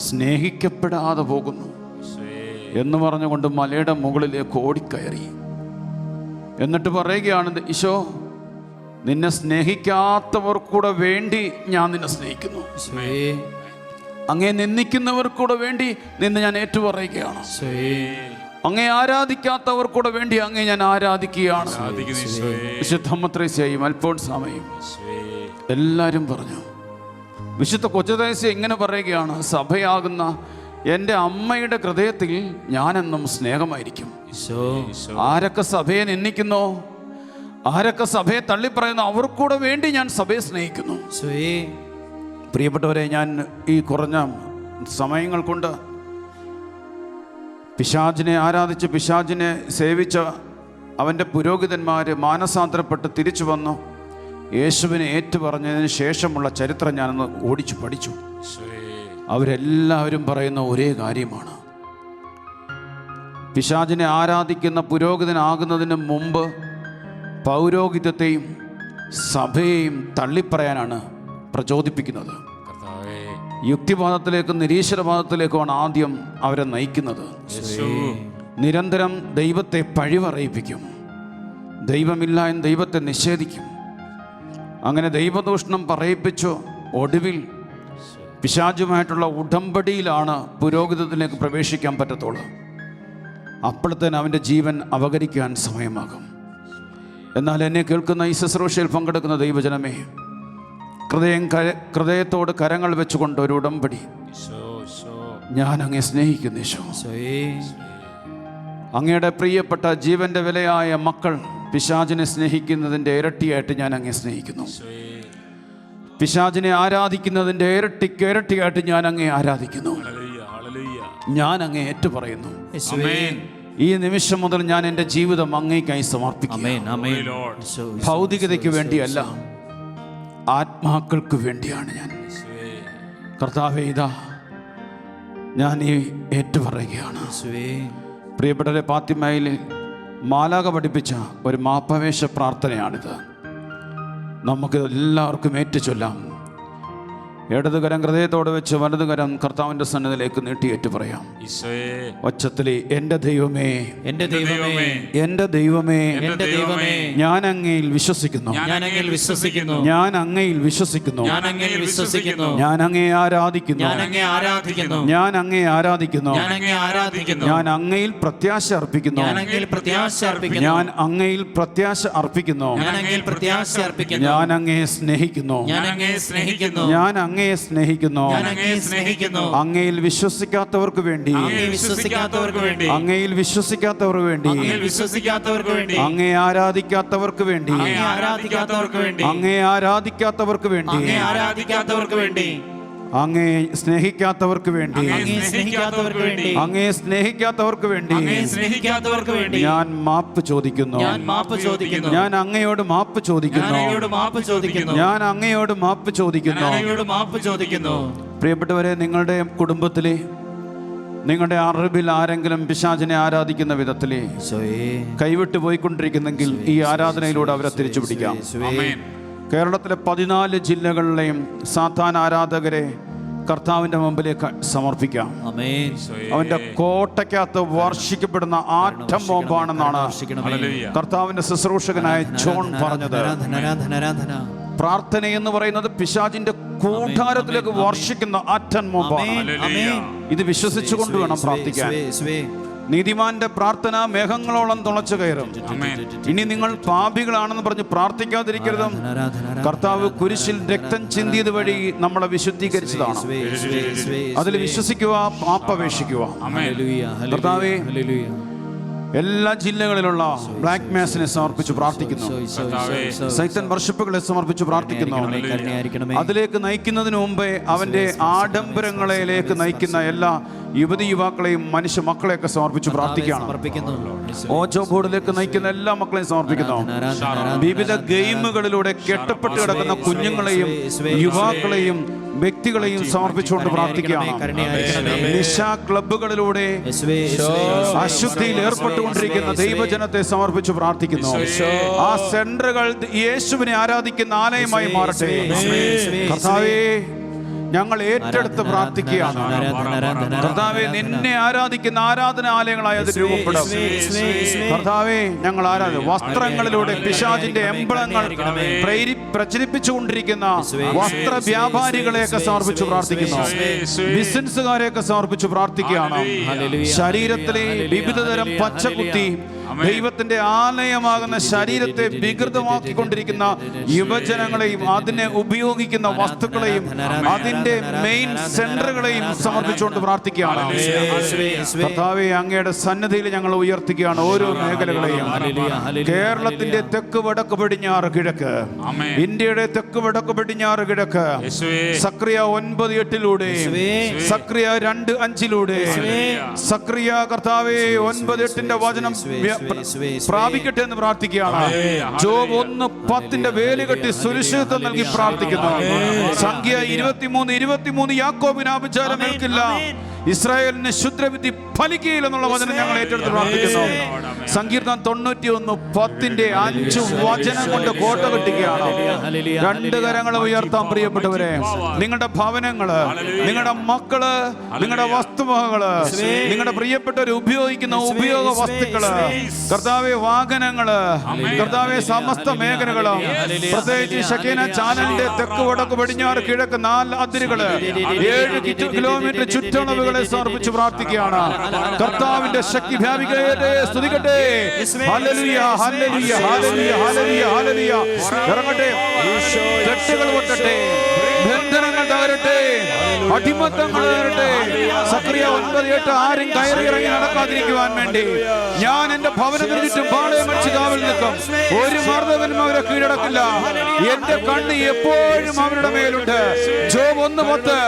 സ്നേഹിക്കപ്പെടാതെ പോകുന്നു എന്ന് പറഞ്ഞുകൊണ്ട് മലയുടെ മുകളിലേക്ക് ഓടിക്കയറി. എന്നിട്ട് പറയുകയാണ്, ഈശോ നിന്നെ സ്നേഹിക്കാത്തവർ കൂടെ വേണ്ടി ഞാൻ നിന്നെ സ്നേഹിക്കുന്നു. അങ്ങേ നിന്ദിക്കുന്നവർ കൂടെ വേണ്ടി നിന്നെ ഞാൻ ഏറ്റുപറയുകയാണ്. അങ്ങേ ആരാധിക്കാത്തവർ കൂടെ വേണ്ടി അങ്ങേ ഞാൻ ആരാധിക്കുകയാണ്. വിശുദ്ധ മത്രേസ്യയും അൽഫോൻസാമയും എല്ലാവരും പറഞ്ഞു. വിശുദ്ധ കൊച്ചദേശം ഇങ്ങനെ പറയുകയാണ്, സഭയാകുന്ന എൻ്റെ അമ്മയുടെ ഹൃദയത്തിൽ ഞാനെന്നും സ്നേഹമായിരിക്കും. ആരൊക്കെ സഭയെ നിന്ദിക്കുന്നോ, ആരൊക്കെ സഭയെ തള്ളിപ്പറയുന്നു, അവർക്കൂടെ വേണ്ടി ഞാൻ സഭയെ സ്നേഹിക്കുന്നു. പ്രിയപ്പെട്ടവരെ, ഞാൻ ഈ കുറഞ്ഞ സമയങ്ങൾ കൊണ്ട് പിശാചിനെ ആരാധിച്ച് പിശാചിനെ സേവിച്ച അവൻ്റെ പുരോഹിതന്മാർ മാനസാന്തരപ്പെട്ട് തിരിച്ചു വന്നു. യേശുവിനെ ഏറ്റുപറഞ്ഞതിന് ശേഷമുള്ള ചരിത്രം ഞാനൊന്ന് ഓടിച്ചു പഠിച്ചു. അവരെല്ലാവരും പറയുന്ന ഒരേ കാര്യമാണ്, പിശാചിനെ ആരാധിക്കുന്ന പുരോഹിതനാകുന്നതിന് മുമ്പ് പൗരോഹിത്യത്തെയും സഭയെയും തള്ളിപ്പറയാനാണ് പ്രചോദിപ്പിക്കുന്നത്. യുക്തിവാദത്തിലേക്കും നിരീശ്വരവാദത്തിലേക്കുമാണ് ആദ്യം അവരെ നയിക്കുന്നത്. നിരന്തരം ദൈവത്തെ പഴിപറയിപ്പിക്കും, ദൈവമില്ല എന്ന് ദൈവത്തെ നിഷേധിക്കും. അങ്ങനെ ദൈവദൂഷണം പറയിപ്പിച്ചു. ഒടുവിൽ പിശാചുമായിട്ടുള്ള ഉടമ്പടിയിലാണ് പുരോഹിതത്തിലേക്ക് പ്രവേശിക്കാൻ പറ്റത്തുള്ളൂ. അപ്പോഴത്തേന് അവൻ്റെ ജീവൻ അപഹരിക്കാൻ സമയമാകും. എന്നാൽ എന്നെ കേൾക്കുന്ന ഈ ശുശ്രൂഷയിൽ പങ്കെടുക്കുന്ന ദൈവജനമേ, ഹൃദയത്തോട് കരങ്ങൾ വെച്ചുകൊണ്ട് ഒരു ഉടമ്പടി, ഞാൻ അങ്ങേ സ്നേഹിക്കുന്നു യേശു. അങ്ങയുടെ പ്രിയപ്പെട്ട ജീവന്റെ വിലയായ മക്കൾ പിശാചിനെ സ്നേഹിക്കുന്നതിൻ്റെ ഇരട്ടിയായിട്ട് ഞാൻ അങ്ങേ സ്നേഹിക്കുന്നു. പിശാചിനെ ആരാധിക്കുന്നതിൻ്റെ ഇരട്ടിയായിട്ട് ഞാൻ അങ്ങേ ആരാധിക്കുന്നു. ഞാൻ അങ്ങേ ഏറ്റുപറയുന്നു. ഈ നിമിഷം മുതൽ ഞാൻ എൻ്റെ ജീവിതം അങ്ങേക്കായി സമർപ്പിക്കുന്നു. ഭൗതികതയ്ക്ക് വേണ്ടിയല്ല, ആത്മാക്കൾക്ക് വേണ്ടിയാണ് ഞാൻ. കർത്താവേ, ഇതാ ഞാൻ ഈ ഏറ്റുപറയുകയാണ്. പ്രിയപ്പെട്ടവരെ, ഫാത്തിമയിൽ മാലാഖ പഠിപ്പിച്ച ഒരു മാപ്പവേശ പ്രാർത്ഥനയാണിത്. നമുക്ക് എല്ലാവർക്കും ഏറ്റുചൊല്ലാം. ഇടതുകരം ഹൃദയത്തോടെ വെച്ച് വലതുകരം കർത്താവിന്റെ സന്നിധിയിലേക്ക് നീട്ടിയേറ്റ് പറയാം. ഒച്ചത്തിലെ എൻ്റെ ദൈവമേ, എൻ്റെ ദൈവമേ, എൻ്റെ ദൈവമേ, എൻ്റെ ദൈവമേ, ഞാൻ അങ്ങയിൽ വിശ്വസിക്കുന്നു, ഞാൻ അങ്ങയിൽ വിശ്വസിക്കുന്നു, ഞാൻ അങ്ങയിൽ വിശ്വസിക്കുന്നു, ഞാൻ അങ്ങയിൽ വിശ്വസിക്കുന്നു, ഞാൻ അങ്ങയെ ആരാധിക്കുന്നു, ഞാൻ അങ്ങയെ ആരാധിക്കുന്നു, ഞാൻ അങ്ങയെ ആരാധിക്കുന്നു, ഞാൻ അങ്ങയെ ആരാധിക്കുന്നു, ഞാൻ അങ്ങയിൽ പ്രത്യാശ അർപ്പിക്കുന്നു, ഞാൻ അങ്ങയിൽ പ്രത്യാശ അർപ്പിക്കുന്നു, ഞാൻ അങ്ങയിൽ പ്രത്യാശ അർപ്പിക്കുന്നു, ഞാൻ അങ്ങയിൽ പ്രത്യാശ അർപ്പിക്കുന്നു, ഞാൻ അങ്ങയെ സ്നേഹിക്കുന്നു, ഞാൻ അങ്ങയെ സ്നേഹിക്കുന്നു, ഞാൻ അങ്ങയെ സ്നേഹിക്കുന്നു, ഞാൻ അങ്ങയെ സ്നേഹിക്കുന്നു, അങ്ങയിൽ വിശ്വസിക്കാത്തവർക്ക് വേണ്ടി, അങ്ങയിൽ വിശ്വസിക്കാത്തവർക്ക് വേണ്ടി, അങ്ങയിൽ വിശ്വസിക്കാത്തവർക്ക് വേണ്ടി, അങ്ങയിൽ വിശ്വസിക്കാത്തവർക്ക് വേണ്ടി, അങ്ങയെ ആരാധിക്കാത്തവർക്ക് വേണ്ടി, അങ്ങയെ ആരാധിക്കാത്തവർക്ക് വേണ്ടി, അങ്ങയെ ആരാധിക്കാത്തവർക്ക് വേണ്ടി, അങ്ങയെ ആരാധിക്കാത്തവർക്ക് വേണ്ടി, അങ്ങയെ സ്നേഹിക്കാത്തവർക്ക് വേണ്ടി, അങ്ങയെ സ്നേഹിക്കാത്തവർക്ക് വേണ്ടി, അങ്ങയെ സ്നേഹിക്കാത്തവർക്ക് വേണ്ടി അങ്ങയെ സ്നേഹിക്കാത്തവർക്ക് വേണ്ടി ഞാൻ മാപ്പ് ചോദിക്കുന്നു, ഞാൻ മാപ്പ് ചോദിക്കുന്നു, ഞാൻ അങ്ങയോട് മാപ്പ് ഞാൻ ചോദിക്കുന്നു, അങ്ങയോട് മാപ്പ് ചോദിക്കുന്നു, ഞാൻ അങ്ങയോട് മാപ്പ് ഞാൻ ചോദിക്കുന്നു. അങ്ങയോട് മാപ്പ് ചോദിക്കുന്നു. പ്രിയപ്പെട്ടവരെ, നിങ്ങളുടെ കുടുംബത്തിലെ, നിങ്ങളുടെ അറിവിൽ ആരെങ്കിലും പിശാചിനെ ആരാധിക്കുന്ന വിധത്തിൽ കൈവിട്ട് പോയിക്കൊണ്ടിരിക്കുന്നെങ്കിൽ ഈ ആരാധനയിലൂടെ അവരെ തിരിച്ചു പിടിക്കാം. കേരളത്തിലെ 14 ജില്ലകളിലെയും സാത്താൻ ആരാധകരെ കർത്താവിന്റെ മുമ്പിലേക്ക് സമർപ്പിക്കാം. അവന്റെ കോട്ടയ്ക്കകത്ത് വർഷിക്കപ്പെടുന്ന ആറ്റം ബോംബാണെന്നാണ് കർത്താവിന്റെ ശുശ്രൂഷകനായ ജോൺ പറഞ്ഞത്. പ്രാർത്ഥന എന്ന് പറയുന്നത് പിശാചിന്റെ കൂടാരത്തിലേക്ക് വർഷിക്കുന്ന ആറ്റം ബോംബാണ്. ഇത് വിശ്വസിച്ചുകൊണ്ട് വേണം പ്രാർത്ഥിക്കാൻ. നീതിമാന്റെ പ്രാർത്ഥന മേഘങ്ങളോളം തുളച്ചു കയറും. ഇനി നിങ്ങൾ പാപികളാണെന്ന് പറഞ്ഞ് പ്രാർത്ഥിക്കാതിരിക്കരുതും. കർത്താവ് കുരിശിൽ രക്തം ചിന്തിയത് വഴി നമ്മളെ വിശുദ്ധീകരിച്ചതാണ്. അതിൽ വിശ്വസിക്കുക, പാപപേക്ഷിക്കുക. കർത്താവേ, എല്ലാ ജില്ലകളിലുള്ള ബ്ലാക്ക് മാസിനെ സമർപ്പിച്ച് പ്രാർത്ഥിക്കുന്നു. സൈത്തൻ വർഷിപ്പുകളെ സമർപ്പിച്ച് പ്രാർത്ഥിക്കുന്നു. അതിലേക്ക് നയിക്കുന്നതിന് മുമ്പേ അവന്റെ ആഡംബരങ്ങളിലേക്ക് നയിക്കുന്ന എല്ലാ യുവതി യുവാക്കളെയും മനുഷ്യ മക്കളെയൊക്കെ സമർപ്പിച്ച് പ്രാർത്ഥിക്കുകയാണ്. ഓജോ ബോർഡിലേക്ക് നയിക്കുന്ന എല്ലാ മക്കളെയും സമർപ്പിക്കുന്നു. വിവിധ ഗെയിമുകളിലൂടെ കെട്ടപ്പെട്ട് കിടക്കുന്ന കുഞ്ഞുങ്ങളെയും യുവാക്കളെയും വ്യക്തികളെയും സമർപ്പിച്ചുകൊണ്ട് പ്രാർത്ഥിക്കുകയാണ്. നിശാ ക്ലബുകളിലൂടെ അശുദ്ധിയിൽ ഏർപ്പെട്ടുകൊണ്ടിരിക്കുന്ന ദൈവജനത്തെ സമർപ്പിച്ച് പ്രാർത്ഥിക്കുന്നു. ആ സെന്ററുകൾ യേശുവിനെ ആരാധിക്കുന്ന ആലയമായി മാറട്ടെ. കർത്താവേ, ഞങ്ങൾ ഏറ്റെടുത്ത് പ്രാർത്ഥിക്കുകയാണ്. കർത്താവേ, നിന്നെ ആരാധിക്കുന്ന ആരാധനാലയങ്ങളായി അത് രൂപപ്പെടും. കർത്താവേ, ഞങ്ങൾ വസ്ത്രങ്ങളിലൂടെ പിശാചിന്റെ എംബ്ലങ്ങൾ പ്രചരിപ്പിച്ചുകൊണ്ടിരിക്കുന്ന വസ്ത്ര വ്യാപാരികളെയൊക്കെ സമർപ്പിച്ച് പ്രാർത്ഥിക്കുന്നു. ബിസിനസ്സുകാരെയൊക്കെ സമർപ്പിച്ച് പ്രാർത്ഥിക്കുകയാണ്. ശരീരത്തിലെ വിവിധതരം പച്ചകുത്തി ദൈവത്തിന്റെ ആലയമാകുന്ന ശരീരത്തെ വികൃതമാക്കിക്കൊണ്ടിരിക്കുന്ന യുവജനങ്ങളെയും അതിനെ ഉപയോഗിക്കുന്ന വസ്തുക്കളെയും അതിന്റെ മെയിൻ സെന്ററുകളെയും സമർപ്പിച്ചുകൊണ്ട് പ്രാർത്ഥിക്കുകയാണ്. കർത്താവേ, അങ്ങയുടെ സന്നിധിയിൽ ഞങ്ങൾ ഉയർത്തുകയാണ് ഓരോ മേഖലകളെയും. കേരളത്തിന്റെ തെക്ക് വടക്ക് പടിഞ്ഞാറ് കിഴക്ക്, ഇന്ത്യയുടെ തെക്ക് വടക്ക് പടിഞ്ഞാറ് കിഴക്ക്, സക്രിയ 9:8 സക്രിയ 2:5 സക്രിയ കർത്താവേ 9:8 വചനം പ്രാപിക്കട്ടെ എന്ന് പ്രാർത്ഥിക്കുകയാണ്. ജോബ് 1:10 വേലുകെട്ടി സുരക്ഷിതത്വം നൽകി പ്രാർത്ഥിക്കുന്നു. സംഖ്യ 23:23 യാക്കോബിന് ആഭിചാരം ഏൽക്കില്ല, ഇസ്രായേലിന് ശുദ്രവിധി ഫലിക്കുകയില്ലെന്നുള്ള വചനം ഞങ്ങൾ ഏറ്റെടുത്ത് പ്രാർത്ഥിക്കുന്നു. സങ്കീർത്തനം 91:10 5 വചനം കൊണ്ട് കോട്ട കെട്ടുകയാണ്. 2 കരങ്ങൾ ഉയർത്താൻ പ്രിയപ്പെട്ടവരെ. നിങ്ങളുടെ ഭവനങ്ങള്, നിങ്ങളുടെ മക്കള്, നിങ്ങളുടെ വസ്തുവകകള്, നിങ്ങളുടെ പ്രിയപ്പെട്ടവർ ഉപയോഗിക്കുന്ന ഉപയോഗ വസ്തുക്കള്, കർത്താവെ വാഹനങ്ങള്, കർത്താവെ സമസ്ത മേഖലകളും, പ്രത്യേകിച്ച് ഷക്കീന ചാനലിന്റെ തെക്ക് വടക്ക് പടിഞ്ഞാറ് കിഴക്ക് 4 അതിരുകള് 7 കിലോമീറ്റർ ചുറ്റളവുകളെ സമർപ്പിച്ച് പ്രാർത്ഥിക്കുകയാണ്. കർത്താവിന്റെ ശക്തി വ്യാപിക്കട്ടെ, സ്തുതിക്കട്ടെ. Hallelujah, hallelujah, hallelujah, hallelujah, hallelujah. ഇറങ്ങട്ടെ, തെറ്റുകൾ പൊട്ടട്ടെ, ബന്ധനങ്ങൾ തകരട്ടെ, അടിമത്തങ്ങൾ തകരട്ടെ. സക്രിയ 9:8 ആരും കയറി ഇറങ്ങി നടക്കാതിരിക്കുവാൻ വേണ്ടി ഞാൻ എന്റെ ഭവനത്തിന് ചുറ്റും പാളയം അടിച്ച് കാവൽ നിൽക്കും. ഒരു മർദ്ദകനും അവരെ കീഴടക്കില്ല. എന്റെ കണ്ണ് എപ്പോഴും അവരുടെ മേലുണ്ട്. ജോബ് 1:10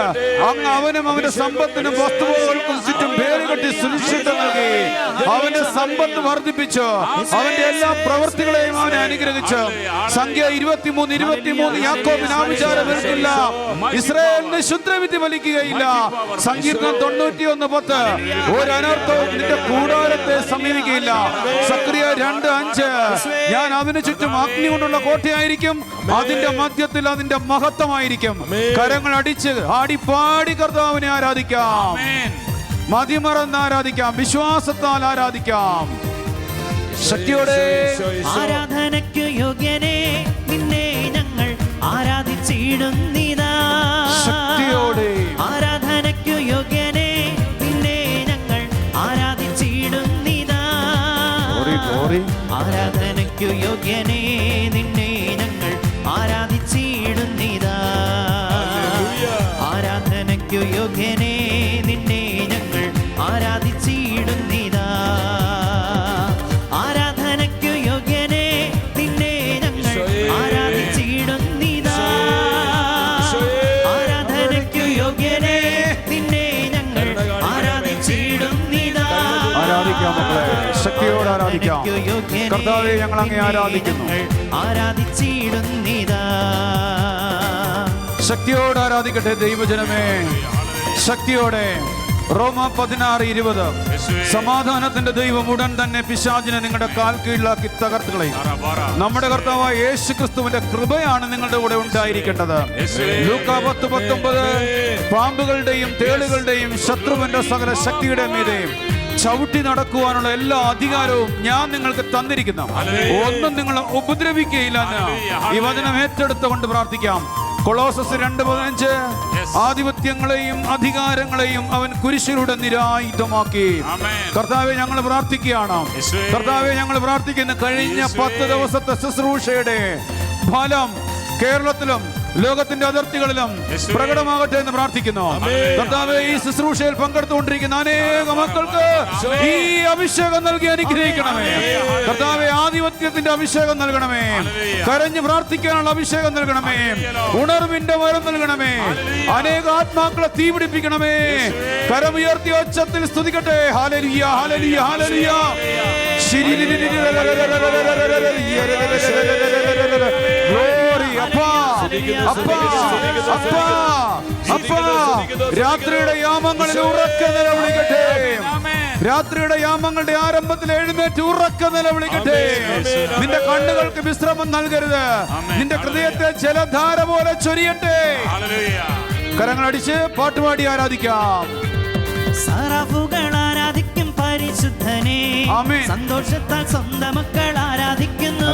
അങ്ങ് അവനും അവന്റെ സമ്പത്തിനും വസ്തുവകൾക്കും ചുറ്റും പേരുകെട്ടി സുരക്ഷിതം നൽകി അവന്റെ സമ്പത്ത് വർദ്ധിപ്പിച്ചു. അവന്റെ എല്ലാ പ്രവൃത്തികളെയും അവനെ പരിഗ്രഹിച്ച് സംഖ്യ 23 യാക്കോബിന് ആഭിചാരം വരുന്നില്ല, ഇസ്രായേലിന് ശുദ്രവിധി വലിക്കുകയില്ല. സങ്കീർത്തനം 91:10 ഒരു അനർത്ഥവും നിന്റെ കൂടാരത്തെ സമീപിക്കുകയില്ല. സക്രിയ 2:5 ഞാൻ അതിനു ചുറ്റും അഗ്നി കൊണ്ടുള്ള കോട്ടയായിരിക്കും, അതിന്റെ മധ്യത്തിൽ അതിന്റെ മഹത്വമായിരിക്കും. കരങ്ങൾ അടിച്ച് ആടിപ്പാടി കർത്താവിനെ ആരാധിക്കാം, മതിമറന്ന് ആരാധിക്കാം, വിശ്വാസത്താൽ ആരാധിക്കാം. ശക്തിയോടെ ആരാധനയ്ക്ക് യോഗ്യനെ നിന്നെ ഞങ്ങൾ ആരാധിച്ചിടുന്നിതാ. ശക്തിയോടെ ആരാധനയ്ക്ക് യോഗ്യനെ നിന്നെ ഞങ്ങൾ ആരാധിച്ചിടുന്നിതാ. ആരാധനയ്ക്ക് യോഗ്യനെ നിന്നെ ഞങ്ങൾ ആരാധിച്ചിടുന്നിതാ. ആരാധനയ്ക്ക് യോഗ്യനെ നിന്നെ ഞങ്ങൾ ആരാധിച്ചിടുന്നിതാ. ആരാധനയ്ക്ക് യോഗ്യനെ നിന്നെ ഞങ്ങൾ ആരാധിച്ചിടുന്നിതാ. ആരാധനയ്ക്ക് യോഗ്യനെ നിന്നെ ഞങ്ങൾ ആരാധിച്ചിടുന്നിതാ. ആരാധിക്കാം മക്കളെ, ശക്തിയോടെ ആരാധിക്കാം. കർത്താവേ, ഞങ്ങൾ അങ്ങേ ആരാധിക്കുന്നു. ആരാധിച്ചിടുന്നിതാ. ശക്തിയോടെ ആരാധിക്കട്ടെ ദൈവജനമേ, ശക്തിയോടെ. റോമ 16:20 സമാധാനത്തിന്റെ ദൈവം ഉടൻ തന്നെ പിശാചിനെ നിങ്ങളുടെ കാൽ കീഴിലാക്കി തകർത്ത് കളയും. നമ്മുടെ കർത്താവായ യേശു ക്രിസ്തുവിന്റെ കൃപയാണ് നിങ്ങളുടെ കൂടെ ഉണ്ടായിരിക്കേണ്ടത്. ലൂക്കാ 10:19 പാമ്പുകളുടെയും തേളുകളുടെയും ശത്രുവിന്റെ സകല ശക്തിയുടെ മീതെയും ചവിട്ടി നടക്കുവാനുള്ള എല്ലാ അധികാരവും ഞാൻ നിങ്ങൾക്ക് തന്നിരിക്കുന്നു, ഒന്നും നിങ്ങളെ ഉപദ്രവിക്കുകയില്ല എന്ന് ഈ വചനം ഏറ്റെടുത്തുകൊണ്ട് പ്രാർത്ഥിക്കാം. കൊളോസസ് 2:15 ആധിപത്യങ്ങളെയും അധികാരങ്ങളെയും അവൻ കുരിശിലൂടെ നിരായുധമാക്കി. കർത്താവെ, ഞങ്ങൾ പ്രാർത്ഥിക്കുകയാണ്. കർത്താവെ, ഞങ്ങൾ പ്രാർത്ഥിക്കുന്ന കഴിഞ്ഞ 10 ദിവസത്തെ ശുശ്രൂഷയുടെ ഫലം കേരളത്തിലും ലോകത്തിന്റെ അതിർത്തികളിലും പ്രകടമാകട്ടെ എന്ന് പ്രാർത്ഥിക്കുന്നു. കർത്താവേ, ഈ ശുശ്രൂഷയിൽ പങ്കെടുത്തുകൊണ്ടിരിക്കുന്ന അനേക മക്കൾക്ക് ഈ അഭിഷേകം നൽകി അനുഗ്രഹിക്കണമേ. കർത്താവേ, ആധിപത്യത്തിന്റെ അഭിഷേകം നൽകണമേ, കരഞ്ഞ് പ്രാർത്ഥിക്കാനുള്ള അഭിഷേകം നൽകണമേ, ഉണർവിന്റെ വരം നൽകണമേ, അനേക ആത്മാക്കളെ തീപിടിപ്പിക്കണമേ. കരമുയർത്തിയ ഒച്ചത്തിൽ സ്തുതിക്കട്ടെ. Hallelujah, hallelujah, hallelujah. ഗ്ലോറി. അപ്പാ, അപ്പാ, അപ്പാ, അപ്പാ, രാത്രിയുടെ യാമങ്ങളിൽ ഉറക്കെ നിലവിളിക്കട്ടെ. രാത്രിയുടെ യാമങ്ങളുടെ ആരംഭത്തിൽ എഴുന്നേറ്റ് ഉറക്കെ നിലവിളിക്കട്ടെ. നിന്റെ കണ്ണുകൾക്ക് വിശ്രമം നൽകരുത്, നിന്റെ ഹൃദയത്തെ ജലധാര പോലെ ചൊരിയട്ടെ. കരങ്ങളടിച്ച് പാട്ടുപാടി ആരാധിക്കാം. സറഫുകൾ ആരാധിക്കും പരിശുദ്ധനെ, സന്തോഷത്താൽ സ്വന്തം മക്കൾ ആരാധിക്കുന്നു.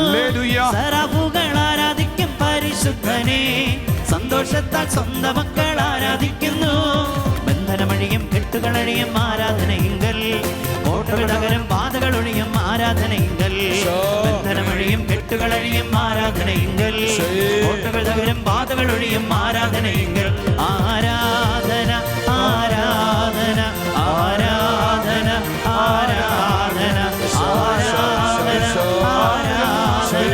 സറഫുകൾ ആരാധിക്കും പരിശുദ്ധനെ, സന്തോഷത്താൽ സ്വന്തം മക്കൾ ആരാധിക്കുന്നു. ബന്ധനമഴിയും കെട്ടുകളഴിയും ആരാധനയിങ്കൽ, കോട്ടകൾ തകരും പാതകൾ ഒഴിയും ആരാധനയിങ്കൽ. ബന്ധനമഴിയും കെട്ടുകളഴിയും ആരാധനയിങ്കൽ, കോട്ടകൾ തകരും പാതകൾ ഒഴിയും ആരാധനയിങ്കൽ. ആരാധന, ആരാധന, ആരാധന, ആരാധന, ആരാധന, ആരാധന, ആരാധന,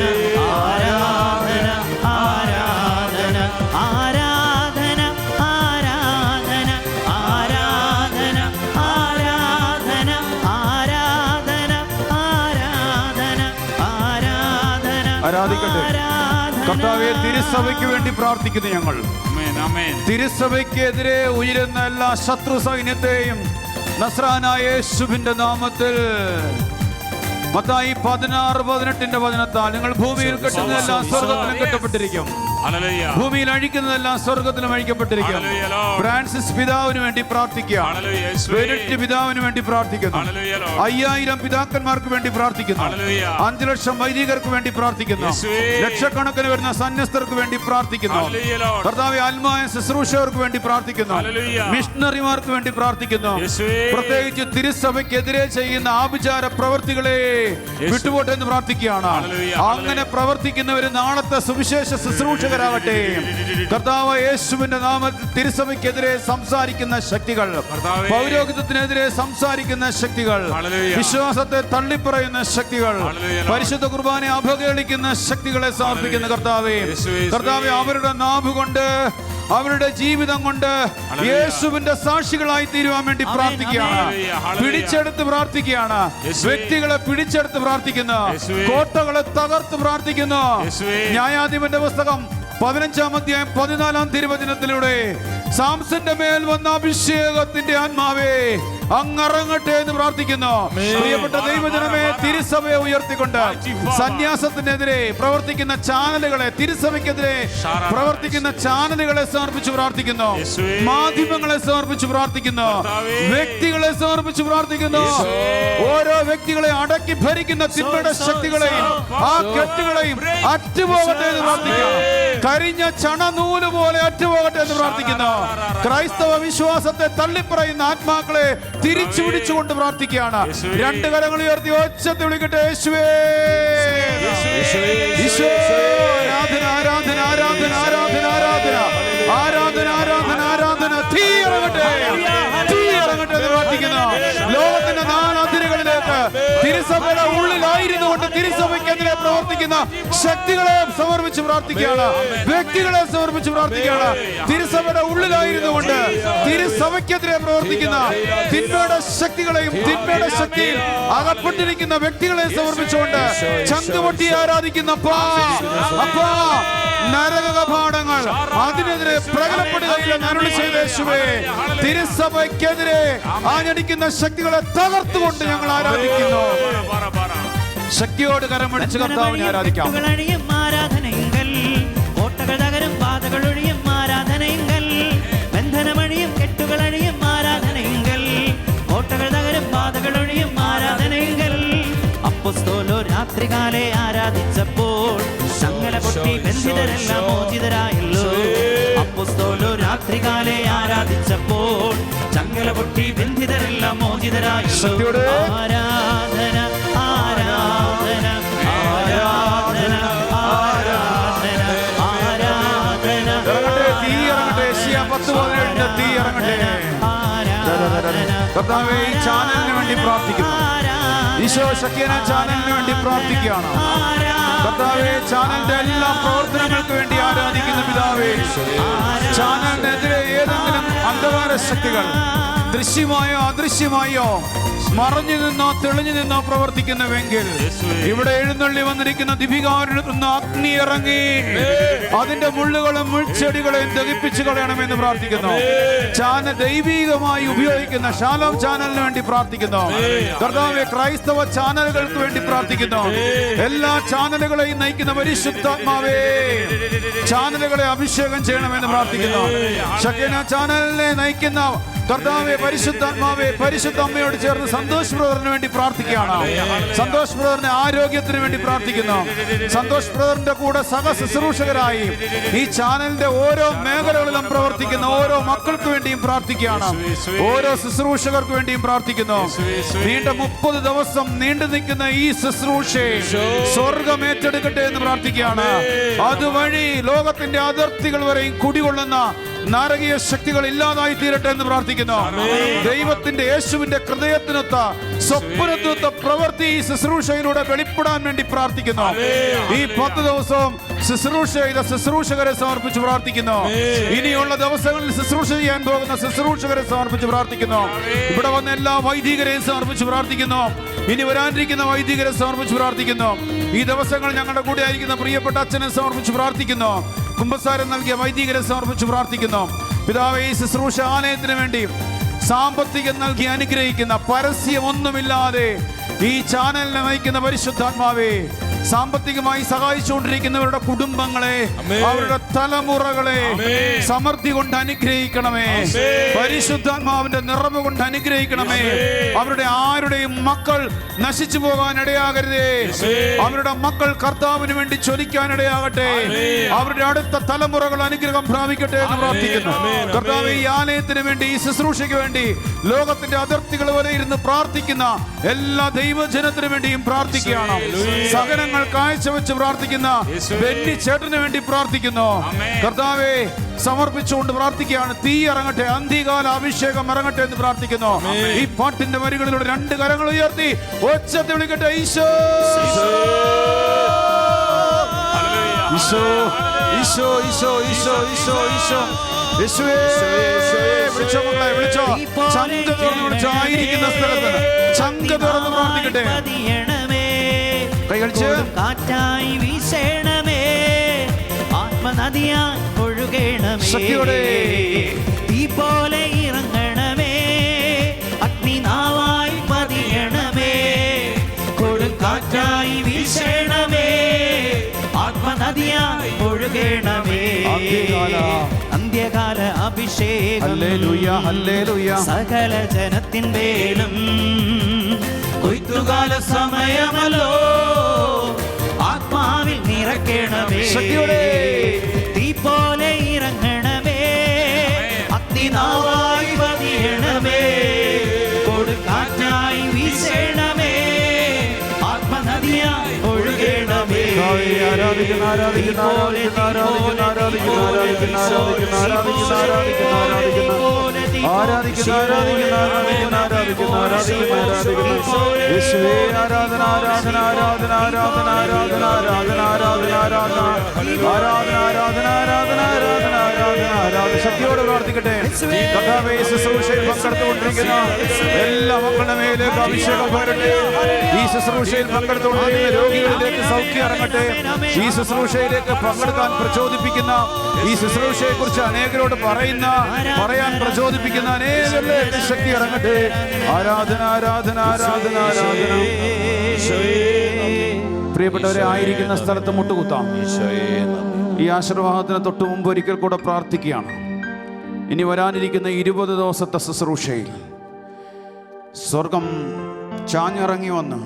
ആരാധന, ആരാധന, ആരാധന, ആരാധന, ആരാധന, ആരാധന, ആരാധന, ആരാധന. ആരാധിക്കട്ടെ. കർത്താവേ, തിരുസഭയ്ക്ക് വേണ്ടി പ്രാർത്ഥിക്കുന്നു ഞങ്ങൾ. തിരുസഭയ്ക്കെതിരെ ഉയരുന്ന എല്ലാ ശത്രു സൈന്യത്തെയും നസ്രാനായ യേശുവിന്റെ നാമത്തിൽ മത്തായി 16:18 വചനത്താൽ നിങ്ങൾ ഭൂമിയിൽ കെട്ടുന്നതെല്ലാം സ്വർഗത്തിലും കെട്ടപ്പെട്ടിരിക്കും, ഭൂമിയിൽ അഴിക്കുന്നതെല്ലാം സ്വർഗത്തിലും അഴിക്കപ്പെട്ടിരിക്കും. ഫ്രാൻസിസ് പിതാവിന് വേണ്ടി പ്രാർത്ഥിക്കുക, ബെനറ്റ് പിതാവിന് വേണ്ടി പ്രാർത്ഥിക്കുന്നു, 5000 പിതാക്കന്മാർക്ക് വേണ്ടി പ്രാർത്ഥിക്കുന്നു, 5 ലക്ഷം വൈദികർക്ക് വേണ്ടി പ്രാർത്ഥിക്കുന്നു, ലക്ഷക്കണക്കിന് വരുന്ന സന്യസ്തർക്ക് വേണ്ടി പ്രാർത്ഥിക്കുന്നു. കർത്താവേ, ആത്മായ ശുശ്രൂഷകർക്ക് വേണ്ടി പ്രാർത്ഥിക്കുന്നു, മിഷണറിമാർക്ക് വേണ്ടി പ്രാർത്ഥിക്കുന്നു. പ്രത്യേകിച്ച് തിരുസഭയ്ക്കെതിരെ ചെയ്യുന്ന ആഭിചാര പ്രവർത്തികളെ വിട്ടുപോട്ടെ എന്ന് പ്രാർത്ഥിക്കുകയാണ്. അങ്ങനെ പ്രവർത്തിക്കുന്നവര് നാളത്തെ സുവിശേഷ ശുശ്രൂഷകരാകട്ടെ. കർത്താവ് യേശുവിന്റെ നാമത്തിൽ തിരുസഭയ്ക്കെതിരെ സംസാരിക്കുന്ന ശക്തികൾ, പൗരോഹിത്യത്തിനെതിരെ സംസാരിക്കുന്ന ശക്തികൾ, വിശ്വാസത്തെ തള്ളിപ്പറയുന്ന ശക്തികൾ, പരിശുദ്ധ കുർബാനെ അവഹേളിക്കുന്ന ശക്തികളെ സമർപ്പിക്കുന്ന കർത്താവേ, കർത്താവേ, അവരുടെ നാവ് കൊണ്ട് അവരുടെ ജീവിതം കൊണ്ട് യേശുവിന്റെ സാക്ഷികളായി തീരുവാൻ വേണ്ടി പ്രാർത്ഥിക്കുകയാണ്. പിടിച്ചെടുത്ത് പ്രാർത്ഥിക്കുകയാണ്. വ്യക്തികളെ പിടിച്ചെടുത്ത് പ്രാർത്ഥിക്കുന്നു. കോട്ടകളെ തകർത്ത് പ്രാർത്ഥിക്കുന്നു. ന്യായാധിപന്റെ പുസ്തകം 15-ാം അധ്യായം 14-ാം തിരുവചനത്തിലൂടെ സാംസന്റെ മേൽ വന്ന അഭിഷേകത്തിന്റെ ആത്മാവേ അങ്ങറങ്ങട്ടെ എന്ന് പ്രാർത്ഥിക്കുന്നു. പ്രിയപ്പെട്ട ദൈവജനമേ, തിരുസഭയെ ഉയർത്തിക്കൊണ്ട് സന്യാസത്തിനെതിരെ പ്രവർത്തിക്കുന്ന ചാനലുകളെ, തിരുസഭയ്ക്കെതിരെ പ്രവർത്തിക്കുന്ന ചാനലുകളെ സമർപ്പിച്ച് പ്രാർത്ഥിക്കുന്നു. മാധ്യമങ്ങളെ സമർപ്പിച്ച് പ്രാർത്ഥിക്കുന്നു. വ്യക്തികളെ സമർപ്പിച്ച് പ്രാർത്ഥിക്കുന്നു. ഓരോ വ്യക്തികളെ അടക്കി ഭരിക്കുന്ന തിന്മയുടെ ശക്തികളെയും ആ കെട്ടുകളെയും അറ്റുപോകട്ടെ എന്ന് പ്രാർത്ഥിക്കുന്നു. കരിഞ്ഞ ചണനൂല് പോലെ അറ്റുപോകട്ടെ എന്ന് പ്രാർത്ഥിക്കുന്നു. ക്രൈസ്തവ വിശ്വാസത്തെ തള്ളിപ്പറയുന്ന ആത്മാക്കളെ തിരിച്ചു പിടിച്ചുകൊണ്ട് പ്രാർത്ഥിക്കുകയാണ്. രണ്ട് കരങ്ങൾ ഉയർത്തി ഒച്ചത്തിൽ വിളിക്കട്ടെ, യേശുവേ, ഈശോ, ആരാധന, ആരാധന, ആരാധന, ആരാധന, ആരാധന, ആരാധന, ആരാധന, ആരാധന. തീ ഇറങ്ങട്ടെ, തീ ഇറങ്ങട്ടെ എന്ന് പ്രാർത്ഥിക്കുന്നു. ലോകത്തിന്റെ നാനാതിരുകളിലേക്ക് തിരുസഭയുടെ ഉള്ളിലായിരുന്നു കൊണ്ട് തിരുസഭയ്ക്കെതിരെ പ്രവർത്തിക്കുന്ന ശക്തികളെ സമർപ്പിച്ച് പ്രാർത്ഥിക്കുകയാണ്. വ്യക്തികളെ സമർപ്പിച്ച് പ്രാർത്ഥിക്കുകയാണ്. തിരുസഭയുടെ ഉള്ളിലായിരുന്നു കൊണ്ട് തിരുസഭയ്ക്കെതിരെ പ്രവർത്തിക്കുന്ന തിന്മയുടെ ശക്തികളെയും തിന്മയുടെ ശക്തിയിൽ അകപ്പെട്ടിരിക്കുന്ന വ്യക്തികളെ സമർപ്പിച്ചുകൊണ്ട് ചങ്കുപൊട്ടി ആരാധിക്കുന്ന അപ്പാ, നരക കവാടങ്ങൾ അതിനെതിരെ പ്രകടപ്പെടുകയില്ലെന്ന് അരുളി ചെയ്ത യേശുവേ, തിരുസഭയ്ക്കെതിരെ ആഞ്ഞടിക്കുന്ന ശക്തികളെ തകർത്തുകൊണ്ട് ഞങ്ങൾ ആരാധിക്കുന്നു. ശക്തിയോട് കരമടിച്ച് കർത്താവിനെ ആരാധിക്കാം. കോട്ടകൾ തകരും, പാതകൾ ഒഴിയും ആരാധനയെങ്കിൽ, ബന്ധനമണിയും കെട്ടുകളണിയും ആരാധനയെങ്കിൽ, കോട്ടകൾ തകരും, പാതകൾ ഒഴിയും ആരാധനയെങ്കിൽ. അപ്പോസ്തലർ രാത്രികാലെ ആരാധിച്ചപ്പോൾ ചങ്ങല പൊട്ടി ബന്ധിതരെല്ലാം മോചിതരായല്ലോ. അപ്പോസ്തലർ രാത്രികാലെ ആരാധിച്ചപ്പോൾ ചങ്ങല പൊട്ടി ബന്ധിതരെല്ലാം മോചിതരായല്ലോ. ആരാധന, ആരാധന, ആരാധന, ആരാധന, ആരാധന. തീ ഇറങ്ങട്ടെ, ഏശയ്യാ 10:17 തീ ഇറങ്ങട്ടെ. കർത്താവേ, ഈ ചാനലിന് വേണ്ടി പ്രാർത്ഥിക്കുന്നു. ഈശോ, ശക്തിന ചാനലിന് വേണ്ടി പ്രാർത്ഥിക്കുകയാണ്. കർത്താവേ, ചാനലിന്റെ എല്ലാ പ്രവർത്തനങ്ങൾക്ക് വേണ്ടി ആരാധിക്കുന്ന പിതാവേ, ചാനലിനെതിരെ ഏതെങ്കിലും അന്ധകാര ശക്തികൾ ദൃശ്യമായോ അദൃശ്യമായോ മറഞ്ഞു നിന്നോ തെളിഞ്ഞു നിന്നോ പ്രവർത്തിക്കുന്നുവെങ്കിൽ ഇവിടെ എഴുന്നള്ളി വന്നിരിക്കുന്ന ദിവികാരിൽ നിന്ന് അഗ്നി ഇറങ്ങി അതിന്റെ മുള്ളുകളും മുൾച്ചെടികളെയും ദഹിപ്പിച്ചു കളയണമെന്ന് പ്രാർത്ഥിക്കുന്നു. ചാനൽ ദൈവികമായി ഉപയോഗിക്കുന്ന ഷാലോം ചാനലിന് വേണ്ടി പ്രാർത്ഥിക്കുന്നു. കർത്താവേ, ക്രൈസ്തവ ചാനലുകൾക്ക് വേണ്ടി പ്രാർത്ഥിക്കുന്നു. എല്ലാ ചാനലുകളെയും നയിക്കുന്ന പരിശുദ്ധാത്മാവേ, ചാനലുകളെ അഭിഷേകം ചെയ്യണമെന്ന് പ്രാർത്ഥിക്കുന്നു. ശക്തിന ചാനലിനെ നയിക്കുന്ന കർത്താവേ, പരിശുദ്ധാത്മാവേ, പരിശുദ്ധ അമ്മയോട് ചേർന്ന് സന്തോഷ് ബ്രദറിന് വേണ്ടി പ്രാർത്ഥിക്കുകയാണ്. സന്തോഷ് ബ്രദറിന്റെ ആരോഗ്യത്തിന് വേണ്ടി പ്രാർത്ഥിക്കുന്നു. സന്തോഷ് ബ്രദറിന്റെ കൂടെ സഹശുശ്രൂഷകരായി ഈ ചാനലിന്റെ ഓരോ മേഖലകളിലും പ്രവർത്തിക്കുന്ന ഓരോ മക്കൾക്ക് വേണ്ടിയും പ്രാർത്ഥിക്കുകയാണ്. ഓരോ ശുശ്രൂഷകർക്ക് വേണ്ടിയും പ്രാർത്ഥിക്കുന്നു. വീണ്ടും 30 ദിവസം നീണ്ടു നിൽക്കുന്ന ഈ ശുശ്രൂഷയെ സ്വർഗം ഏറ്റെടുക്കട്ടെ എന്ന് പ്രാർത്ഥിക്കുകയാണ്. അതുവഴി ലോകത്തിന്റെ അതിർത്തികൾ വരെയും കുടികൊള്ളുന്ന നാരകീയ ശക്തികൾ ഇല്ലാതായി തീരട്ടെ എന്ന് പ്രാർത്ഥിക്കുന്നു. ദൈവത്തിന്റെ യേശുവിന്റെ ഹൃദയത്തിനൊത്ത സ്വപ്നത്തിനൊത്ത പ്രവൃത്തി ഈ ശുശ്രൂഷയിലൂടെ വെളിപ്പെടാൻ വേണ്ടി പ്രാർത്ഥിക്കുന്നു. ഈ 10 ദിവസവും ശുശ്രൂഷ ചെയ്ത ശുശ്രൂഷകരെ സമർപ്പിച്ച് പ്രാർത്ഥിക്കുന്നു. ഇനിയുള്ള ദിവസങ്ങളിൽ ശുശ്രൂഷ ചെയ്യാൻ പോകുന്ന ശുശ്രൂഷകരെ സമർപ്പിച്ച് പ്രാർത്ഥിക്കുന്നു. ഇവിടെ വന്ന എല്ലാ വൈദികരെയും സമർപ്പിച്ച് പ്രാർത്ഥിക്കുന്നു. ഇനി വരാനിരിക്കുന്ന വൈദികരെ സമർപ്പിച്ച് പ്രാർത്ഥിക്കുന്നു. ഈ ദിവസങ്ങൾ ഞങ്ങളുടെ കൂടെ ആയിരിക്കുന്ന പ്രിയപ്പെട്ട അച്ഛനെ സമർപ്പിച്ച് പ്രാർത്ഥിക്കുന്നു. കുമ്പസാരം നൽകിയ വൈദികരെ സമർപ്പിച്ച് പ്രാർത്ഥിക്കുന്നു. പിതാവേ, ഈ ശുശ്രൂഷ ആലയത്തിന് വേണ്ടി സാമ്പത്തികം നൽകി അനുഗ്രഹിക്കുന്ന, പരസ്യമൊന്നുമില്ലാതെ ഈ ചാനലിനെ നയിക്കുന്ന പരിശുദ്ധാത്മാവേ, സാമ്പത്തികമായി സഹായിച്ചുകൊണ്ടിരിക്കുന്നവരുടെ കുടുംബങ്ങളെ, അവരുടെ തലമുറകളെ സമൃദ്ധി കൊണ്ട് അനുഗ്രഹിക്കണമേ. പരിശുദ്ധാത്മാവിന്റെ നിറവ് കൊണ്ട് അനുഗ്രഹിക്കണമേ. അവരുടെ ആരുടെയും മക്കൾ നശിച്ചു പോകാൻ ഇടയാകരുതേ. അവരുടെ മക്കൾ കർത്താവിന് വേണ്ടി ചൊലിക്കാനിടയാകട്ടെ. അവരുടെ അടുത്ത തലമുറകൾ അനുഗ്രഹം പ്രാപിക്കട്ടെ എന്ന് പ്രാർത്ഥിക്കുന്നു. കർത്താവ്, ഈ ആലയത്തിന് വേണ്ടി, ഈ ശുശ്രൂഷയ്ക്ക് വേണ്ടി ലോകത്തിന്റെ അതിർത്തികൾ വരെ ഇരുന്ന് പ്രാർത്ഥിക്കുന്ന എല്ലാ ദൈവജനത്തിനു വേണ്ടിയും പ്രാർത്ഥിക്കുകയാണ്. സകലങ്ങൾ കാഴ്ചവെച്ച് പ്രാർത്ഥിക്കുന്ന ബെന്നി ചേട്ടന് വേണ്ടി പ്രാർത്ഥിക്കുന്നു. കർത്താവേ, സമർപ്പിച്ചുകൊണ്ട് പ്രാർത്ഥിക്കുകയാണ്. തീ ഇറങ്ങട്ടെ, അന്തികാല അഭിഷേകം ഇറങ്ങട്ടെ എന്ന് പ്രാർത്ഥിക്കുന്നു. ഈ പാട്ടിന്റെ വരികളിലൂടെ 2 കരങ്ങൾ ഉയർത്തി ഒച്ചത്തിൽ വിളിക്കട്ടെ, ഈശോ, ഈശോ, ഈശോ ഈശോ ഈശോ ഈശോ ഈശോ യേശുവേ വിളിച്ചോ മക്കളെ വിളിച്ചോ. ചങ്ക തുറന്ന് വിളിച്ചോ. ആയിരിക്കുന്ന സ്ഥലത്ത് ചങ്ക തുറന്ന് പ്രാർത്ഥിക്കട്ടെ. കൈകളിച്ച് കാറ്റായി വീശേണമേ, ആത്മനദിയായി ഒഴുകേണമേ, ശക്തിയോടെ തീ പോലെ ഇറങ്ങണമേ, അഗ്നിനാവായി പതിയണമേ, കൊടുങ്കാറ്റായി വീശേണമേ, ആത്മനദിയായി ഒഴുകേണമേ. അന്ത്യകാല അഭിഷേകം ഹല്ലേലൂയ ഹല്ലേലൂയ സകല ജനത്തിന്മേലും കൊയ്ത്തുകാല സമയമല്ലോ, ആത്മാവിൽ നിറയ്ക്കണമേ, ശക്തിയോടെ തീ പോലെ ഇറങ്ങണമേ, അഗ്നിനാവായി പതിയണമേ, കൊടുങ്കാറ്റായി വീശേണമേ, ആത്മനദിയായി ഒഴുകണമേ. ആരാധിക്കുന്ന ആരാധിക്കുന്ന ആരാധിക്കുന്ന ആരാധിക്കുന്ന ആരാധിക്കുന്ന ആരാധിക്കുന്ന ആരാധിക്കുന്ന ആരാധിക്കുന്ന ആരാധിക്കുന്ന ആരാധിക്കുന്ന ആരാധിക്കുന്ന ആരാധിക്കുന്ന യേശുവേ ആരാധന ആരാധന ആരാധന ആരാധന ആരാധന ആരാധന ആരാധന ആരാധന ആരാധന ആരാധന ആരാധന ആരാധന ആരാധന ആരാധന. ശക്തിയോടെ പ്രാർത്ഥിക്കട്ടെ. കർത്താവേ, ശുശ്രൂഷയിൽ പങ്കെടുത്തുകൊണ്ടിരിക്കുന്ന എല്ലാ മക്കളുടെ മേലേക്ക് അഭിഷേകം വരട്ടെ. ഈ ശുശ്രൂഷയിൽ പങ്കെടുത്തുകൊണ്ടിരിക്കുന്ന രോഗികളിലേക്ക് സൗഖ്യം ഇറങ്ങട്ടെ. ഈ ശുശ്രൂഷയിലേക്ക് പങ്കെടുക്കാൻ പ്രചോദിപ്പിക്കുന്ന, ഈ ശുശ്രൂഷയെ കുറിച്ച് അനേകരോട് പറയാൻ പ്രചോദിപ്പിക്കുന്ന അനേകരിലേക്ക് ശക്തി ഇറങ്ങട്ടെ. ആരാധന ആരാധന ആരാധന ആരാധന. പ്രിയപ്പെട്ടവരെ, ആയിരിക്കുന്ന സ്ഥലത്ത് മുട്ടുകുത്താം. ഈ ആശീർവാദത്തിന് തൊട്ട് മുമ്പ് ഒരിക്കൽ കൂടെ പ്രാർത്ഥിക്കുകയാണ്. ഇനി വരാനിരിക്കുന്ന 20 ദിവസത്തെ ശുശ്രൂഷയിൽ സ്വർഗം ചാഞ്ഞിറങ്ങി വന്ന്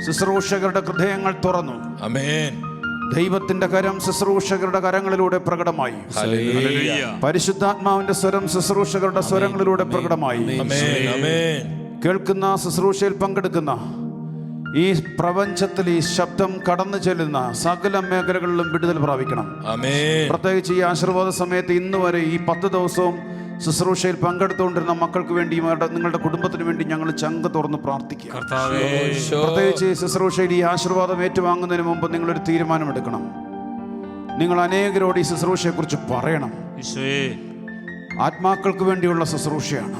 ശുശ്രൂഷകരുടെ ഹൃദയങ്ങൾ തുറന്നു. ആമേൻ. ദൈവത്തിന്റെ കരം ശുശ്രൂഷകരുടെ കരങ്ങളിലൂടെ പ്രകടമായി. പരിശുദ്ധാത്മാവിന്റെ സ്വരം ശുശ്രൂഷകരുടെ സ്വരങ്ങളിലൂടെ പ്രകടമായി. കേൾക്കുന്ന, ശുശ്രൂഷയിൽ പങ്കെടുക്കുന്ന, ഈ പ്രപഞ്ചത്തിൽ ഈ ശബ്ദം കടന്നു ചെല്ലുന്ന സകല മേഖലകളിലും വിടുതൽ പ്രാപിക്കണം. പ്രത്യേകിച്ച് ഈ ആശീർവാദ സമയത്ത് ഇന്ന് വരെ ഈ 10 ദിവസവും ശുശ്രൂഷയിൽ പങ്കെടുത്തുകൊണ്ടിരുന്ന മക്കൾക്ക് വേണ്ടി, നിങ്ങളുടെ കുടുംബത്തിന് വേണ്ടി ഞങ്ങൾ ചങ്ക തുറന്ന് പ്രാർത്ഥിക്കുക. പ്രത്യേകിച്ച് ഈ ശുശ്രൂഷയിൽ ഈ ആശീർവാദം ഏറ്റുവാങ്ങുന്നതിന് മുമ്പ് നിങ്ങളൊരു തീരുമാനമെടുക്കണം. നിങ്ങൾ അനേകരോട് ഈ ശുശ്രൂഷയെക്കുറിച്ച് പറയണം. ആത്മാക്കൾക്ക് വേണ്ടിയുള്ള ശുശ്രൂഷയാണ്.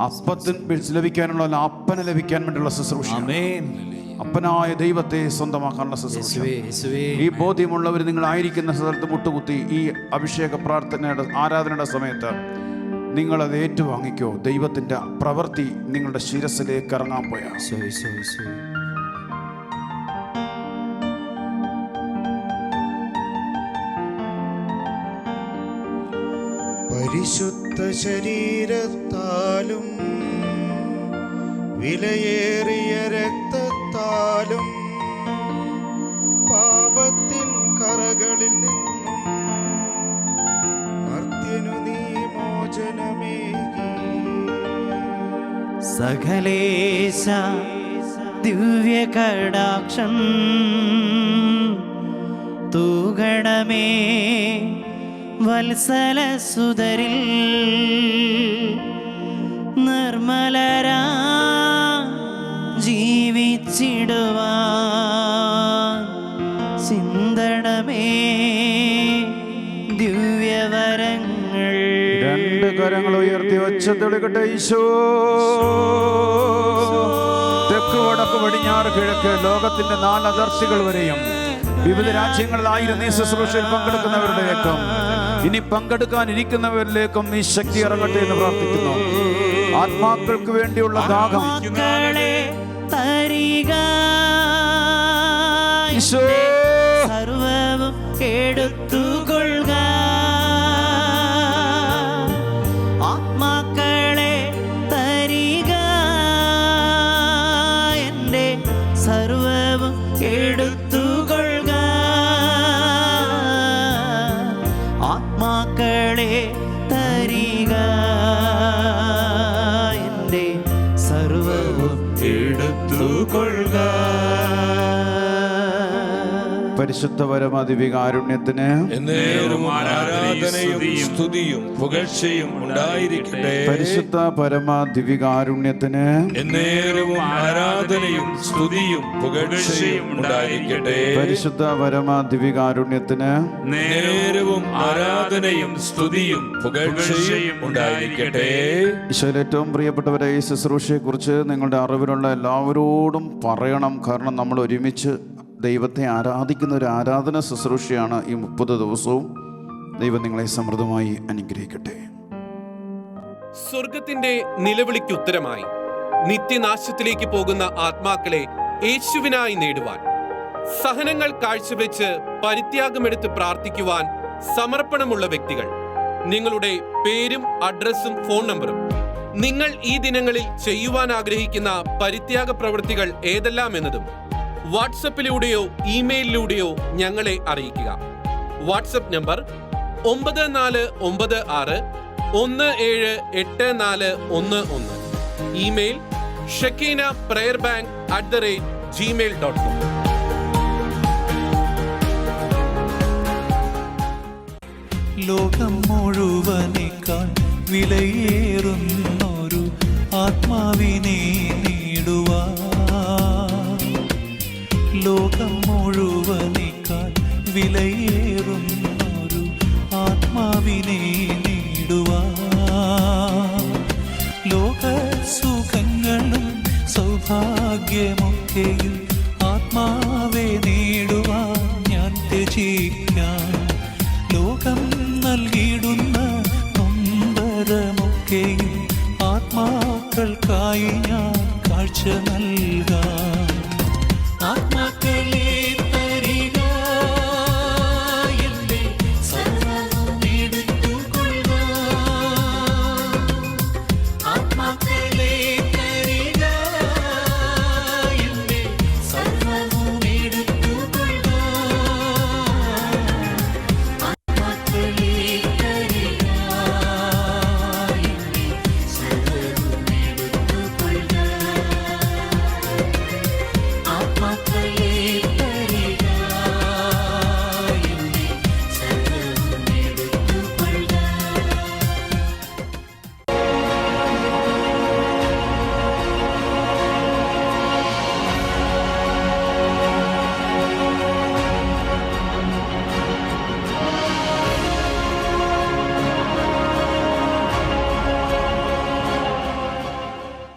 അപ്പത്തിന് ലഭിക്കാനുള്ള അപ്പനെ ലഭിക്കാൻ വേണ്ടിയുള്ള ശുശ്രൂഷ. അപ്പനായ ദൈവത്തെ സ്വന്തമാക്കാനുള്ള ശുശ്രൂഷ. ഈ ബോധ്യമുള്ളവർ നിങ്ങളായിരിക്കുന്ന സ്ഥലത്ത് മുട്ടുകുത്തി ഈ അഭിഷേക പ്രാർത്ഥനയുടെ ആരാധനയുടെ സമയത്ത് നിങ്ങളത് ഏറ്റുവാങ്ങിക്കോ. ദൈവത്തിൻ്റെ പ്രവൃത്തി നിങ്ങളുടെ ശിരസിലേക്ക് ഇറങ്ങാൻ പോയാ. പരിശുദ്ധ ശരീരത്താലും വിലയേറിയ രക്തത്താലും പാപത്തിൻ കറകളിൽ നിന്നും മർത്യനു നീ മോചനമേകി. സകലേശ ദിവ്യ കടാക്ഷം തൂഗണമേ വത്സല സുതരിൽ, നിർമ്മലരാ ജീവിച്ചിടുവാൻ ചിന്തണമേ ദിവ്യവരങ്ങൾ. 2 കരങ്ങൾ ഉയർത്തി ഒച്ചത്തെടുക്കട്ടെ. ഈശോ. തെക്ക് വടക്ക് പടിഞ്ഞാറ് കിഴക്ക് ലോകത്തിന്റെ 4 അതിർത്തികൾ വരെയും വിവിധ രാജ്യങ്ങളിലായിരുന്നു ഈ ശുശ്രൂഷയിൽ പങ്കെടുക്കുന്നവരിലേക്കും ഇനി പങ്കെടുക്കാനിരിക്കുന്നവരിലേക്കും ഈ ശക്തി ഇറങ്ങട്ടെ എന്ന് പ്രാർത്ഥിക്കുന്നു. ആത്മാക്കൾക്ക് വേണ്ടിയുള്ള ദാഹം സർവവും എടുത്തുകൊള്ളുക. ആത്മാക്കളെ തരിക, എൻ്റെ സർവവും എടുത്തുകൊള്ളുക. ആത്മാക്കളെ തരിക, എൻ്റെ സർവവും എടുത്തുകൊള്ളുക. പരിശുദ്ധ പരമദിവ്യകാരുണ്യത്തിന് എന്നേരും ആരാധനയും സ്തുതിയും പുകഴ്ചയും ഉണ്ടായിരിക്കട്ടെ. പരിശുദ്ധ പരമദിവ്യകാരുണ്യത്തിന് എന്നേരും ആരാധനയും സ്തുതിയും പുകഴ്ചയും ഉണ്ടായിരിക്കട്ടെ. പരിശുദ്ധ പരമദിവ്യകാരുണ്യത്തിന് നേരവും ആരാധനയും സ്തുതിയും പുകഴ്ചയും ഉണ്ടായിരിക്കട്ടെ. ഈശോയിൽ ഏറ്റവും പ്രിയപ്പെട്ടവരെ, ഈ ശുശ്രൂഷയെക്കുറിച്ച് നിങ്ങളുടെ അറിവിലുള്ള എല്ലാവരോടും പറയണം. കാരണം നമ്മൾ ഒരുമിച്ച് ദൈവത്തെ ആരാധിക്കുന്ന ഒരു ആരാധന ശുശ്രൂഷയാണ് ഈ 30 ദിവസവും. ദൈവം നിങ്ങളെ സമൃദ്ധമായി അനുഗ്രഹിക്കട്ടെ. സ്വർഗത്തിന്റെ നിലവിളിക്ക് ഉത്തരമായി നിത്യനാശത്തിലേക്ക് പോകുന്ന ആത്മാക്കളെ യേശുവിനായി നേടുവാൻ, സഹനങ്ങൾ കാഴ്ചവെച്ച് പരിത്യാഗമെടുത്ത് പ്രാർത്ഥിക്കുവാൻ സമർപ്പണമുള്ള വ്യക്തികൾ, നിങ്ങളുടെ പേരും അഡ്രസ്സും ഫോൺ നമ്പറും, നിങ്ങൾ ഈ ദിനങ്ങളിൽ ചെയ്യുവാൻ ആഗ്രഹിക്കുന്ന പരിത്യാഗ പ്രവൃത്തികൾ ഏതെല്ലാം എന്നതും വാട്സപ്പിലൂടെയോ ഇമെയിലിലൂടെയോ ഞങ്ങളെ അറിയിക്കുക. WhatsApp number 9496178411. Email shekinaprayerbank@gmail.com. ലോകം മുഴുവനേക്കാൾ വിലയേറുന്നൊരു ആത്മാവിനെ നേടുവാൻ, ലോകം മുഴുവനേക്കാൾ വിലയേറുന്നൊരു ആത്മാവിനെ നേടുവാൻ, ലോക സുഖങ്ങളും സൗഭാഗ്യമൊക്കെയും ആത്മാവെ